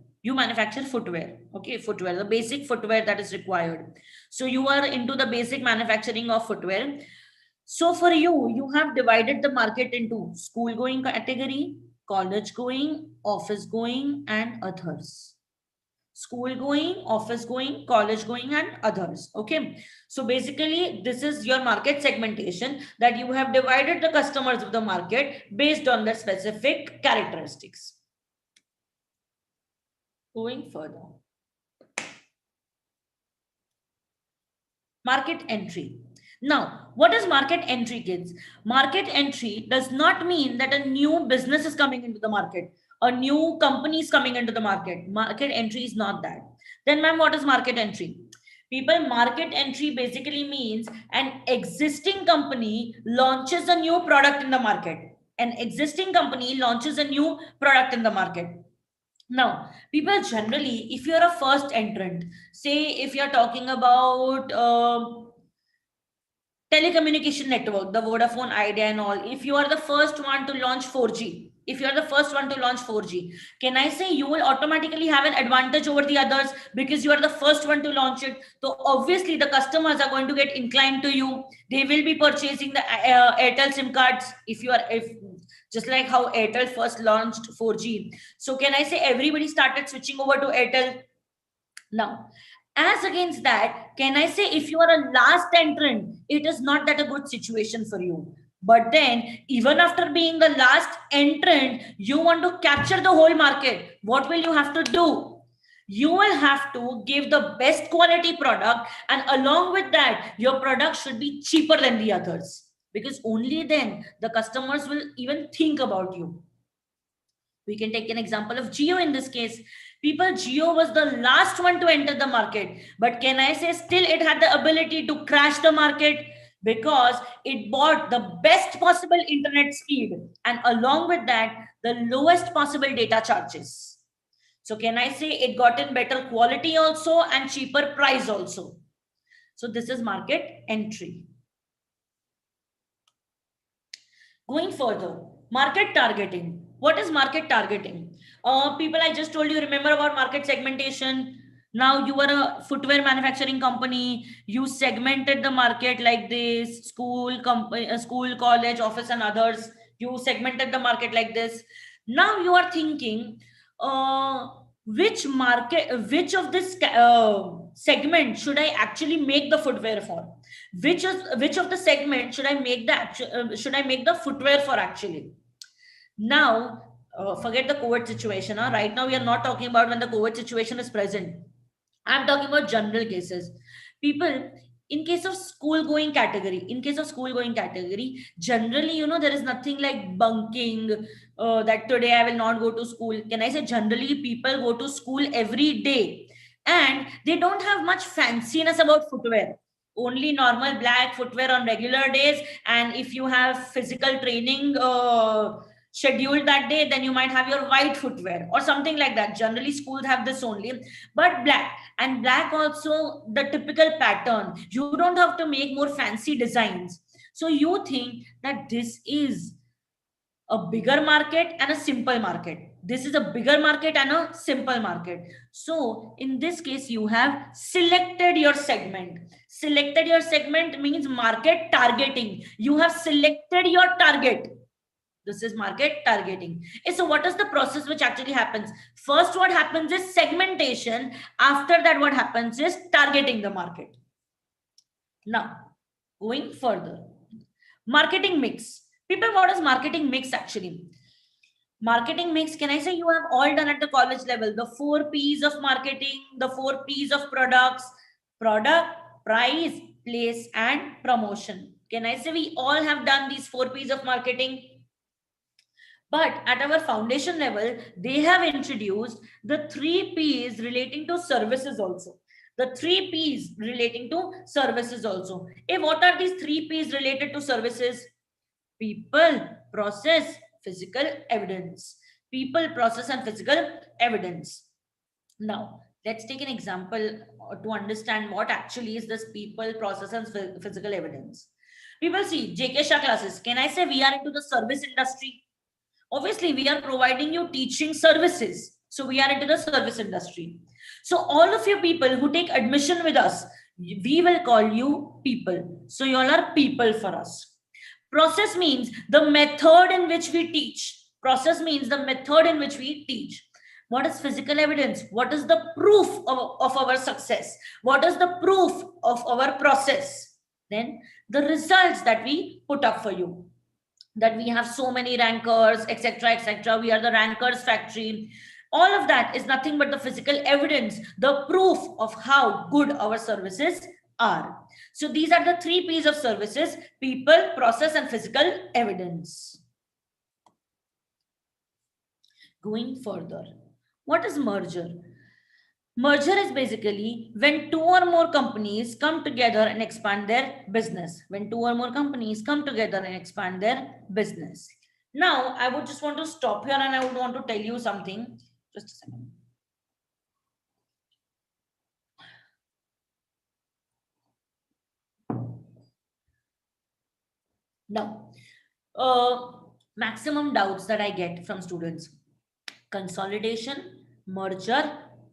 Speaker 1: Okay, footwear, the basic footwear that is required. So you are into the basic manufacturing of footwear. So for you, you have divided the market into school going category, college going, office going, and others. School going, office going, college going, and others. Okay. So basically, this is your market segmentation, that you have divided the customers of the market based on their specific characteristics. Going further, market entry. Now, what is market entry, kids? Market entry does not mean that a new business is coming into the market, a new company is coming into the market. Market entry is not that. Then, ma'am, what is market entry? People, market entry basically means an existing company launches a new product in the market. An existing company launches a new product in the market. Now, people generally, if you're a first entrant, say if you're talking about telecommunication network, the Vodafone Idea and all, if you are the first one to launch 4G, if you are the first one to launch 4G, can I say you will automatically have an advantage over the others because you are the first one to launch it? So obviously the customers are going to get inclined to you. They will be purchasing the Airtel SIM cards. If just like how Airtel first launched 4G. So can I say everybody started switching over to Airtel? Now, as against that, can I say if you are a last entrant, it is not that a good situation for you. But then, even after being the last entrant, you want to capture the whole market. What will you have to do? You will have to give the best quality product, and along with that, your product should be cheaper than the others. Because only then the customers will even think about you. We can take an example of Geo in this case. Geo was the last one to enter the market, but can I say still it had the ability to crash the market because it bought the best possible internet speed and along with that the lowest possible data charges. So can I say it got in better quality also and cheaper price also. So this is market entry. Going further, market targeting. What is market targeting? People, I just told you, remember about market segmentation. Now you are a footwear manufacturing company. You segmented the market like this: school, college, office, and others. You segmented the market like this. Now you are thinking, which of this segment should I actually make the footwear for? Which of the segment should I make the footwear for actually? Now, forget the COVID situation. Huh? Right now, we are not talking about when the COVID situation is present. I'm talking about general cases. People, in case of school going category, generally, there is nothing like bunking, that today I will not go to school. Can I say generally people go to school every day and they don't have much fanciness about footwear, only normal black footwear on regular days. And if you have physical training scheduled that day, then you might have your white footwear or something like that. Generally schools have this only, but black, and black also the typical pattern. You don't have to make more fancy designs. So you think that this is a bigger market and a simple market. This is a bigger market and a simple market. So in this case, you have selected your segment. Selected your segment means market targeting. You have selected your target. This is market targeting. So what is the process which actually happens? First, what happens is segmentation. After that, what happens is targeting the market. Now, going further, marketing mix. People, what is marketing mix actually? Marketing mix, can I say you have all done at the college level? The 4 P's of marketing, the 4 P's of products: product, price, place, and promotion. Can I say we all have done these 4 P's of marketing? But at our foundation level, they have introduced the 3 P's relating to services also. The 3 P's relating to services also. What are these 3 P's related to services? People, process, physical evidence. People, process, and physical evidence. Now, let's take an example to understand what actually is this people, process, and physical evidence. People, see, JK Shah classes. Can I say we are into the service industry? Obviously, we are providing you teaching services. So we are into the service industry. So all of you people who take admission with us, we will call you people. So you all are people for us. Process means the method in which we teach. Process means the method in which we teach. What is physical evidence? What is the proof of our success? What is the proof of our process? Then the results that we put up for you. That we have so many rankers, etc., etc. We are the rankers factory. All of that is nothing but the physical evidence, the proof of how good our services are. So these are the 3 P's of services: people, process, and physical evidence. Going further, what is merger? Merger is basically when 2 or more companies come together and expand their business. When 2 or more companies come together and expand their business. Now, I would just want to stop here and I would want to tell you something. Just a second. Now, uh, maximum doubts that I get from students: consolidation, merger,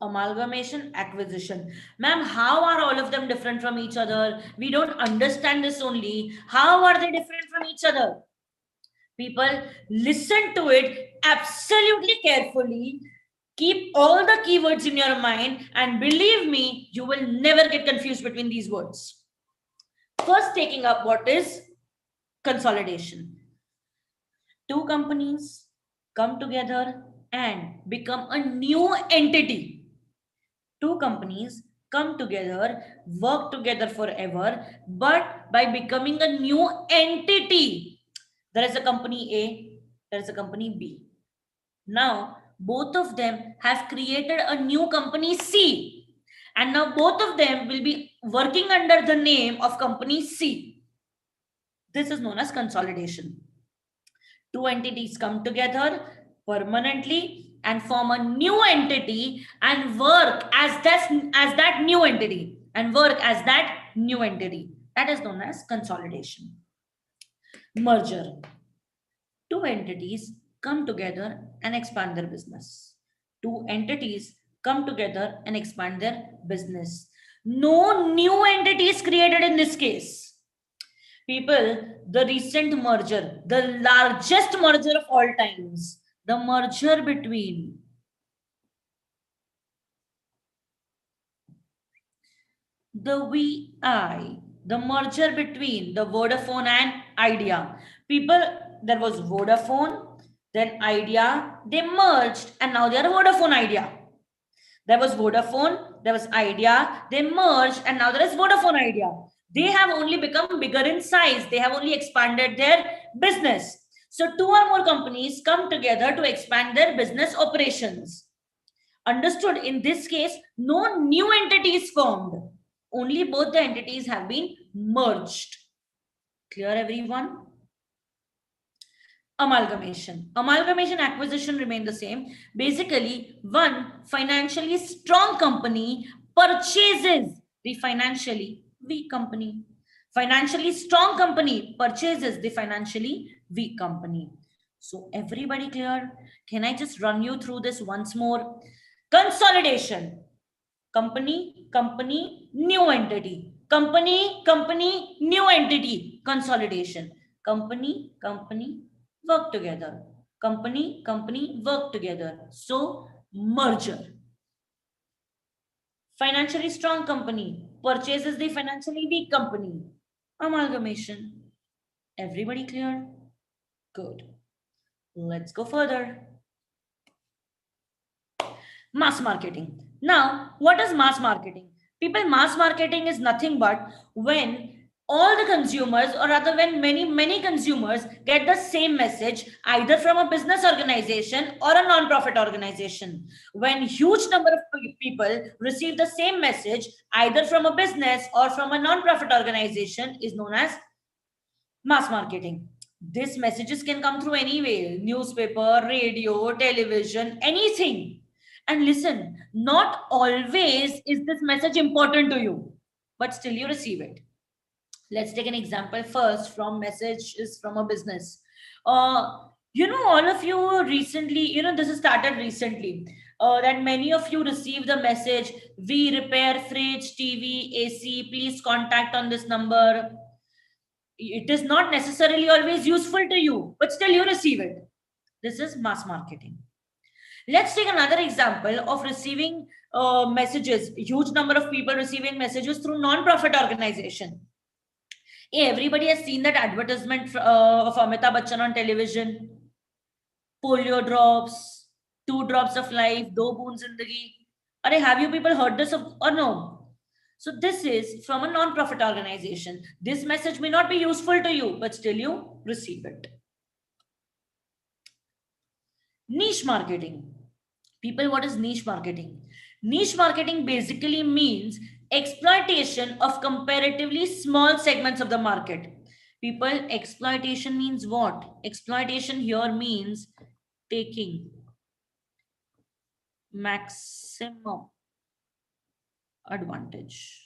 Speaker 1: amalgamation, acquisition. Ma'am, how are all of them different from each other? We don't understand this only. How are they different from each other? People, listen to it absolutely carefully. Keep all the keywords in your mind, and believe me, you will never get confused between these words. First, taking up what is consolidation. Two companies come together and become a new entity. Two companies come together, work together forever, but by becoming a new entity. There is a company A, there is a company B. Now, both of them have created a new company C. And now both of them will be working under the name of company C. This is known as consolidation. Two entities come together permanently and form a new entity and work as that new entity and work as that new entity. That is known as consolidation. Merger. Two entities come together and expand their business. Two entities come together and expand their business. No new entity is created in this case. People, the recent merger, the largest merger of all times, the merger between the VI, the merger between the Vodafone and Idea. People, there was Vodafone, then Idea, they merged, and now they are Vodafone Idea. There was Vodafone, there was Idea, they merged, and now there is Vodafone Idea. They have only become bigger in size, they have only expanded their business. So, two or more companies come together to expand their business operations. Understood? In this case, no new entity is formed, only both the entities have been merged. Clear, everyone? Amalgamation, acquisition remain the same. Basically, one financially strong company purchases the financially weak company. Financially strong company purchases the financially weak company. So, everybody clear? Can I just run you through this once more? Consolidation. Company, new entity. Company, new entity. Consolidation. Company, work together. Company, work together. So, merger. Financially strong company purchases the financially weak company. Amalgamation. Everybody clear? Good. Let's go further. Mass marketing. Now, what is mass marketing? People, mass marketing is nothing but when all the consumers, or rather when many consumers get the same message either from a business organization or a non-profit organization. When huge number of people receive the same message either from a business or from a non-profit organization is known as mass marketing. These messages can come through any way: newspaper, radio, television, anything. And listen, not always is this message important to you, but still you receive it. Let's take an example first from messages from a business. All of you recently, this has started recently. That many of you receive the message: we repair fridge, TV, AC, please contact on this number. It is not necessarily always useful to you, but still you receive it. This is mass marketing. Let's take another example of receiving messages, huge number of people receiving messages through non-profit organization. Everybody has seen that advertisement of Amitabh Bachchan on television: polio drops, 2 drops of life, do boon zindagi. Have you people heard this or no? So this is from a non-profit organization. This message may not be useful to you, but still you receive it. Niche marketing. People, what is niche marketing? Niche marketing basically means exploitation of comparatively small segments of the market. People, exploitation means what? Exploitation here means taking maximum advantage.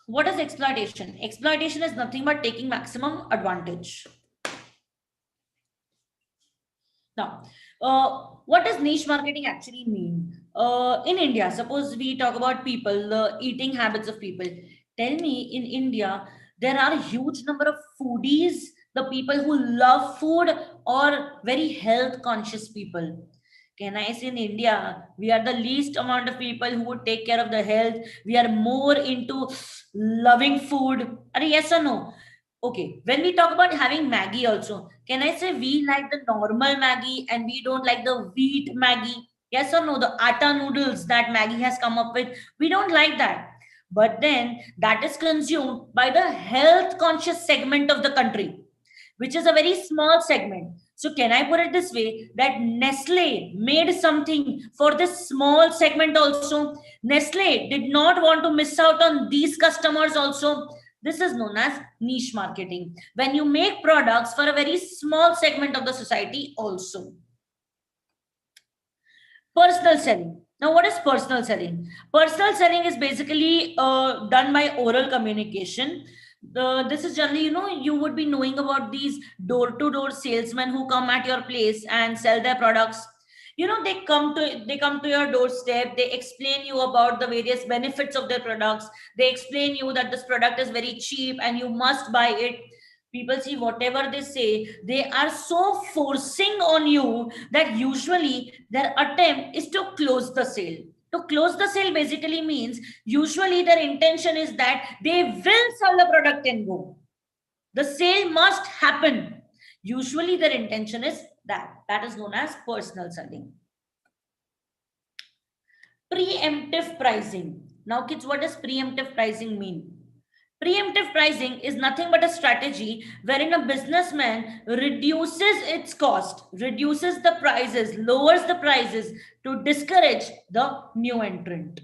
Speaker 1: What is exploitation? Exploitation is nothing but taking maximum advantage. Now, what does niche marketing actually mean? In India, suppose we talk about people, the eating habits of people. Tell me, in India, there are a huge number of foodies, the people who love food, or very health conscious people. Can I say in India, we are the least amount of people who would take care of the health. We are more into loving food. Are yes or no? Okay, when we talk about having Maggie also, can I say we like the normal Maggie and we don't like the wheat Maggie? Yes or no? The atta noodles that Maggie has come up with, we don't like that. But then that is consumed by the health conscious segment of the country, which is a very small segment. So, can I put it this way that Nestle made something for this small segment also? Nestle did not want to miss out on these customers also. This is known as niche marketing. When you make products for a very small segment of the society also. Personal selling. Now, what is personal selling? Personal selling is basically done by oral communication. This is generally, you would be knowing about these door-to-door salesmen who come at your place and sell their products. They come to your doorstep. They explain you about the various benefits of their products. They explain you that this product is very cheap and you must buy it. People see whatever they say, they are so forcing on you that usually their attempt is to close the sale. To close the sale basically means usually their intention is that they will sell the product and go. The sale must happen. Usually their intention is that is known as personal selling. Preemptive pricing. Now, kids, what does preemptive pricing mean? Preemptive pricing is nothing but a strategy wherein a businessman reduces its cost, reduces the prices, lowers the prices to discourage the new entrant.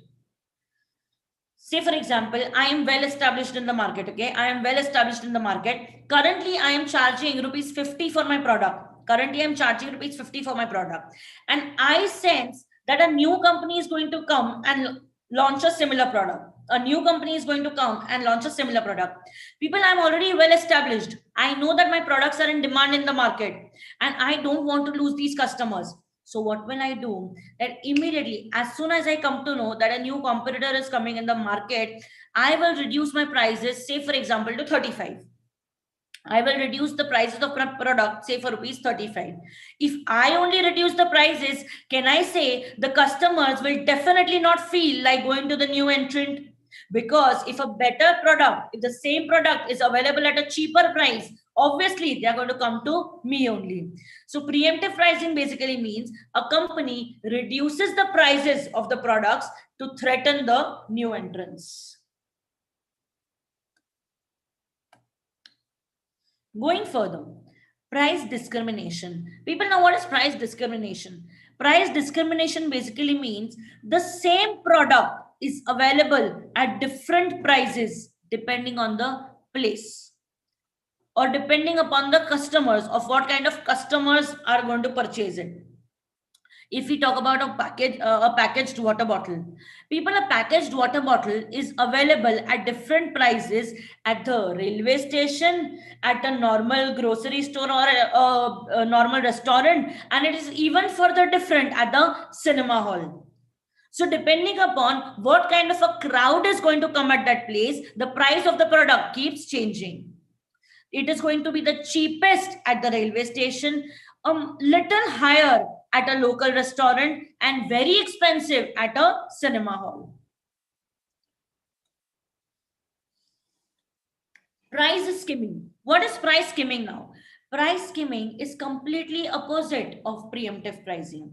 Speaker 1: Say, for example, I am well established in the market. Okay, I am well established in the market. Currently, I am charging rupees 50 for my product. Currently, I am charging rupees 50 for my product. And I sense that a new company is going to come and launch a similar product. A new company is going to come and launch a similar product. People, I'm already well established. I know that my products are in demand in the market and I don't want to lose these customers. So what will I do? That immediately, as soon as I come to know that a new competitor is coming in the market, I will reduce my prices, say for example, to 35. I will reduce the prices of product, say for rupees 35. If I only reduce the prices, can I say the customers will definitely not feel like going to the new entrant? Because if a better product, if the same product is available at a cheaper price, obviously they are going to come to me only. So preemptive pricing basically means a company reduces the prices of the products to threaten the new entrants. Going further, price discrimination. People know what is price discrimination. Price discrimination basically means the same product is available at different prices depending on the place or depending upon the customers of what kind of customers are going to purchase it. If we talk about a packaged water bottle, people, a packaged water bottle is available at different prices at the railway station, at a normal grocery store, or a normal restaurant, and it is even further different at the cinema hall. So depending upon what kind of a crowd is going to come at that place, the price of the product keeps changing. It is going to be the cheapest at the railway station, a little higher at a local restaurant, and very expensive at a cinema hall. Price skimming. What is price skimming now? Price skimming is completely opposite of preemptive pricing.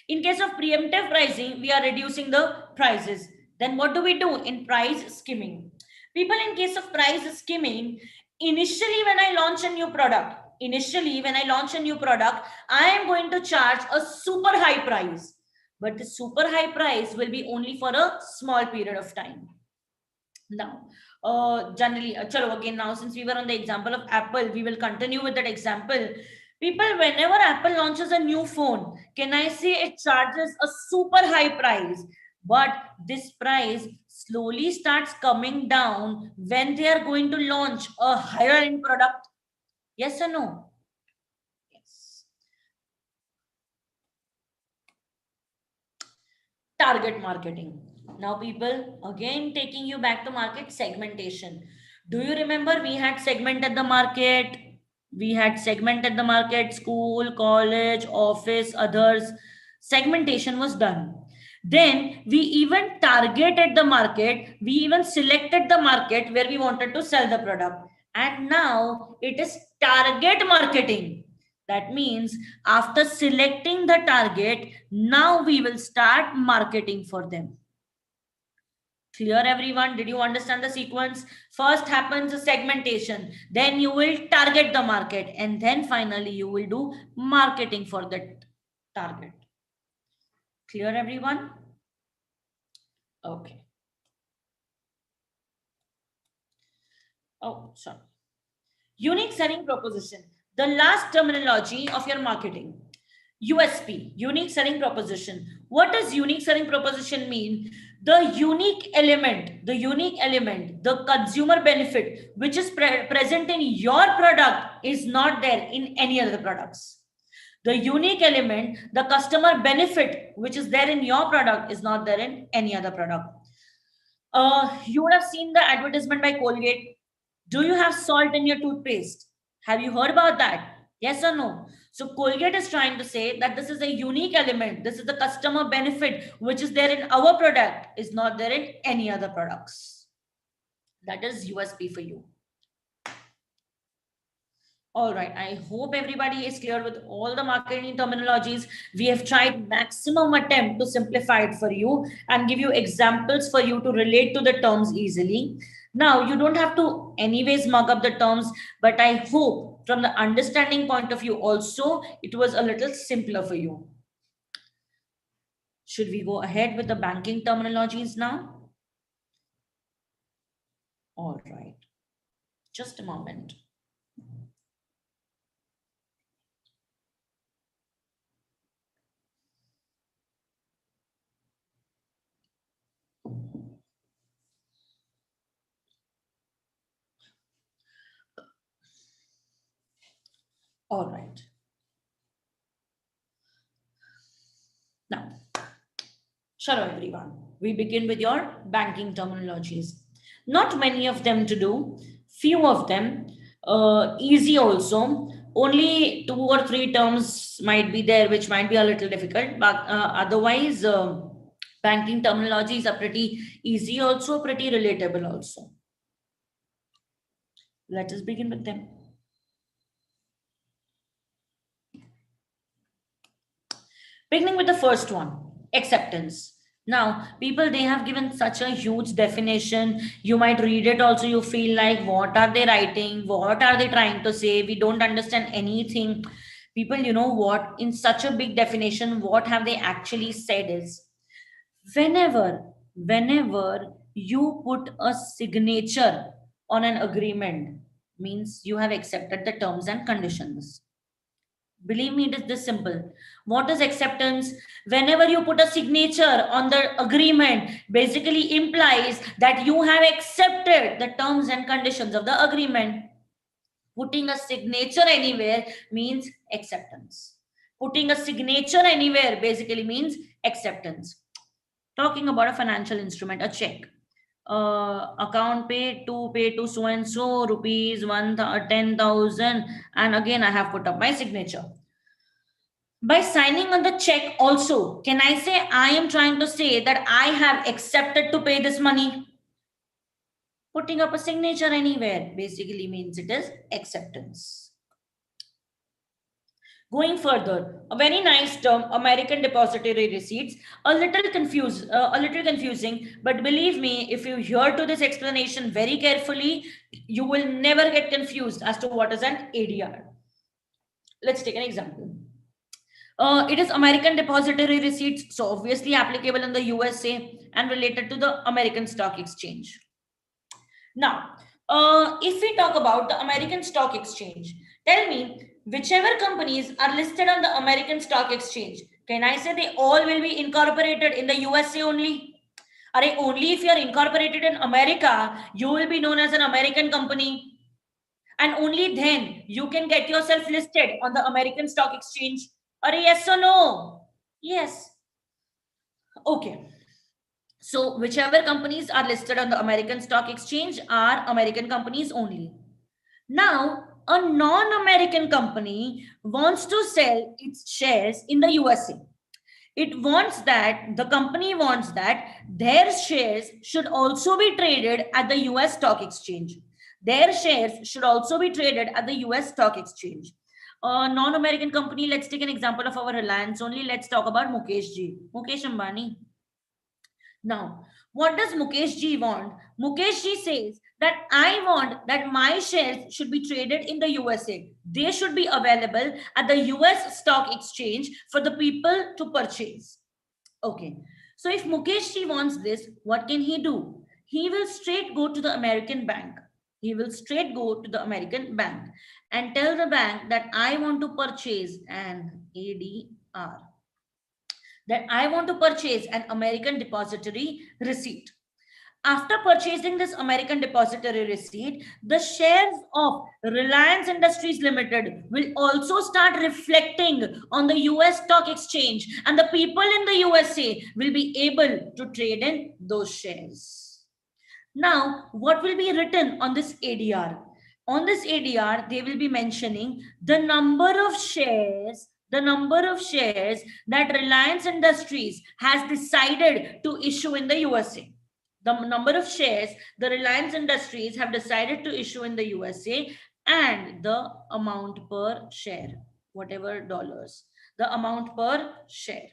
Speaker 1: In case of preemptive pricing, we are reducing the prices. Then what do we do in price skimming? People, in case of price skimming, initially when I launch a new product, I am going to charge a super high price. But the super high price will be only for a small period of time. Now, generally, chalo, again, now since we were on the example of Apple, we will continue with that example. People, whenever Apple launches a new phone, can I say it charges a super high price? But this price slowly starts coming down when they are going to launch a higher end product. Yes or no? Yes. Target marketing. Now, people, again taking you back to market segmentation. Do you remember we had segmented the market? We had segmented the market, school, college, office, others. Segmentation was done. Then we even targeted the market. We even selected the market where we wanted to sell the product. And now it is target marketing. That means after selecting the target, now we will start marketing for them. Clear, everyone? Did you understand the sequence? First happens the segmentation, then you will target the market, and then finally you will do marketing for that target. Clear, everyone? Okay. Oh, sorry. Unique selling proposition, the last terminology of your marketing. USP, unique selling proposition. What does unique selling proposition mean? The unique element, the consumer benefit which is present in your product is not there in any other products. The unique element, the customer benefit which is there in your product is not there in any other product. You would have seen the advertisement by Colgate. Do you have salt in your toothpaste? Have you heard about that? Yes or no? So Colgate is trying to say that this is a unique element. This is the customer benefit which is there in our product, is not there in any other products. That is USP for you. All right. I hope everybody is clear with all the marketing terminologies. We have tried maximum attempt to simplify it for you and give you examples for you to relate to the terms easily. Now, you don't have to anyways mug up the terms, but I hope from the understanding point of view also, it was a little simpler for you. Should we go ahead with the banking terminologies now? All right. Just a moment. All right. Now, sure, everyone. We begin with your banking terminologies. Not many of them to do, few of them, easy also. Only two or three terms might be there, which might be a little difficult, but otherwise, banking terminologies are pretty easy, also pretty relatable, also. Let us begin with them. Beginning with the first one, acceptance. Now, people, they have given such a huge definition. You might read it also, you feel like, what are they writing? What are they trying to say? We don't understand anything. People, you know what? In such a big definition, what have they actually said is, whenever you put a signature on an agreement, means you have accepted the terms and conditions. Believe me, it is this simple. What is acceptance? Whenever you put a signature on the agreement, basically implies that you have accepted the terms and conditions of the agreement. Putting a signature anywhere means acceptance. Putting a signature anywhere basically means acceptance. Talking about a financial instrument, a check. Account pay to so and so rupees 10,000, and again I have put up my signature. By signing on the check also, can I say I am trying to say that I have accepted to pay this money? Putting up a signature anywhere basically means it is acceptance. Going further, a very nice term, American depository receipts, a little confusing, but believe me, if you hear to this explanation very carefully, you will never get confused as to what is an ADR. Let's take an example. It is American depository receipts, so obviously applicable in the USA and related to the American Stock Exchange. Now, if we talk about the American Stock Exchange, tell me whichever companies are listed on the American Stock Exchange, can I say they all will be incorporated in the USA only? Only if you are incorporated in America, you will be known as an American company. And only then you can get yourself listed on the American Stock Exchange. Yes or no? Yes. Okay. So whichever companies are listed on the American Stock Exchange are American companies only. Now, a non-American company wants to sell its shares in the USA. The company wants that their shares should also be traded at the US Stock Exchange. Their shares should also be traded at the US Stock Exchange. A non-American company, let's take an example of our Reliance only. Let's talk about Mukesh ji. Mukesh Ambani. Now, what does Mukesh ji want? Mukesh ji says that I want that my shares should be traded in the USA. They should be available at the US Stock Exchange for the people to purchase. Okay. So if Mukesh ji wants this, what can he do? He will straight go to the American bank. He will straight go to the American bank and tell the bank that I want to purchase an ADR, that I want to purchase an American depository receipt. After purchasing this American depository receipt, the shares of Reliance Industries Limited will also start reflecting on the US Stock Exchange, and the people in the USA will be able to trade in those shares. Now, what will be written on this ADR? On this ADR, they will be mentioning the number of shares that Reliance Industries has decided to issue in the USA. The number of shares the Reliance Industries have decided to issue in the USA and the amount per share, whatever dollars, the amount per share.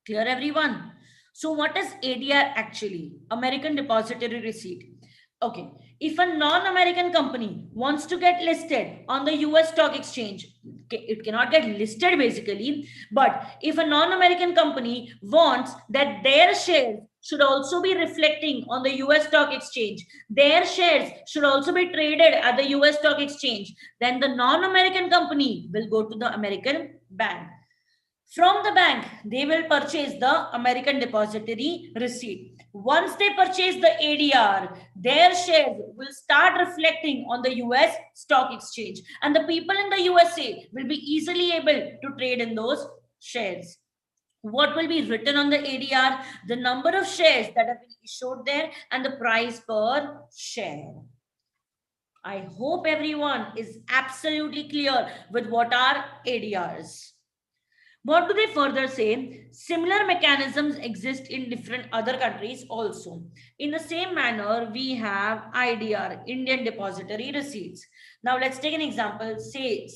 Speaker 1: Clear, everyone? So what is ADR actually? American Depository Receipt. Okay, if a non-American company wants to get listed on the US Stock Exchange, it cannot get listed basically, but if a non-American company wants that their shares should also be reflecting on the US Stock Exchange, their shares should also be traded at the US Stock Exchange, then the non-American company will go to the American bank. From the bank, they will purchase the American Depository Receipt. Once they purchase the ADR, their shares will start reflecting on the US Stock Exchange, and the people in the USA will be easily able to trade in those shares. What will be written on the ADR? The number of shares that have been issued there and the price per share. I hope everyone is absolutely clear with what are ADRs. What do they further say? Similar mechanisms exist in different other countries also. In the same manner, we have IDR, Indian Depository Receipts. Now let's take an example. Say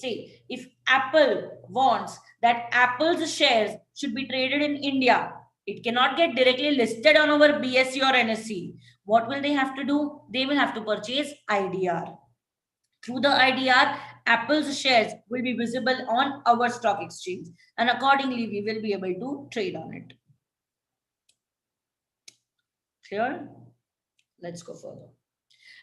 Speaker 1: if Apple wants that Apple's shares should be traded in India, it cannot get directly listed on our BSE or NSE. What will they have to do? They will have to purchase IDR. Through the IDR, Apple's shares will be visible on our stock exchange, and accordingly, we will be able to trade on it. Clear? Let's go further.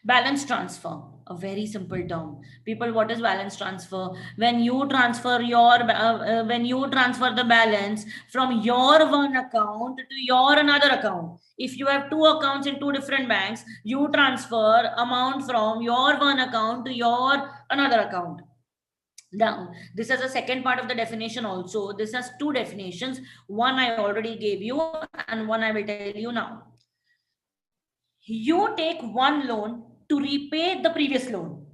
Speaker 1: Balance transfer, a very simple term. People, what is balance transfer? When you transfer the balance from your one account to your another account. If you have two accounts in two different banks, you transfer amount from your one account to your another account. Now, this is a second part of the definition also. This has two definitions. One I already gave you and one I will tell you now. You take one loan to repay the previous loan.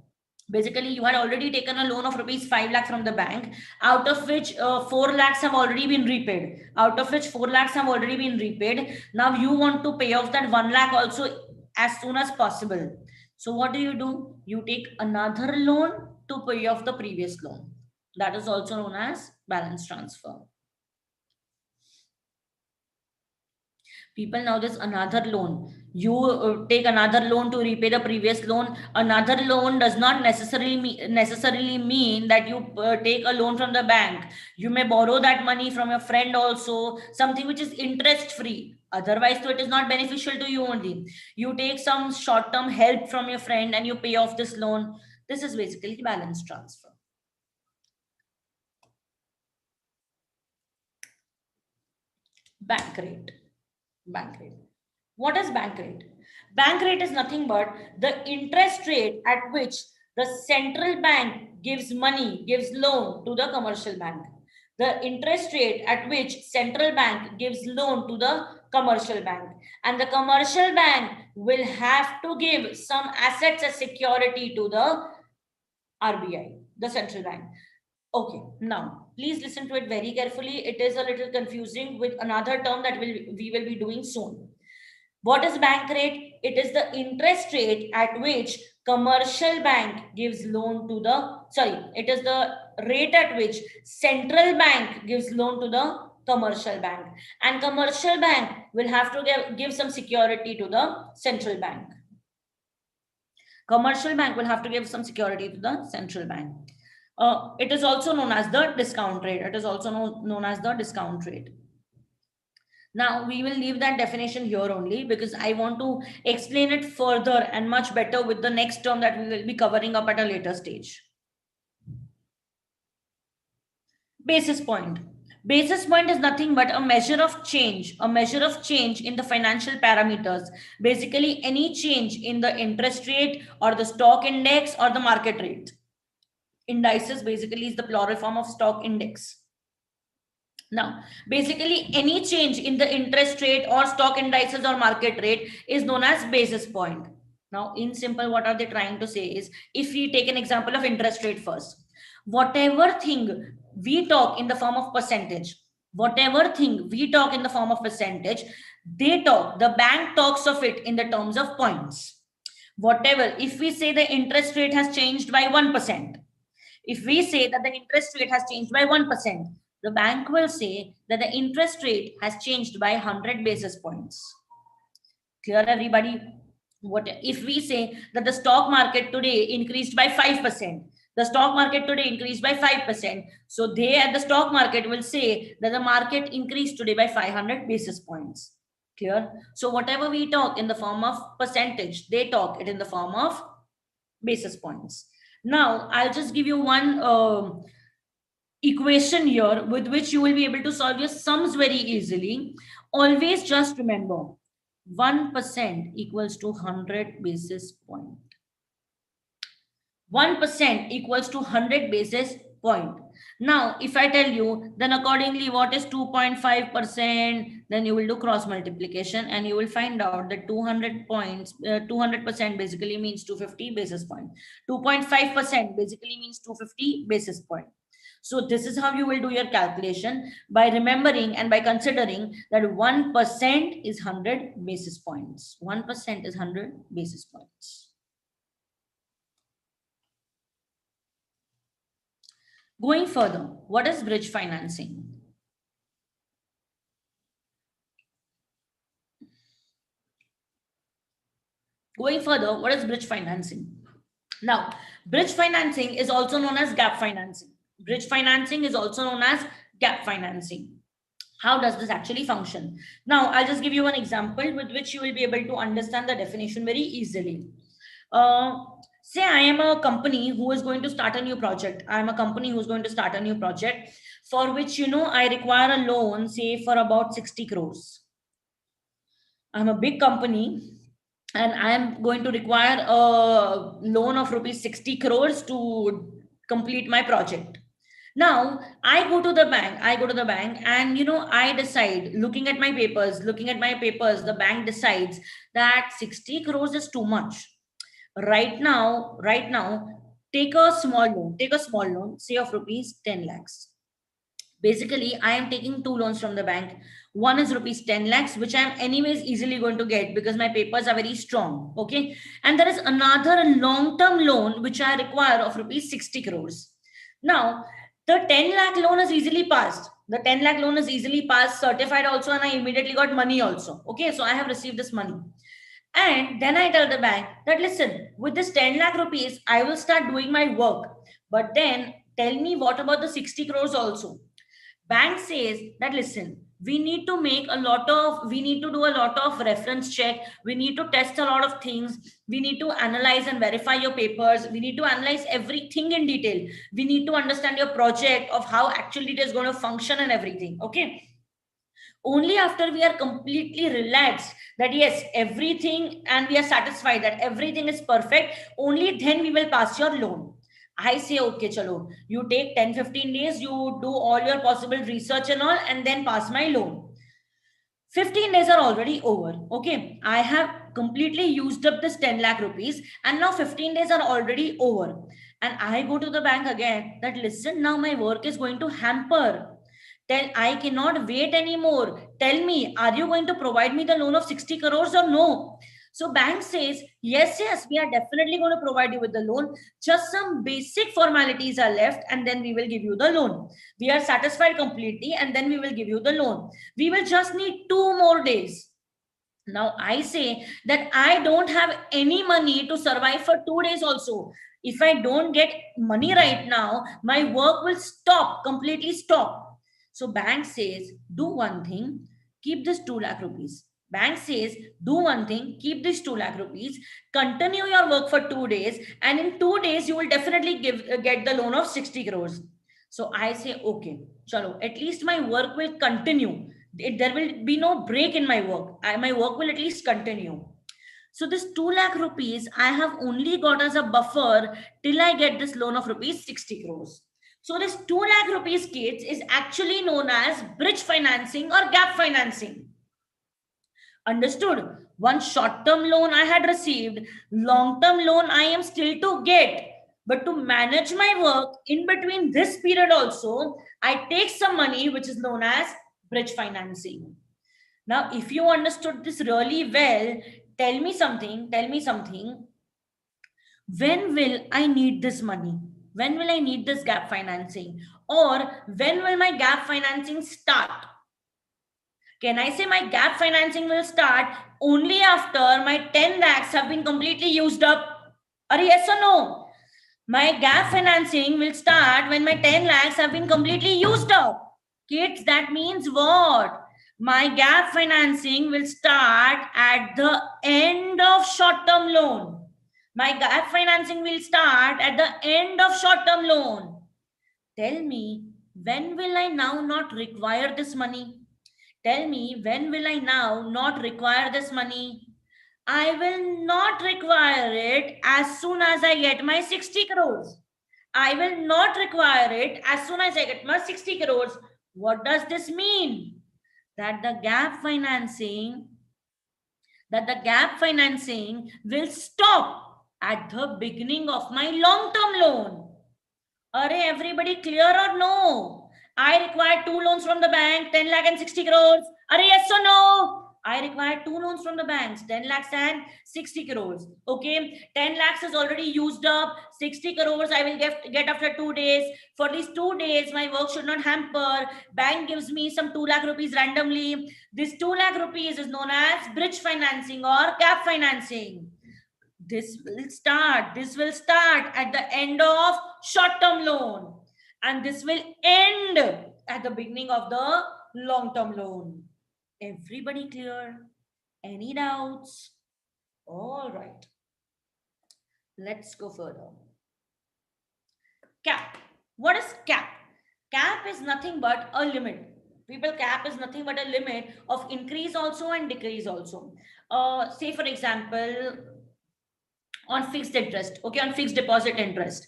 Speaker 1: Basically, you had already taken a loan of rupees 5 lakh from the bank, out of which 4 lakhs have already been repaid. Now you want to pay off that 1 lakh also as soon as possible. So what do? You take another loan to pay off the previous loan. That is also known as balance transfer. People, now there's another loan. You take another loan to repay the previous loan. Another loan does not necessarily mean that you take a loan from the bank. You may borrow that money from your friend also, something which is interest free. Otherwise, so it is not beneficial to you only. You take some short term help from your friend and you pay off this loan. This is basically balance transfer. Bank rate. Bank rate. What is bank rate? Bank rate is nothing but the interest rate at which the central bank gives money, gives loan to the commercial bank. The interest rate at which central bank gives loan to the commercial bank. And the commercial bank will have to give some assets as security to the RBI, the central bank. Okay, now please listen to it very carefully. It is a little confusing with another term that we will be doing soon. What is bank rate? It is the interest rate at which commercial bank gives loan to the, sorry, it is the rate at which central bank gives loan to the commercial bank, and commercial bank will have to give some security to the central bank. Commercial bank will have to give some security to the central bank. It is also known as the discount rate. It is also known as the discount rate. Now, we will leave that definition here only because I want to explain it further and much better with the next term that we will be covering up at a later stage. Basis point. Basis point is nothing but a measure of change in the financial parameters. Basically, any change in the interest rate or the stock index or the market rate. Indices basically is the plural form of stock index. Now, basically, any change in the interest rate or stock indices or market rate is known as basis point. Now, in simple, what are they trying to say is, if we take an example of interest rate first, whatever thing we talk in the form of percentage, the bank talks of it in the terms of points. Whatever, if we say the interest rate has changed by 1%, the bank will say that the interest rate has changed by 100 basis points. Clear, everybody? What if we say that the stock market today increased by 5%? So they at the stock market will say that the market increased today by 500 basis points. Clear? So whatever we talk in the form of percentage, they talk it in the form of basis points. Now, I'll just give you one equation here with which you will be able to solve your sums very easily. Always just remember 1% equals to 100 basis point. 1% equals to 100 basis point. Now, if I tell you, then accordingly, what is 2.5%? Then you will do cross multiplication and you will find out that 200% basically means 250 basis point. 2.5% basically means 250 basis point. So this is how you will do your calculation, by remembering and by considering that 1% is 100 basis points. 1% is 100 basis points. Going further, what is bridge financing? Going further, what is bridge financing? Now, bridge financing is also known as gap financing. How does this actually function? Now, I'll just give you an example with which you will be able to understand the definition very easily. Say I am a company who is going to start a new project. For which, I require a loan, say for about 60 crores. I'm a big company and I am going to require a loan of rupees 60 crores to complete my project. Now, I go to the bank and, I decide, looking at my papers, the bank decides that 60 crores is too much. Right now, take a small loan, say of rupees 10 lakhs. Basically, I am taking two loans from the bank. One is rupees 10 lakhs, which I am anyways easily going to get because my papers are very strong. Okay. And there is another long-term loan, which I require of rupees 60 crores. Now, the 10 lakh loan is easily passed. Certified also, and I immediately got money also. Okay. So I have received this money. And then I tell the bank that, listen, with this 10 lakh rupees, I will start doing my work. But then tell me, what about the 60 crores also? Bank says that, listen, we need to do a lot of reference check. We need to test a lot of things. We need to analyze and verify your papers. We need to analyze everything in detail. We need to understand your project, of how actually it is going to function and everything. Okay. Only after we are completely relaxed that yes, everything, and we are satisfied that everything is perfect, only then we will pass your loan. I say, okay, chalo, you take 10-15 days, you do all your possible research and all, and then pass my loan. 15 days are already over. Okay, I have completely used up this 10 lakh rupees, and now 15 days are already over. And I go to the bank again that listen, now my work is going to hamper. Tell I cannot wait anymore. Tell me, are you going to provide me the loan of 60 crores or no? So bank says, yes, we are definitely going to provide you with the loan. Just some basic formalities are left, and then we will give you the loan. We are satisfied completely, and then we will give you the loan. We will just need 2 more days. Now I say that I don't have any money to survive for 2 days also. If I don't get money right now, my work will stop, completely stop. So bank says, do one thing, keep this 2 lakh rupees. Bank says, do one thing, keep this 2 lakh rupees, continue your work for 2 days, and in 2 days you will definitely get the loan of 60 crores. So I say, okay, chalo, at least my work will continue. There will be no break in my work. My work will at least continue. So this 2 lakh rupees I have only got as a buffer till I get this loan of rupees 60 crores. So this 2 lakh rupees, kids, is actually known as bridge financing or gap financing. Understood? One short-term loan I had received, long-term loan I am still to get. But to manage my work in between this period also, I take some money which is known as bridge financing. Now, if you understood this really well, tell me something, tell me something. When will I need this money? When will I need this gap financing? Or when will my gap financing start? Can I say my gap financing will start only after my 10 lakhs have been completely used up? Or yes or no? My gap financing will start when my 10 lakhs have been completely used up. Kids, that means what? My gap financing will start at the end of short term loan. My gap financing will start at the end of short term loan. Tell me, when will I now not require this money? Tell me, when will I now not require this money? I will not require it as soon as I get my 60 crores. I will not require it as soon as I get my 60 crores. What does this mean? That the gap financing, will stop at the beginning of my long-term loan. Are everybody clear or no? I require 2 loans from the bank, 10 lakh and 60 crores. Are yes or no? I require 2 loans from the banks, 10 lakhs and 60 crores. Okay, 10 lakhs is already used up. 60 crores I will get after 2 days. For these 2 days, my work should not hamper. Bank gives me some 2 lakh rupees randomly. This 2 lakh rupees is known as bridge financing or gap financing. This will start at the end of short term loan, and this will end at the beginning of the long term loan. Everybody clear? Any doubts? All right, let's go further. Cap. What is cap? Cap is nothing but a limit. People, cap is nothing but a limit of increase also and decrease also. Say for example, on fixed interest, okay, on fixed deposit interest.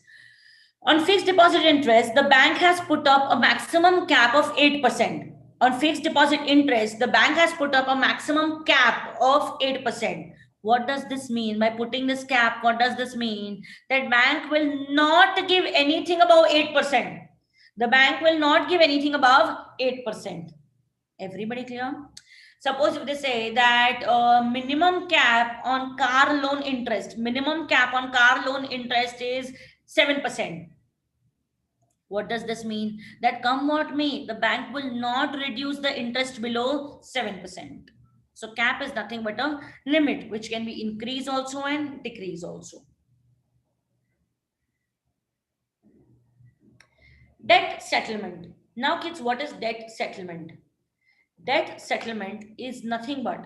Speaker 1: On fixed deposit interest, the bank has put up a maximum cap of 8%. On fixed deposit interest, the bank has put up a maximum cap of 8%. What does this mean? By putting this cap, what does this mean? That bank will not give anything above 8%. The bank will not give anything above 8%. Everybody clear? Suppose if they say that minimum cap on car loan interest, is 7%. What does this mean? That come what may, the bank will not reduce the interest below 7%. So cap is nothing but a limit which can be increase also and decrease also. Debt settlement. Now kids, what is debt settlement? debt settlement is nothing but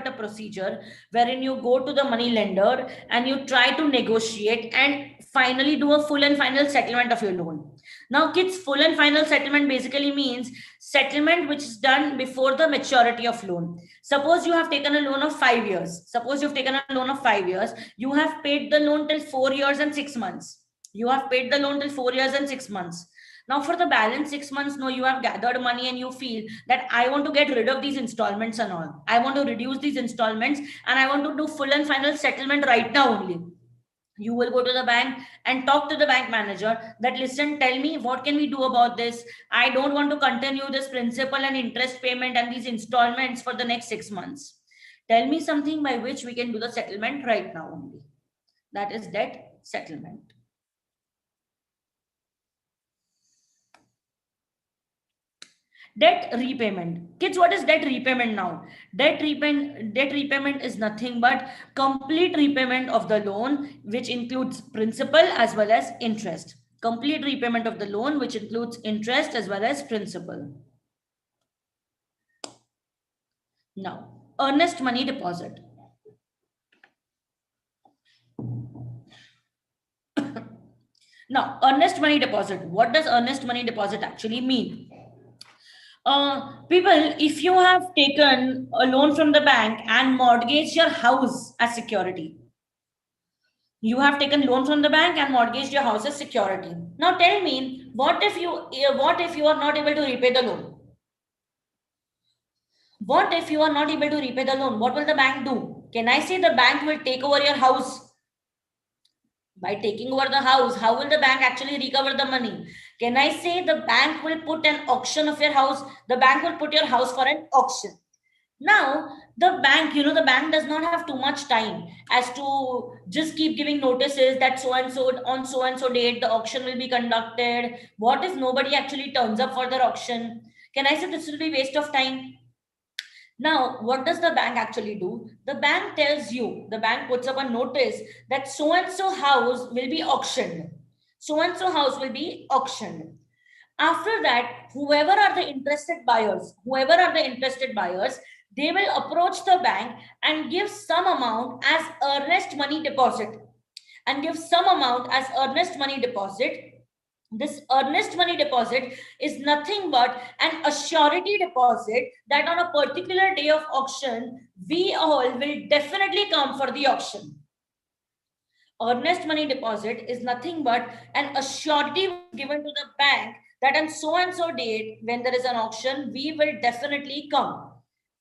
Speaker 1: a procedure wherein you go to the money lender and you try to negotiate and finally do a full and final settlement of your loan. Now kids, full and final settlement basically means settlement which is done before the maturity of loan. Suppose you have taken a loan of 5 years. Suppose you've taken a loan of 5 years, you have paid the loan till 4 years and 6 months. You have paid the loan till 4 years and 6 months. Now, for the balance 6 months, no, you have gathered money and you feel that I want to get rid of these installments and all. I want to reduce these installments and I want to do full and final settlement right now only. You will go to the bank and talk to the bank manager that, listen, tell me what can we do about this? I don't want to continue this principal and interest payment and these installments for the next 6 months. Tell me something by which we can do the settlement right now only. That is debt settlement. Debt repayment. Kids, what is debt repayment now? Debt repayment is nothing but complete repayment of the loan, which includes principal as well as interest. Complete repayment of the loan, which includes interest as well as principal. Now, earnest money deposit. Now, earnest money deposit. What does earnest money deposit actually mean? People, if you have taken a loan from the bank and mortgaged your house as security, you have taken loan from the bank and mortgaged your house as security. Now tell me, what if you are not able to repay the loan? What if you are not able to repay the loan? What will the bank do? Can I say the bank will take over your house? By taking over the house, how will the bank actually recover the money? Can I say the bank will put an auction of your house? The bank will put your house for an auction. Now, the bank, the bank does not have too much time as to just keep giving notices that so and so on so and so date the auction will be conducted. What if nobody actually turns up for the auction? Can I say this will be waste of time? Now, what does the bank actually do? The bank tells you, the bank puts up a notice that so and so house will be auctioned. So and so house will be auctioned. After that, whoever are the interested buyers, they will approach the bank and give some amount as earnest money deposit. This earnest money deposit is nothing but an assurity deposit that on a particular day of auction, we all will definitely come for the auction. Earnest money deposit is nothing but an assurity given to the bank that on so and so date, when there is an auction, we will definitely come.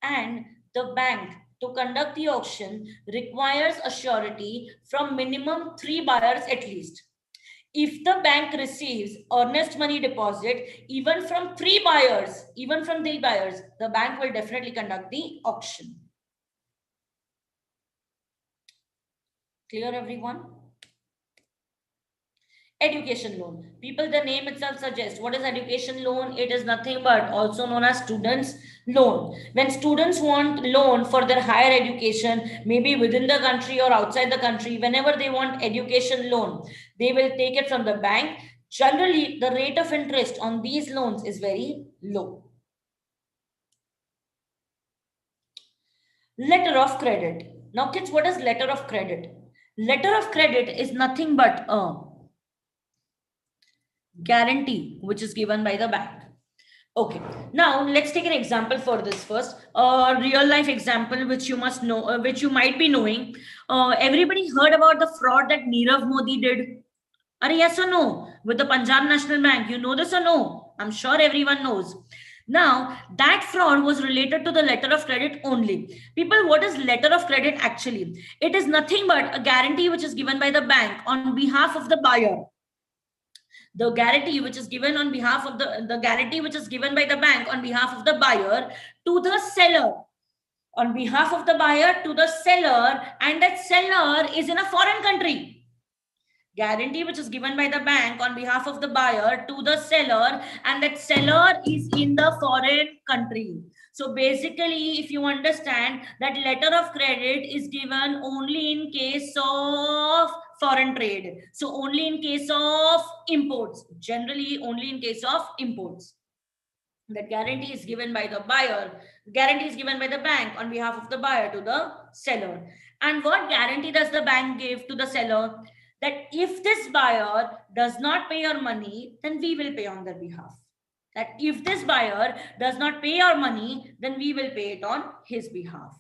Speaker 1: And the bank, to conduct the auction, requires a surety from minimum 3 buyers at least. If the bank receives earnest money deposit even from 3 buyers, the bank will definitely conduct the auction. Clear, everyone? Education loan. People, the name itself suggests what is education loan. It is nothing but also known as students loan. When students want loan for their higher education, maybe within the country or outside the country, whenever they want education loan, they will take it from the bank. Generally, the rate of interest on these loans is very low. Letter of credit. Now kids, what is letter of credit? Letter of credit is nothing but a guarantee which is given by the bank. Okay, now let's take an example for this first. A real life example which you must know, which you might be knowing. Everybody heard about the fraud that Nirav Modi did. Are yes or no? With the Punjab National Bank, you know this or no? I'm sure everyone knows. Now, that fraud was related to the letter of credit only. People, what is letter of credit actually? It is nothing but a guarantee which is given by the bank on behalf of the buyer. The guarantee which is given on behalf of the guarantee which is given by the bank on behalf of the buyer to the seller. On behalf of the buyer to the seller, and that seller is in a foreign country. Guarantee which is given by the bank on behalf of the buyer to the seller, and that seller is in the foreign country. So basically, if you understand that letter of credit is given only in case of foreign trade. So only in case of imports, generally only in case of imports. That guarantee is given by the buyer, guarantee is given by the bank on behalf of the buyer to the seller. And what guarantee does the bank give to the seller? That if this buyer does not pay your money, then we will pay on their behalf. That if this buyer does not pay our money, then we will pay it on his behalf.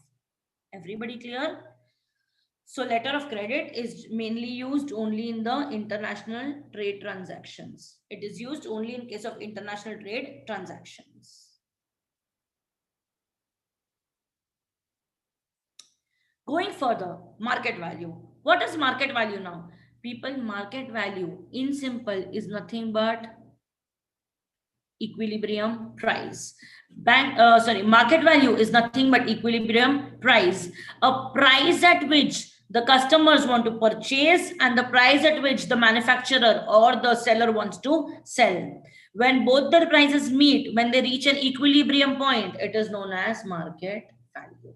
Speaker 1: Everybody clear? So letter of credit is mainly used only in the international trade transactions. It is used only in case of international trade transactions. Going further, market value. What is market value now? People, market value in simple is nothing but equilibrium price. Market value is nothing but equilibrium price. A price at which the customers want to purchase and the price at which the manufacturer or the seller wants to sell. When both the prices meet, when they reach an equilibrium point, it is known as market value.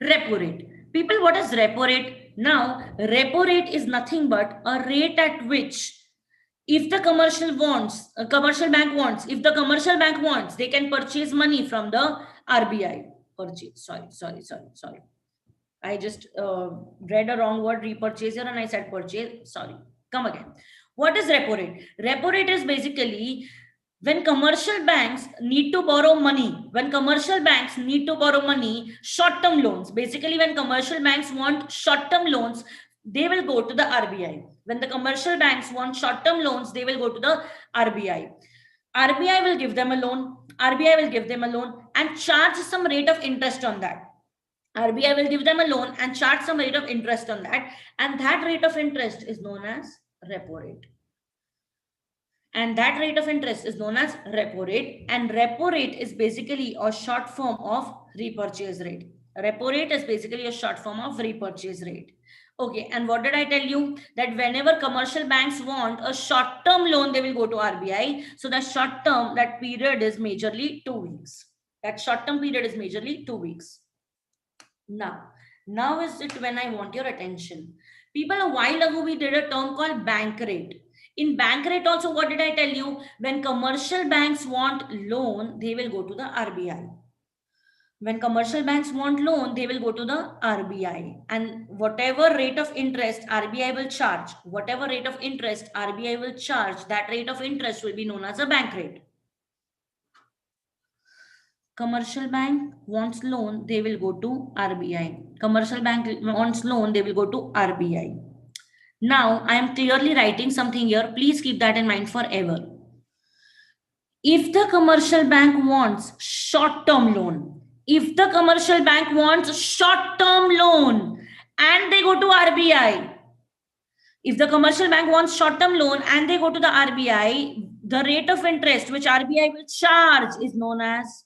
Speaker 1: Repo rate. People, what is repo rate? Now, repo rate is nothing but a rate at which if the commercial bank wants, if the commercial bank wants, they can purchase money from the RBI. Sorry. I just read a wrong word, repurchaser, and I said purchase. Sorry. Come again. What is repo rate? Repo rate is basically when commercial banks need to borrow money, short-term loans. Basically, when commercial banks want short-term loans, they will go to the RBI. When the commercial banks want short-term loans, they will go to the RBI. RBI will give them a loan. And charge some rate of interest on that. RBI will give them a loan and charge some rate of interest on that. And that rate of interest is known as repo rate. And that rate of interest is known as repo rate. And repo rate is basically a short form of repurchase rate. Repo rate is basically a short form of repurchase rate. Okay, and what did I tell you? That whenever commercial banks want a short-term loan, they will go to RBI. So the short-term, that period is majorly 2 weeks. That short-term period is majorly 2 weeks. Now is it when I want your attention. People, a while ago, we did a term called bank rate. In bank rate also, what did I tell you? When commercial banks want loan, they will go to the RBI. When commercial banks want loan, they will go to the RBI. And whatever rate of interest RBI will charge, that rate of interest will be known as a bank rate. Commercial bank wants loan, they will go to RBI. Commercial bank wants loan, they will go to RBI. Now, I am clearly writing something here. Please keep that in mind forever. If the commercial bank wants short-term loan, and they go to RBI, if the commercial bank wants short-term loan and they go to the RBI, the rate of interest which RBI will charge is known as.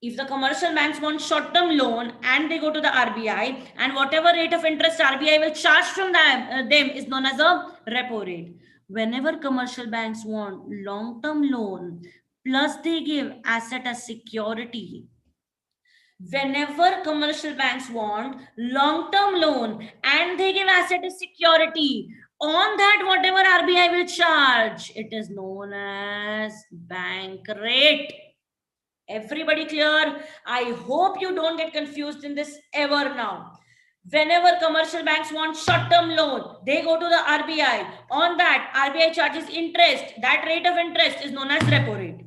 Speaker 1: If the commercial banks want short-term loan and they go to the RBI, and whatever rate of interest RBI will charge from them is known as a repo rate. Whenever commercial banks want long-term loan, plus they give asset as security. Whenever commercial banks want long-term loan and they give asset as security, on that whatever RBI will charge, it is known as bank rate. Everybody clear? I hope you don't get confused in this ever now. Whenever commercial banks want short-term loan, they go to the RBI. On that, RBI charges interest. That rate of interest is known as repo rate.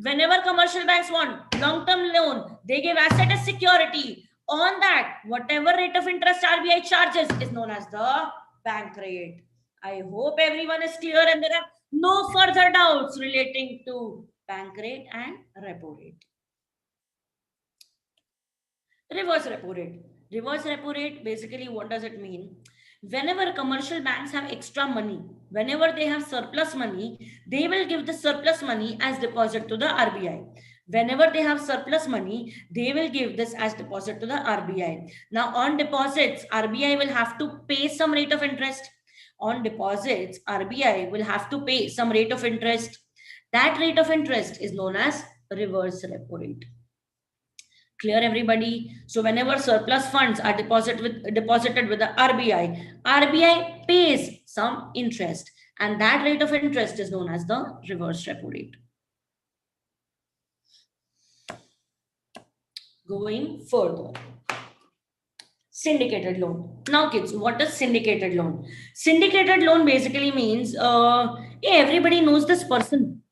Speaker 1: Whenever commercial banks want long-term loan, they give asset as security. On that, whatever rate of interest RBI charges is known as the bank rate. I hope everyone is clear and there are no further doubts relating to bank rate and repo rate. Reverse repo rate. Reverse repo rate, basically what does it mean? Whenever commercial banks have extra money, whenever they have surplus money, they will give the surplus money as deposit to the RBI. Whenever they have surplus money, they will give this as deposit to the RBI. Now on deposits, RBI will have to pay some rate of interest. On deposits, RBI will have to pay some rate of interest. That rate of interest is known as reverse repo rate. Clear, everybody? So whenever surplus funds are deposited with the RBI pays some interest, and that rate of interest is known as the reverse repo rate. Going further, syndicated loan. Now, kids, what is syndicated loan? Syndicated loan basically means, hey, everybody knows this person.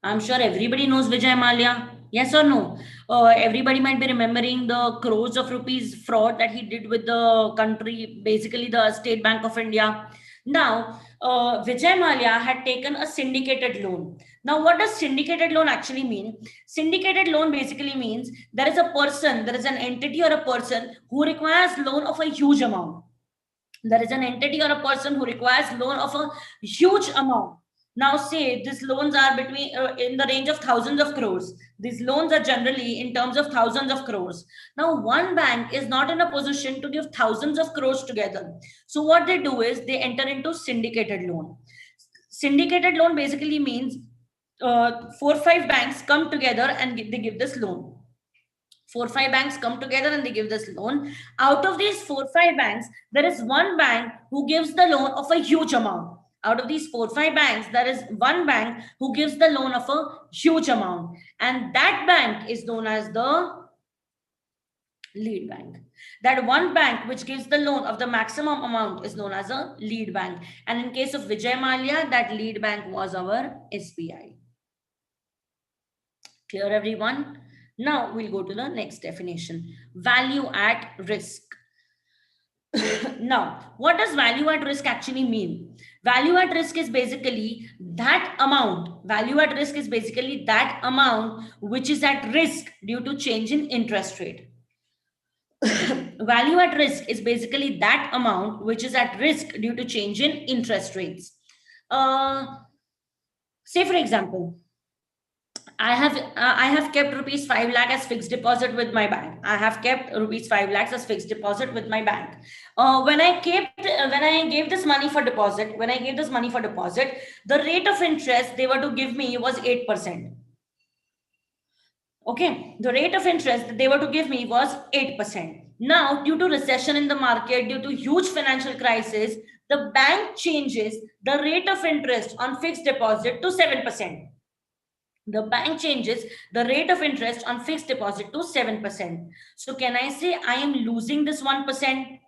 Speaker 1: I'm sure everybody knows Vijay Mallya. Yes or no? Everybody might be remembering the crores of rupees fraud that he did with the country, basically the State Bank of India. Now, Vijay Mallya had taken a syndicated loan. Now, what does syndicated loan actually mean? Syndicated loan basically means there is a person, there is an entity or a person who requires loan of a huge amount. There is an entity or a person who requires loan of a huge amount. Now say these loans are between in the range of thousands of crores. These loans are generally in terms of thousands of crores. Now one bank is not in a position to give thousands of crores together. So what they do is they enter into syndicated loan. Syndicated loan basically means 4 or 5 banks come together and they give this loan. 4 or 5 banks come together and they give this loan. Out of these 4 or 5 banks, there is one bank who gives the loan of a huge amount. Out of these 4 or 5 banks, there is one bank who gives the loan of a huge amount. And that bank is known as the lead bank. That one bank which gives the loan of the maximum amount is known as a lead bank. And in case of Vijay Mallya, that lead bank was our SBI. Clear, everyone? Now we'll go to the next definition, value at risk. Now, what does value at risk actually mean? Value at risk is basically that amount. Value at risk is basically that amount which is at risk due to change in interest rate. Value at risk is basically that amount which is at risk due to change in interest rates. Say, for example, I have kept rupees 5 lakh as fixed deposit with my bank. I have kept rupees 5 lakhs as fixed deposit with my bank. When I gave this money for deposit, the rate of interest they were to give me was 8%. Okay, the rate of interest that they were to give me was 8%. Now, due to recession in the market, due to huge financial crisis, the bank changes the rate of interest on fixed deposit to 7%. The bank changes the rate of interest on fixed deposit to 7%. So can I say I am losing this 1%?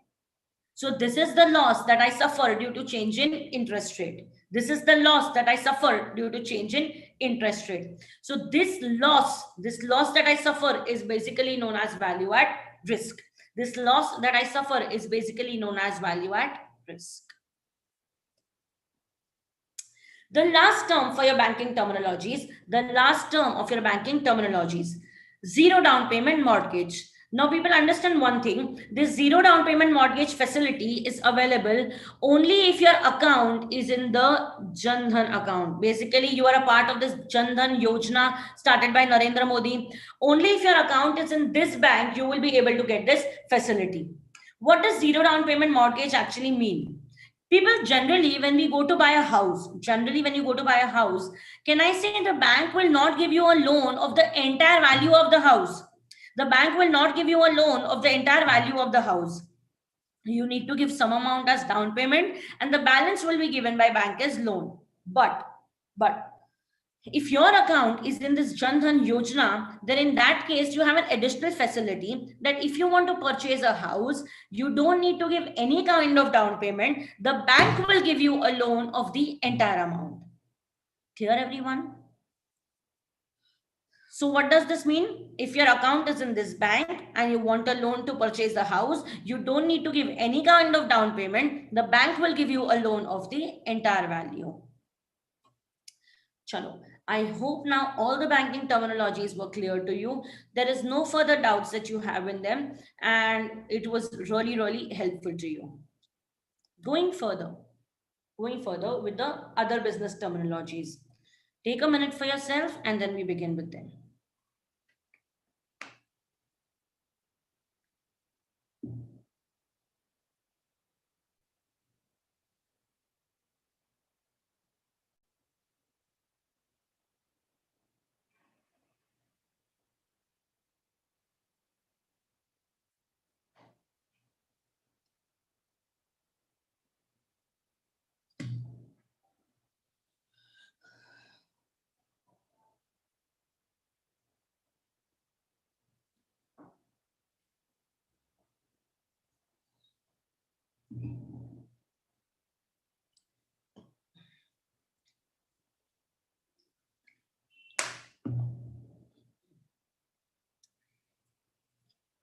Speaker 1: So this is the loss that I suffer due to change in interest rate. This is the loss that I suffer due to change in interest rate. So this loss that I suffer is basically known as value at risk. This loss that I suffer is basically known as value at risk. The last term for your banking terminologies, zero down payment mortgage. Now people understand one thing, this zero down payment mortgage facility is available only if your account is in the Jan Dhan account. Basically, you are a part of this Jan Dhan Yojana started by Narendra Modi. Only if your account is in this bank, you will be able to get this facility. What does zero down payment mortgage actually mean? People generally, when you go to buy a house, can I say the bank will not give you a loan of the entire value of the house? The bank will not give you a loan of the entire value of the house. You need to give some amount as down payment and the balance will be given by bank as loan. But if your account is in this Jan Dhan Yojana, then in that case, you have an additional facility that if you want to purchase a house, you don't need to give any kind of down payment. The bank will give you a loan of the entire amount. Clear, everyone? So what does this mean? If your account is in this bank and you want a loan to purchase the house, you don't need to give any kind of down payment. The bank will give you a loan of the entire value. Chalo. I hope now all the banking terminologies were clear to you. There is no further doubts that you have in them, and it was really, really helpful to you. Going further with the other business terminologies. Take a minute for yourself and then we begin with them.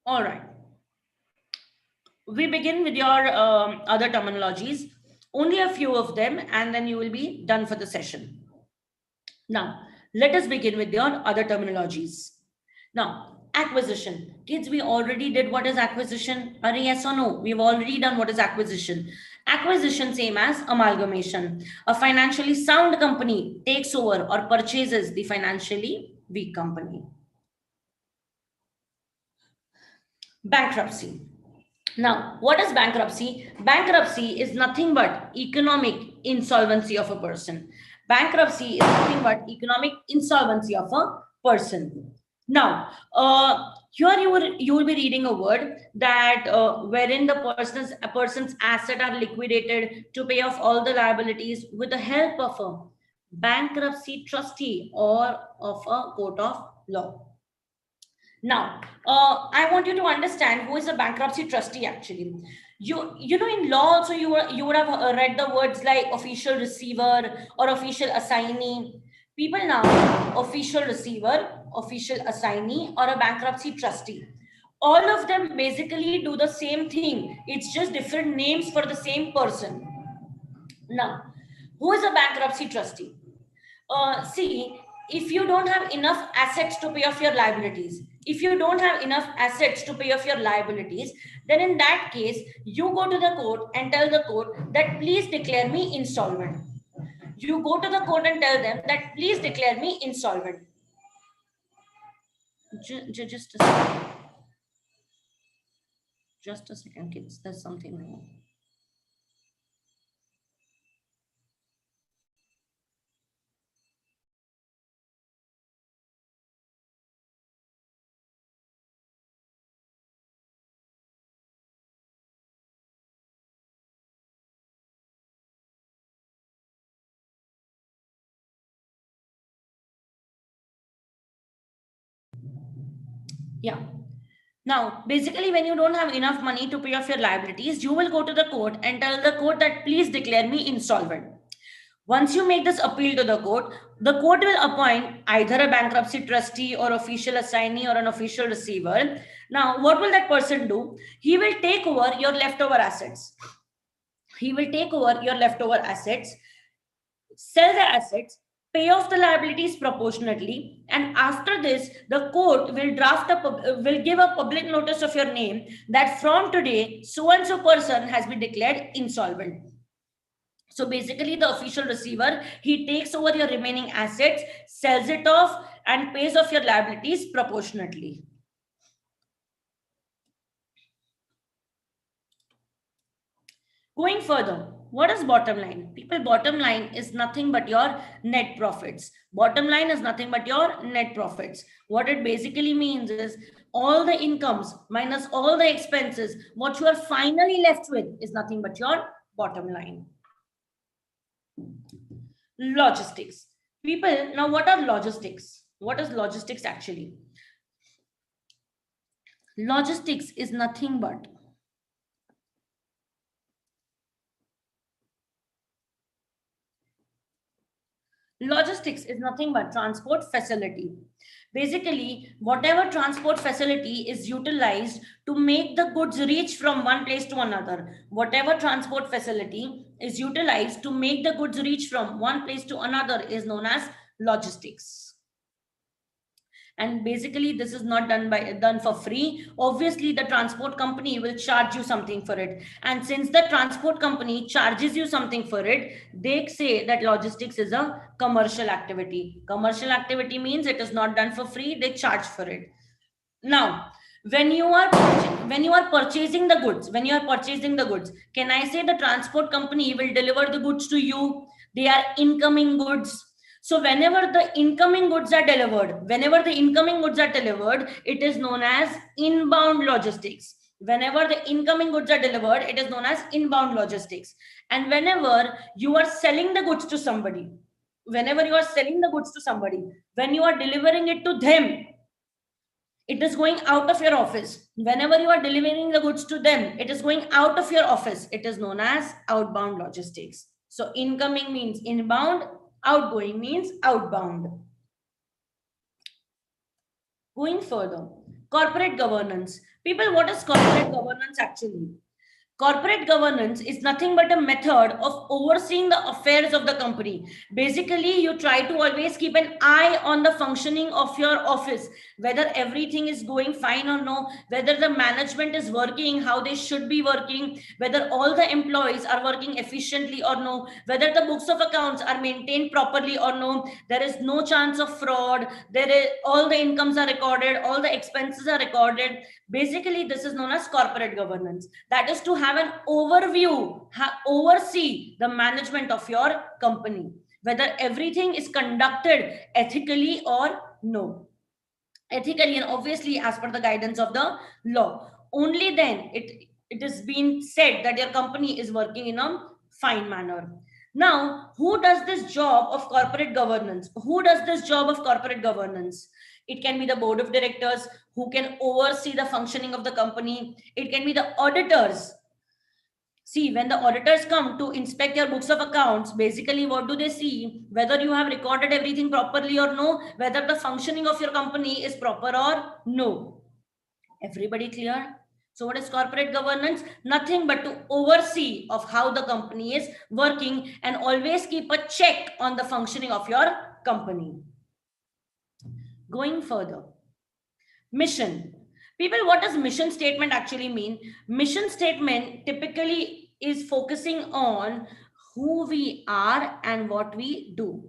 Speaker 1: All right. We begin with your other terminologies, only a few of them, and then you will be done for the session. Now, let us begin with your other terminologies. Now, acquisition. Kids, we already did what is acquisition. Are yes or no? We've already done what is acquisition. Acquisition, same as amalgamation. A financially sound company takes over or purchases the financially weak company. Bankruptcy. Now, what is bankruptcy? Bankruptcy is nothing but economic insolvency of a person. Bankruptcy is nothing but economic insolvency of a person. Now, here you will be reading a word that wherein the a person's asset are liquidated to pay off all the liabilities with the help of a bankruptcy trustee or of a court of law. Now, I want you to understand who is a bankruptcy trustee actually. You know, in law also you would have read the words like official receiver or official assignee. People now, official receiver, official assignee, or a bankruptcy trustee. All of them basically do the same thing. It's just different names for the same person. Now, who is a bankruptcy trustee? See, if you don't have enough assets to pay off your liabilities, if you don't have enough assets to pay off your liabilities, then in that case, you go to the court and tell the court that please declare me insolvent. You go to the court and tell them that please declare me insolvent. Just a second. Just a second, kids. There's something wrong. Yeah. Now, basically, when you don't have enough money to pay off your liabilities, you will go to the court and tell the court that please declare me insolvent. Once you make this appeal to the court will appoint either a bankruptcy trustee or official assignee or an official receiver. Now, what will that person do? He will take over your leftover assets. He will take over your leftover assets, sell the assets, pay off the liabilities proportionately, and after this the court will will give a public notice of your name that from today so and so person has been declared insolvent. So basically the official receiver, he takes over your remaining assets, sells it off, and pays off your liabilities proportionately. Going further, what is bottom line? People, bottom line is nothing but your net profits. Bottom line is nothing but your net profits. What it basically means is all the incomes minus all the expenses, what you are finally left with is nothing but your bottom line. Logistics. People, now what are logistics? What is logistics actually? Logistics is nothing but transport facility. Basically, whatever transport facility is utilized to make the goods reach from one place to another, whatever transport facility is utilized to make the goods reach from one place to another is known as logistics. And basically this is not done for free. Obviously the transport company will charge you something for it, and since the transport company charges you something for it, they say that logistics is a commercial activity. Commercial activity means it is not done for free, they charge for it. Now, when you are purchasing the goods, can I say the transport company will deliver the goods to you? They are incoming goods. So whenever the incoming goods are delivered, it is known as inbound logistics. Whenever the incoming goods are delivered, it is known as inbound logistics. And whenever you are selling the goods to somebody, when you are delivering it to them, It is going out of your office. Whenever you are delivering the goods to them, it is going out of your office. It is known as outbound logistics. So incoming means inbound, outgoing means outbound. Going further, corporate governance. People, what is corporate governance actually? Corporate governance is nothing but a method of overseeing the affairs of the company. Basically, you try to always keep an eye on the functioning of your office, whether everything is going fine or no, whether the management is working how they should be working, whether all the employees are working efficiently or no, whether the books of accounts are maintained properly or no, there is no chance of fraud, there is all the incomes are recorded, all the expenses are recorded. Basically, this is known as corporate governance. That is to have an overview, oversee the management of your company, whether everything is conducted ethically or no. Ethically and obviously as per the guidance of the law. Only then it is being said that your company is working in a fine manner. Now, who does this job of corporate governance? Who does this job of corporate governance? It can be the board of directors who can oversee the functioning of the company. It can be the auditors. See, when the auditors come to inspect your books of accounts, basically what do they see? Whether you have recorded everything properly or no, whether the functioning of your company is proper or no. Everybody clear? So what is corporate governance? Nothing but to oversee of how the company is working and always keep a check on the functioning of your company. Going further, mission. People, what does mission statement actually mean? Mission statement typically is focusing on who we are and what we do.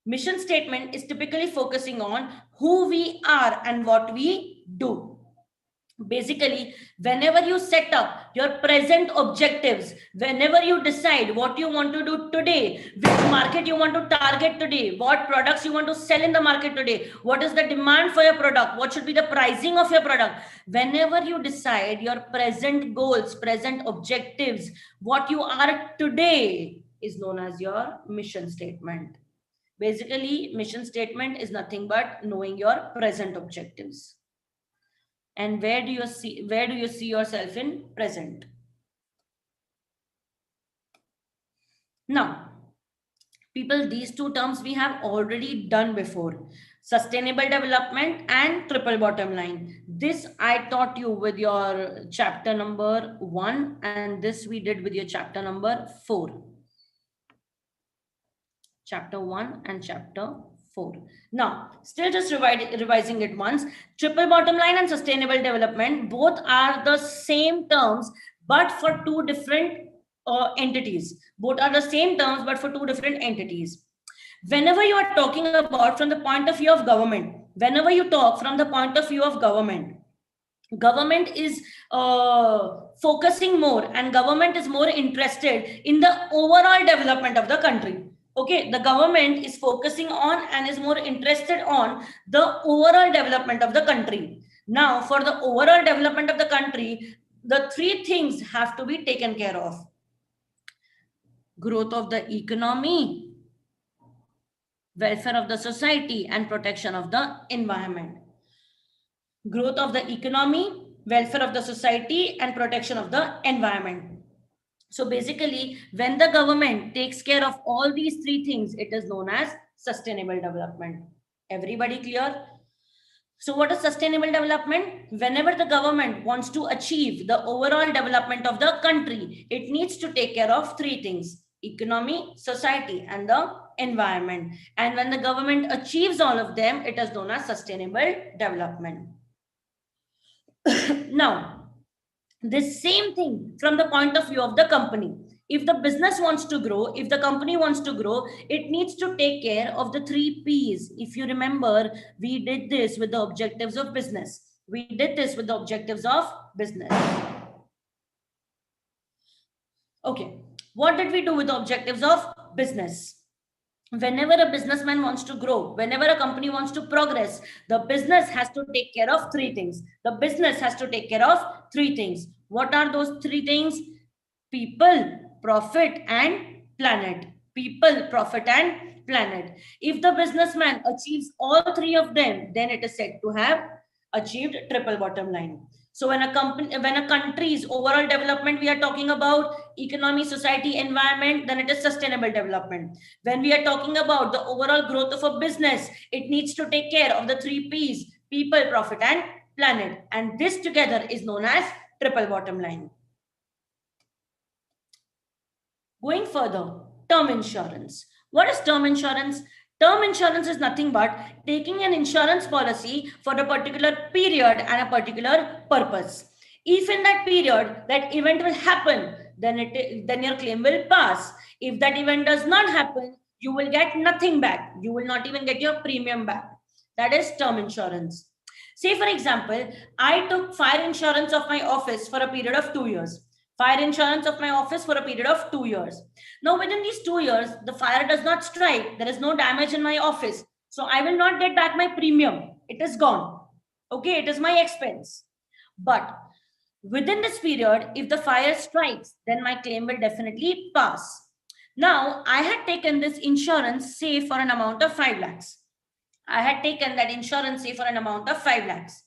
Speaker 1: Mission statement is typically focusing on who we are and what we do. Basically, whenever you set up your present objectives, whenever you decide what you want to do today, which market you want to target today, what products you want to sell in the market today, what is the demand for your product, what should be the pricing of your product, whenever you decide your present goals, present objectives, what you are today is known as your mission statement. Basically, mission statement is nothing but knowing your present objectives. And where do you see yourself in present? Now, people, these two terms we have already done before: sustainable development and triple bottom line. This I taught you with your chapter number 1, and this we did with your chapter number 4. Chapter 1 and chapter 4. Now, still just revising it once. Triple bottom line and sustainable development, both are the same terms, but for two different entities. Both are the same terms, but for two different entities. Whenever you are talking about from the point of view of government, whenever you talk from the point of view of government is focusing more, and government is more interested in the overall development of the country. Okay, the government is focusing on and is more interested on the overall development of the country. Now, for the overall development of the country, the three things have to be taken care of: growth of the economy, welfare of the society, and protection of the environment. Growth of the economy, welfare of the society, and protection of the environment. So basically, when the government takes care of all these three things, it is known as sustainable development. Everybody clear? So what is sustainable development? Whenever the government wants to achieve the overall development of the country, it needs to take care of three things: economy, society, and the environment. And when the government achieves all of them, it is known as sustainable development. Now, this same thing from the point of view of the company. If the business wants to grow, if the company wants to grow, it needs to take care of the 3 P's. If you remember, we did this with the objectives of business. We did this with the objectives of business. Okay, what did we do with the objectives of business? Whenever a businessman wants to grow, whenever a company wants to progress, the business has to take care of 3 things. The business has to take care of 3 things. What are those 3 things? People, profit, and planet. People, profit, and planet. If the businessman achieves all 3 of them, then it is said to have achieved triple bottom line. So when a country's overall development, we are talking about economy, society, environment, then it is sustainable development. When we are talking about the overall growth of a business, it needs to take care of the three P's: people, profit, and planet. And this together is known as triple bottom line. Going further, term insurance. What is term insurance? Term insurance is nothing but taking an insurance policy for a particular period and a particular purpose. If in that period that event will happen, then your claim will pass. If that event does not happen, you will get nothing back. You will not even get your premium back. That is term insurance. Say, for example, I took fire insurance of my office for a period of 2 years. Fire insurance of my office for a period of 2 years. Now, within these 2 years, the fire does not strike. There is no damage in my office. So I will not get back my premium. It is gone. Okay, it is my expense. But within this period, if the fire strikes, then my claim will definitely pass. Now, I had taken this insurance, say, for an amount of 5 lakhs. I had taken that insurance, say, for an amount of 5 lakhs.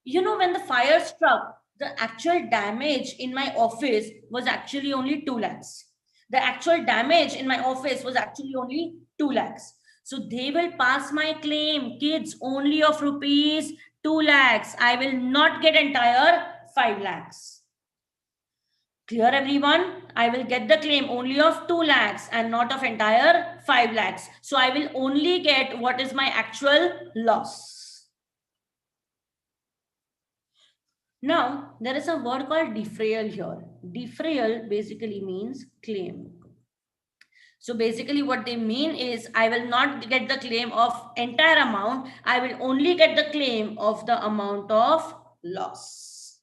Speaker 1: You know, when the fire struck, the actual damage in my office was actually only 2 lakhs. The actual damage in my office was actually only 2 lakhs. So they will pass my claim, kids, only of rupees 2 lakhs. I will not get entire 5 lakhs. Clear, everyone? I will get the claim only of 2 lakhs and not of entire 5 lakhs. So I will only get what is my actual loss. Now, there is a word called defrayal here. Defrayal basically means claim. So basically what they mean is I will not get the claim of entire amount. I will only get the claim of the amount of loss.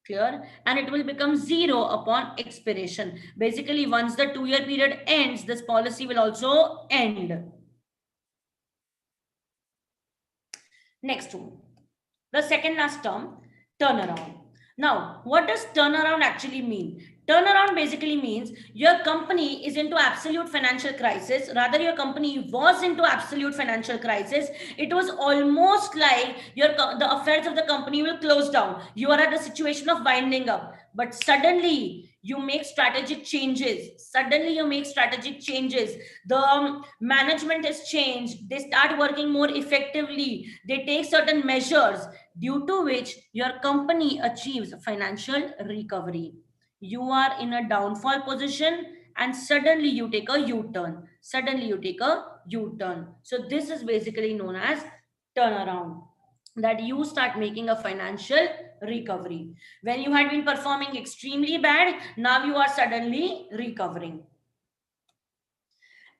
Speaker 1: Clear? And it will become zero upon expiration. Basically, once the 2-year period ends, this policy will also end. Next one. The second last term, turnaround. Now, what does turnaround actually mean? Turnaround basically means your company is into absolute financial crisis. Rather, your company was into absolute financial crisis. It was almost like the affairs of the company will close down. You are at the situation of winding up. But suddenly, you make strategic changes. The management has changed. They start working more effectively. They take certain measures due to which your company achieves financial recovery. You are in a downfall position and suddenly you take a U-turn. So this is basically known as turnaround, that you start making a financial recovery. When you had been performing extremely bad, now you are suddenly recovering.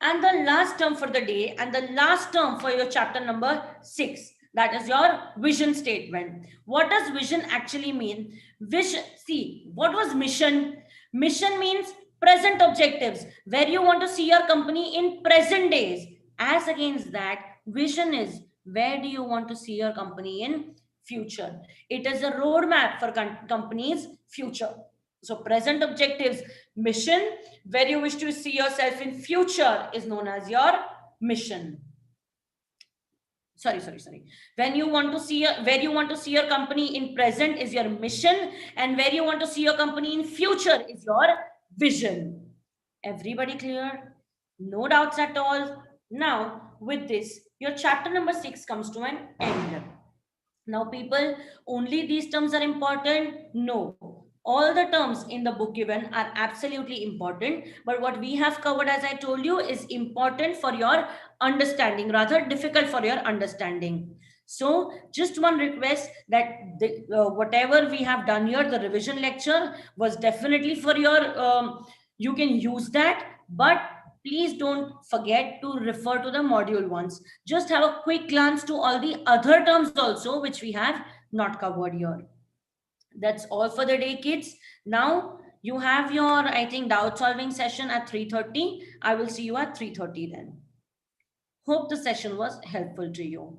Speaker 1: And the last term for the day and the last term for your chapter number 6, that is your vision statement. What does vision actually mean? Vision, see, what was mission? Mission means present objectives, where you want to see your company in present days. As against that, vision is where do you want to see your company in future. It is a roadmap for companies' future. So present objectives, mission, where you wish to see yourself in future is known as your mission. Sorry. When you want to see where you want to see your company in present is your mission, and where you want to see your company in future is your vision. Everybody clear? No doubts at all. Now, with this, your chapter number 6 comes to an end. Now, people, only these terms are important? No. All the terms in the book given are absolutely important, but what we have covered, as I told you, is important for your understanding, rather difficult for your understanding. So just one request, that whatever we have done here, the revision lecture was definitely for your, you can use that, but please don't forget to refer to the module once. Just have a quick glance to all the other terms also, which we have not covered here. That's all for the day, kids. Now you have your, I think, doubt solving session at 3:30. I will see you at 3:30 then. Hope the session was helpful to you.